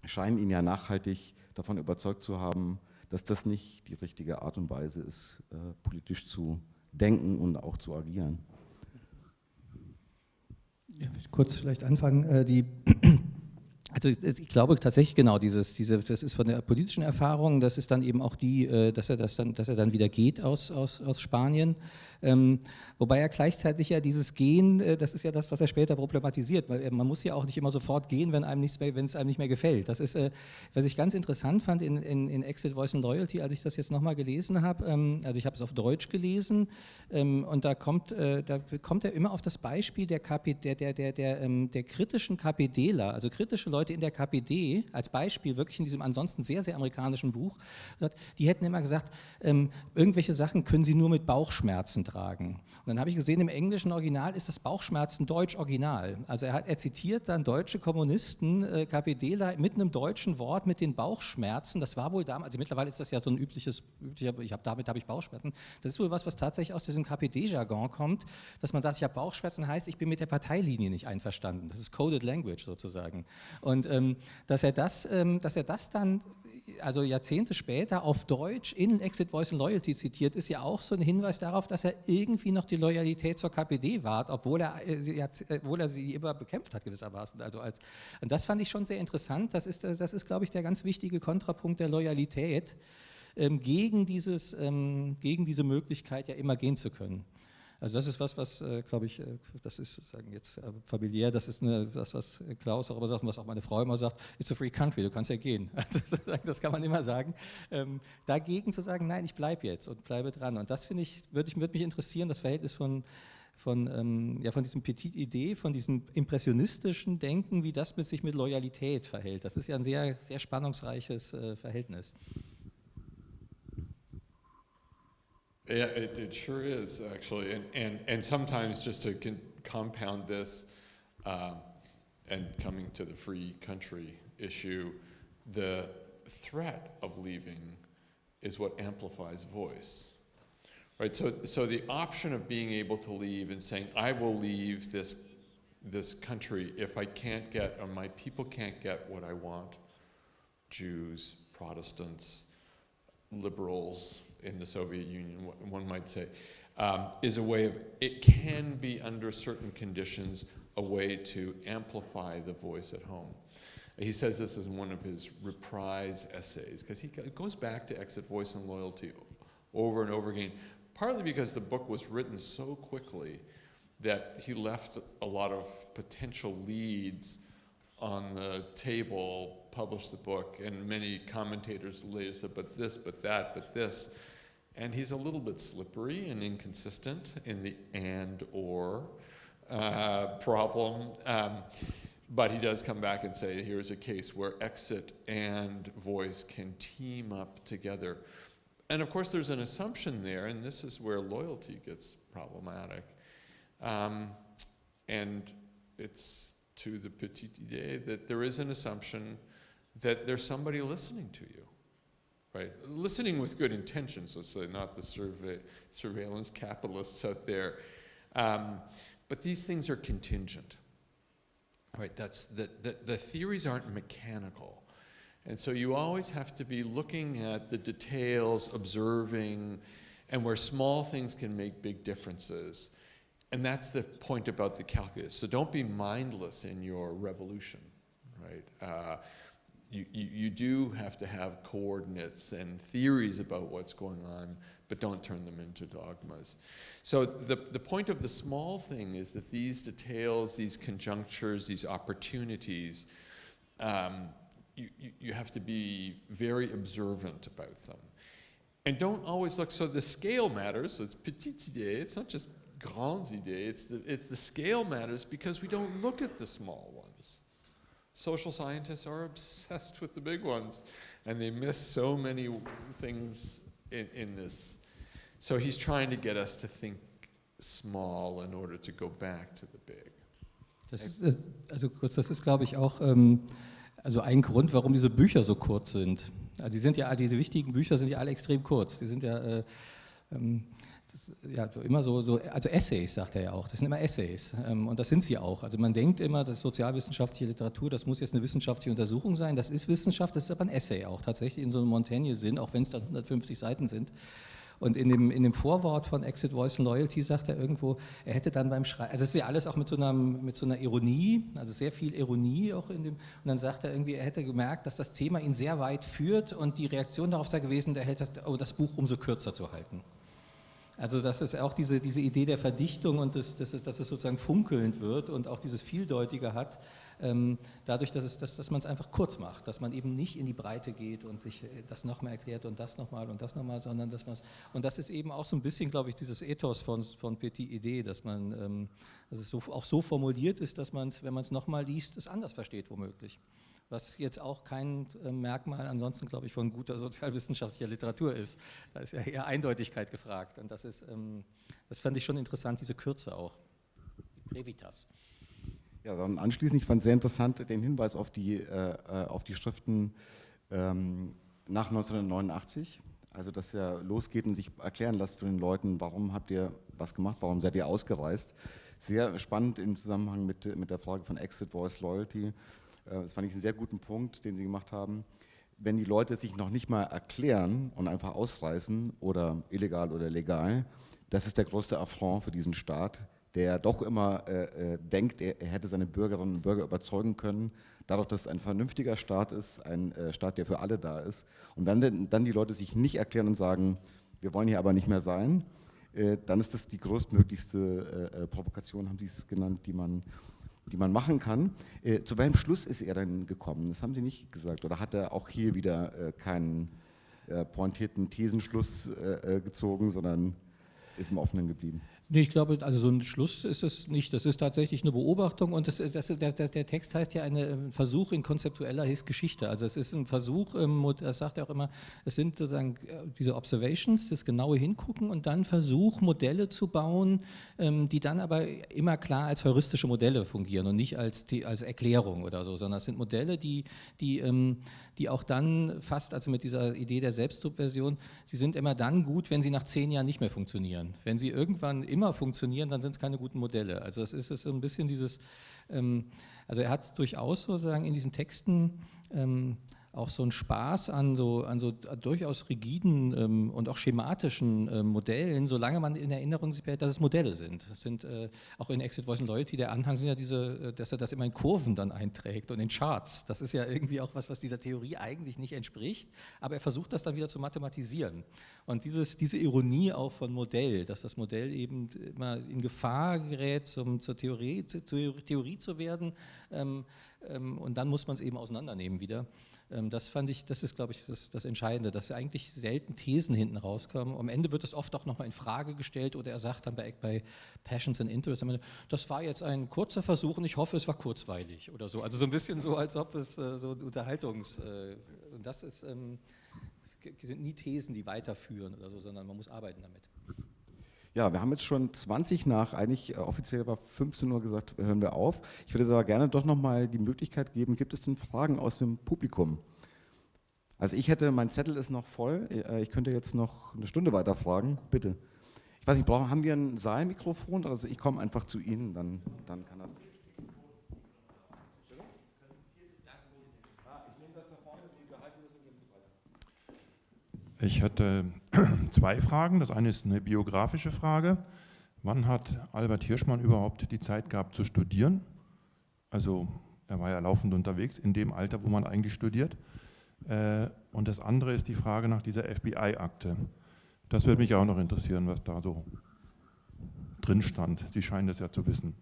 scheinen ihn ja nachhaltig davon überzeugt zu haben, dass das nicht die richtige Art und Weise ist, politisch zu denken und auch zu agieren. Ja, ich kurz vielleicht anfangen. Also ich glaube tatsächlich genau, das ist von der politischen Erfahrung, das ist dann eben auch dass er dann wieder geht aus Spanien. Wobei er gleichzeitig ja dieses Gehen, das ist ja das, was er später problematisiert, weil man muss ja auch nicht immer sofort gehen, wenn es einem nicht mehr gefällt. Das ist, was ich ganz interessant fand in Exit, Voice and Loyalty, als ich das jetzt nochmal gelesen habe, also ich habe es auf Deutsch gelesen und da kommt er immer auf das Beispiel der kritischen KPDler, also kritische Leute in der KPD, als Beispiel wirklich in diesem ansonsten sehr, sehr amerikanischen Buch, die hätten immer gesagt, irgendwelche Sachen können sie nur mit Bauchschmerzen tragen. Und dann habe ich gesehen, im englischen Original ist das Bauchschmerzen Deutsch Original. Also er zitiert dann deutsche Kommunisten, KPDler mit einem deutschen Wort mit den Bauchschmerzen. Das war wohl damals, also mittlerweile ist das ja so ein damit habe ich Bauchschmerzen. Das ist wohl was tatsächlich aus diesem KPD-Jargon kommt, dass man sagt, ich habe Bauchschmerzen, heißt, ich bin mit der Parteilinie nicht einverstanden. Das ist Coded Language sozusagen. Und dass er das dann also Jahrzehnte später auf Deutsch in Exit, Voice and Loyalty zitiert, ist ja auch so ein Hinweis darauf, dass er irgendwie noch die Loyalität zur KPD wahrt, obwohl er sie immer bekämpft hat gewissermaßen. Und das fand ich schon sehr interessant. Das ist, glaube ich, der ganz wichtige Kontrapunkt der Loyalität gegen diese Möglichkeit, ja immer gehen zu können. Also das ist was glaube ich, das ist sagen jetzt familiär, das ist das, was Klaus auch immer sagt und was auch meine Frau immer sagt, it's a free country, du kannst ja gehen. Also das kann man immer sagen. Dagegen zu sagen, nein, ich bleibe jetzt und bleibe dran. Und das, finde ich, würde mich interessieren, das Verhältnis von diesem Petit-Idee, von diesem impressionistischen Denken, wie das sich mit Loyalität verhält. Das ist ja ein sehr, sehr spannungsreiches Verhältnis. Yeah, it sure is, actually. And sometimes, just to compound this, and coming to the free country issue, the threat of leaving is what amplifies voice. Right, so the option of being able to leave and saying, I will leave this country if I can't get, or my people can't get what I want, Jews, Protestants, liberals in the Soviet Union, one might say, is a way of, it can be under certain conditions, a way to amplify the voice at home. He says this is one of his reprise essays, because he goes back to Exit, Voice and Loyalty over and over again, partly because the book was written so quickly that he left a lot of potential leads on the table, published the book, and many commentators later said, but this, but that, but this. And he's a little bit slippery and inconsistent in the and/or problem. But he does come back and say, here's a case where exit and voice can team up together. And of course, there's an assumption there, and this is where loyalty gets problematic. And it's to the petite idée that there is an assumption that there's somebody listening to you. Right? Listening with good intentions, let's say, not the surveillance capitalists out there. But these things are contingent. Right? That's the theories aren't mechanical. And so you always have to be looking at the details, observing, and where small things can make big differences. And that's the point about the calculus. So don't be mindless in your revolution. Right? You do have to have coordinates and theories about what's going on, but don't turn them into dogmas. So the point of the small thing is that these details, these conjunctures, these opportunities, you have to be very observant about them. And don't always look, so the scale matters, so it's petites idées, it's not just grandes idées, it's the scale matters because we don't look at the small ones. Social scientists are obsessed with the big ones, and they miss so many things in this. So he's trying to get us to think small in order to go back to the big. Das ist, glaube ich, auch also ein Grund, warum diese Bücher so kurz sind. Also diese wichtigen Bücher sind ja alle extrem kurz. Die sind ja ja, immer so, also Essays, sagt er ja auch, das sind immer Essays und das sind sie auch. Also man denkt immer, das ist sozialwissenschaftliche Literatur, das muss jetzt eine wissenschaftliche Untersuchung sein, das ist Wissenschaft, das ist aber ein Essay auch, tatsächlich in so einem Montaigne-Sinn, auch wenn es dann 150 Seiten sind. Und in dem Vorwort von Exit, Voice and Loyalty sagt er irgendwo, er hätte dann beim Schreiben, also es ist ja alles auch mit so einer Ironie, also sehr viel Ironie auch in dem, und dann sagt er irgendwie, er hätte gemerkt, dass das Thema ihn sehr weit führt und die Reaktion darauf sei gewesen, er hätte das Buch umso kürzer zu halten. Also das ist auch diese Idee der Verdichtung und dass es sozusagen funkelnd wird und auch dieses Vieldeutige hat, dadurch, dass man es einfach kurz macht, dass man eben nicht in die Breite geht und sich das nochmal erklärt und das nochmal, sondern dass man es, und das ist eben auch so ein bisschen, glaube ich, dieses Ethos von Patrick-Eiden-Offe, dass es auch so formuliert ist, dass man es, wenn man es nochmal liest, es anders versteht womöglich. Was jetzt auch kein Merkmal ansonsten, glaube ich, von guter sozialwissenschaftlicher Literatur ist. Da ist ja eher Eindeutigkeit gefragt. Und das fand ich schon interessant, diese Kürze auch, die Brevitas. Ja, dann anschließend, ich fand sehr interessant den Hinweis auf die Schriften nach 1989. Also, dass ja losgeht und sich erklären lässt von den Leuten, warum habt ihr was gemacht, warum seid ihr ausgereist. Sehr spannend im Zusammenhang mit der Frage von Exit, Voice, Loyalty. Das fand ich einen sehr guten Punkt, den Sie gemacht haben. Wenn die Leute sich noch nicht mal erklären und einfach ausreißen, oder illegal oder legal, das ist der größte Affront für diesen Staat, der doch immer denkt, er hätte seine Bürgerinnen und Bürger überzeugen können, dadurch, dass es ein vernünftiger Staat ist, ein Staat, der für alle da ist. Und wenn dann die Leute sich nicht erklären und sagen, wir wollen hier aber nicht mehr sein, dann ist das die größtmöglichste Provokation, haben Sie es genannt, die man machen kann. Zu welchem Schluss ist er denn gekommen? Das haben Sie nicht gesagt. Oder hat er auch hier wieder keinen pointierten Thesenschluss gezogen, sondern ist im Offenen geblieben? Nee, ich glaube, also so ein Schluss ist es nicht. Das ist tatsächlich eine Beobachtung und der Text heißt ja ein Versuch in konzeptueller Geschichte. Also es ist ein Versuch, das sagt er auch immer, es sind sozusagen diese Observations, das genaue Hingucken und dann Versuch, Modelle zu bauen, die dann aber immer klar als heuristische Modelle fungieren und nicht als Erklärung oder so, sondern es sind Modelle, die auch dann fast, also mit dieser Idee der Selbstsubversion, sie sind immer dann gut, wenn sie nach 10 Jahren nicht mehr funktionieren. Wenn sie irgendwann immer funktionieren, dann sind es keine guten Modelle. Also es ist so ein bisschen dieses, also er hat durchaus sozusagen in diesen Texten auch so einen Spaß an so durchaus rigiden und auch schematischen Modellen, solange man in Erinnerung sich behält, dass es Modelle sind. Das sind auch in Exit, Voice and Loyalty, der Anhang sind ja dass er das immer in Kurven dann einträgt und in Charts. Das ist ja irgendwie auch was dieser Theorie eigentlich nicht entspricht, aber er versucht das dann wieder zu mathematisieren. Und diese Ironie auch von Modell, dass das Modell eben immer in Gefahr gerät, zur Theorie zu werden, und dann muss man es eben auseinandernehmen wieder. Das fand ich, das ist, glaube ich, das Entscheidende, dass eigentlich selten Thesen hinten rauskommen. Am Ende wird es oft auch nochmal in Frage gestellt oder er sagt dann bei Passions and Interests, das war jetzt ein kurzer Versuch und ich hoffe, es war kurzweilig oder so. Also so ein bisschen so, als ob es so Unterhaltungs... und das ist, es sind nie Thesen, die weiterführen oder so, sondern man muss arbeiten damit. Ja, wir haben jetzt schon 20 nach, eigentlich offiziell war 15 Uhr gesagt, hören wir auf. Ich würde aber gerne doch nochmal die Möglichkeit geben, gibt es denn Fragen aus dem Publikum? Also mein Zettel ist noch voll, ich könnte jetzt noch eine Stunde weiter fragen, bitte. Ich weiß nicht, haben wir ein Saalmikrofon? Also ich komme einfach zu Ihnen, dann kann das... Ich hätte 2 Fragen. Das eine ist eine biografische Frage. Wann hat Albert Hirschmann überhaupt die Zeit gehabt zu studieren? Also er war ja laufend unterwegs, in dem Alter, wo man eigentlich studiert. Und das andere ist die Frage nach dieser FBI-Akte. Das würde mich auch noch interessieren, was da so drin stand. Sie scheinen das ja zu wissen.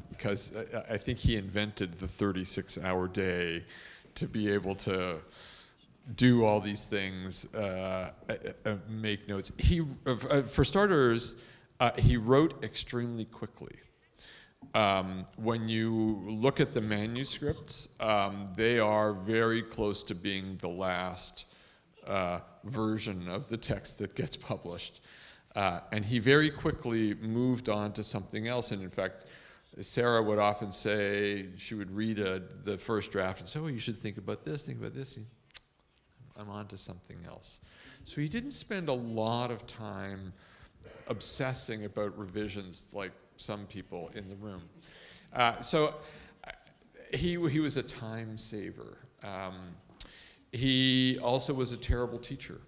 Because I think he invented the 36-hour day to be able to do all these things, make notes. For starters, he wrote extremely quickly. When you look at the manuscripts, they are very close to being the last version of the text that gets published. And he very quickly moved on to something else, and in fact, Sarah would often say, she would read the first draft and say, oh, you should think about this, think about this. I'm on to something else. So he didn't spend a lot of time obsessing about revisions like some people in the room. So he was a time saver. He also was a terrible teacher.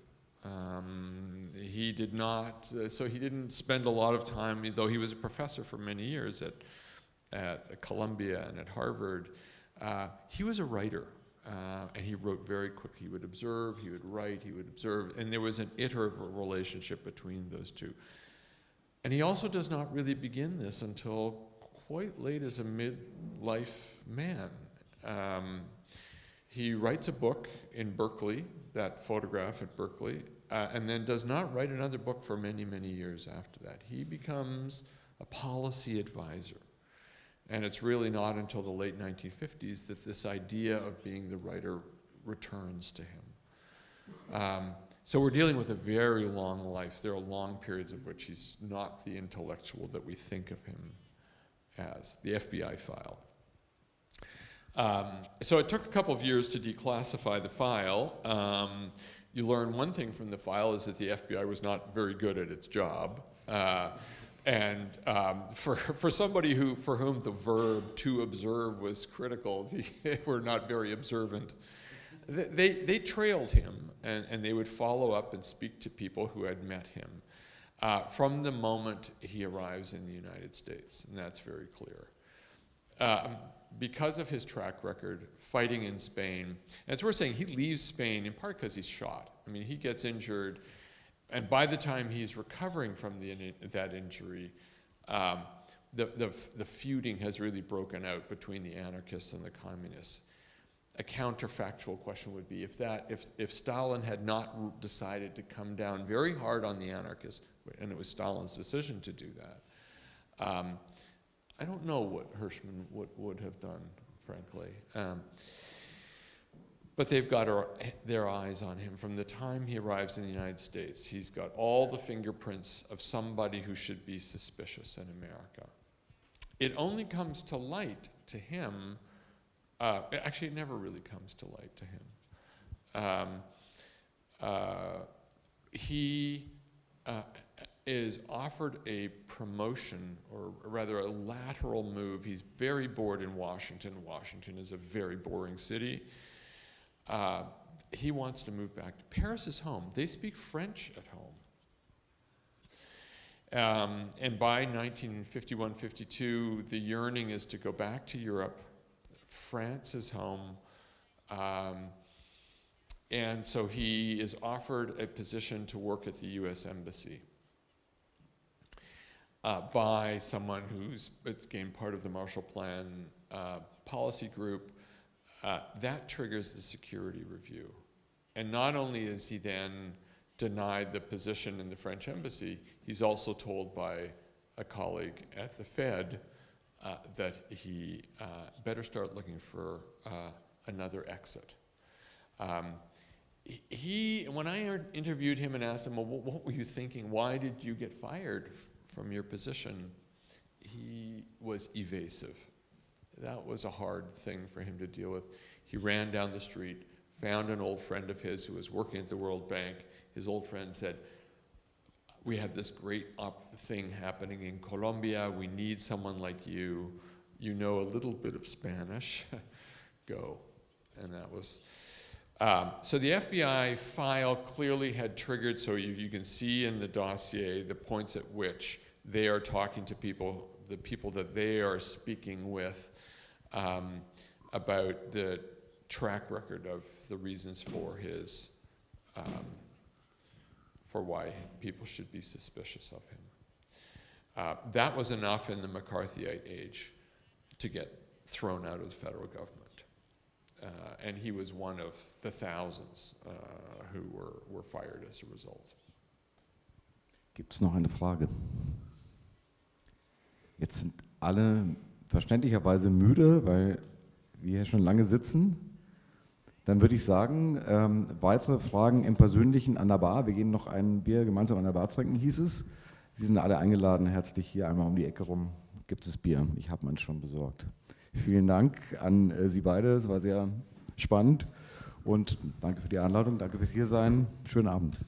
He didn't spend a lot of time, though he was a professor for many years at Columbia and at Harvard. He was a writer, and he wrote very quickly. He would observe, he would write, he would observe, and there was an iterative relationship between those two. And he also does not really begin this until quite late as a midlife man. He writes a book in Berkeley, that photograph at Berkeley, and then does not write another book for many, many years after that. He becomes a policy advisor. And it's really not until the late 1950s that this idea of being the writer returns to him. So we're dealing with a very long life. There are long periods of which he's not the intellectual that we think of him as, the FBI file. So it took a couple of years to declassify the file. You learn one thing from the file is that the FBI was not very good at its job. And for somebody for whom the verb to observe was critical, they were not very observant. They trailed him, and they would follow up and speak to people who had met him from the moment he arrives in the United States, and that's very clear. Because of his track record fighting in Spain, and it's worth saying he leaves Spain in part because he's shot. I mean, he gets injured, and by the time he's recovering from that injury, the feuding has really broken out between the anarchists and the communists. A counterfactual question would be if Stalin had not decided to come down very hard on the anarchists, and it was Stalin's decision to do that, I don't know what Hirschman would have done, frankly. But they've got their eyes on him from the time he arrives in the United States. He's got all the fingerprints of somebody who should be suspicious in America. It only comes to light to him. Actually, it never really comes to light to him. He is offered a promotion, or rather a lateral move. He's very bored in Washington. Washington is a very boring city. He wants to move back. Paris is home. They speak French at home. And by 1951-52, the yearning is to go back to Europe. France is home. And so he is offered a position to work at the U.S. Embassy by someone who's again part of the Marshall Plan policy group. That triggers the security review. And not only is he then denied the position in the French embassy, he's also told by a colleague at the Fed that he better start looking for another exit. When I interviewed him and asked him, well, what were you thinking? Why did you get fired from your position? He was evasive. That was a hard thing for him to deal with. He ran down the street, found an old friend of his who was working at the World Bank. His old friend said, we have this great thing happening in Colombia. We need someone like you. You know a little bit of Spanish. Go. And that was... so the FBI file clearly had triggered, so you can see in the dossier the points at which they are talking to people, the people that they are speaking with, about the track record of the reasons for his, for why people should be suspicious of him. That was enough in the McCarthyite age to get thrown out of the federal government. And he was one of the thousands who were fired as a result. Gibt es noch eine Frage? Jetzt sind alle verständlicherweise müde, weil wir hier schon lange sitzen. Dann würde ich sagen, weitere Fragen im Persönlichen an der Bar. Wir gehen noch ein Bier gemeinsam an der Bar trinken, hieß es. Sie sind alle eingeladen, herzlich hier einmal um die Ecke rum gibt es Bier. Ich habe meins schon besorgt. Vielen Dank an Sie beide, es war sehr spannend und danke für die Einladung, danke fürs Hiersein. Schönen Abend.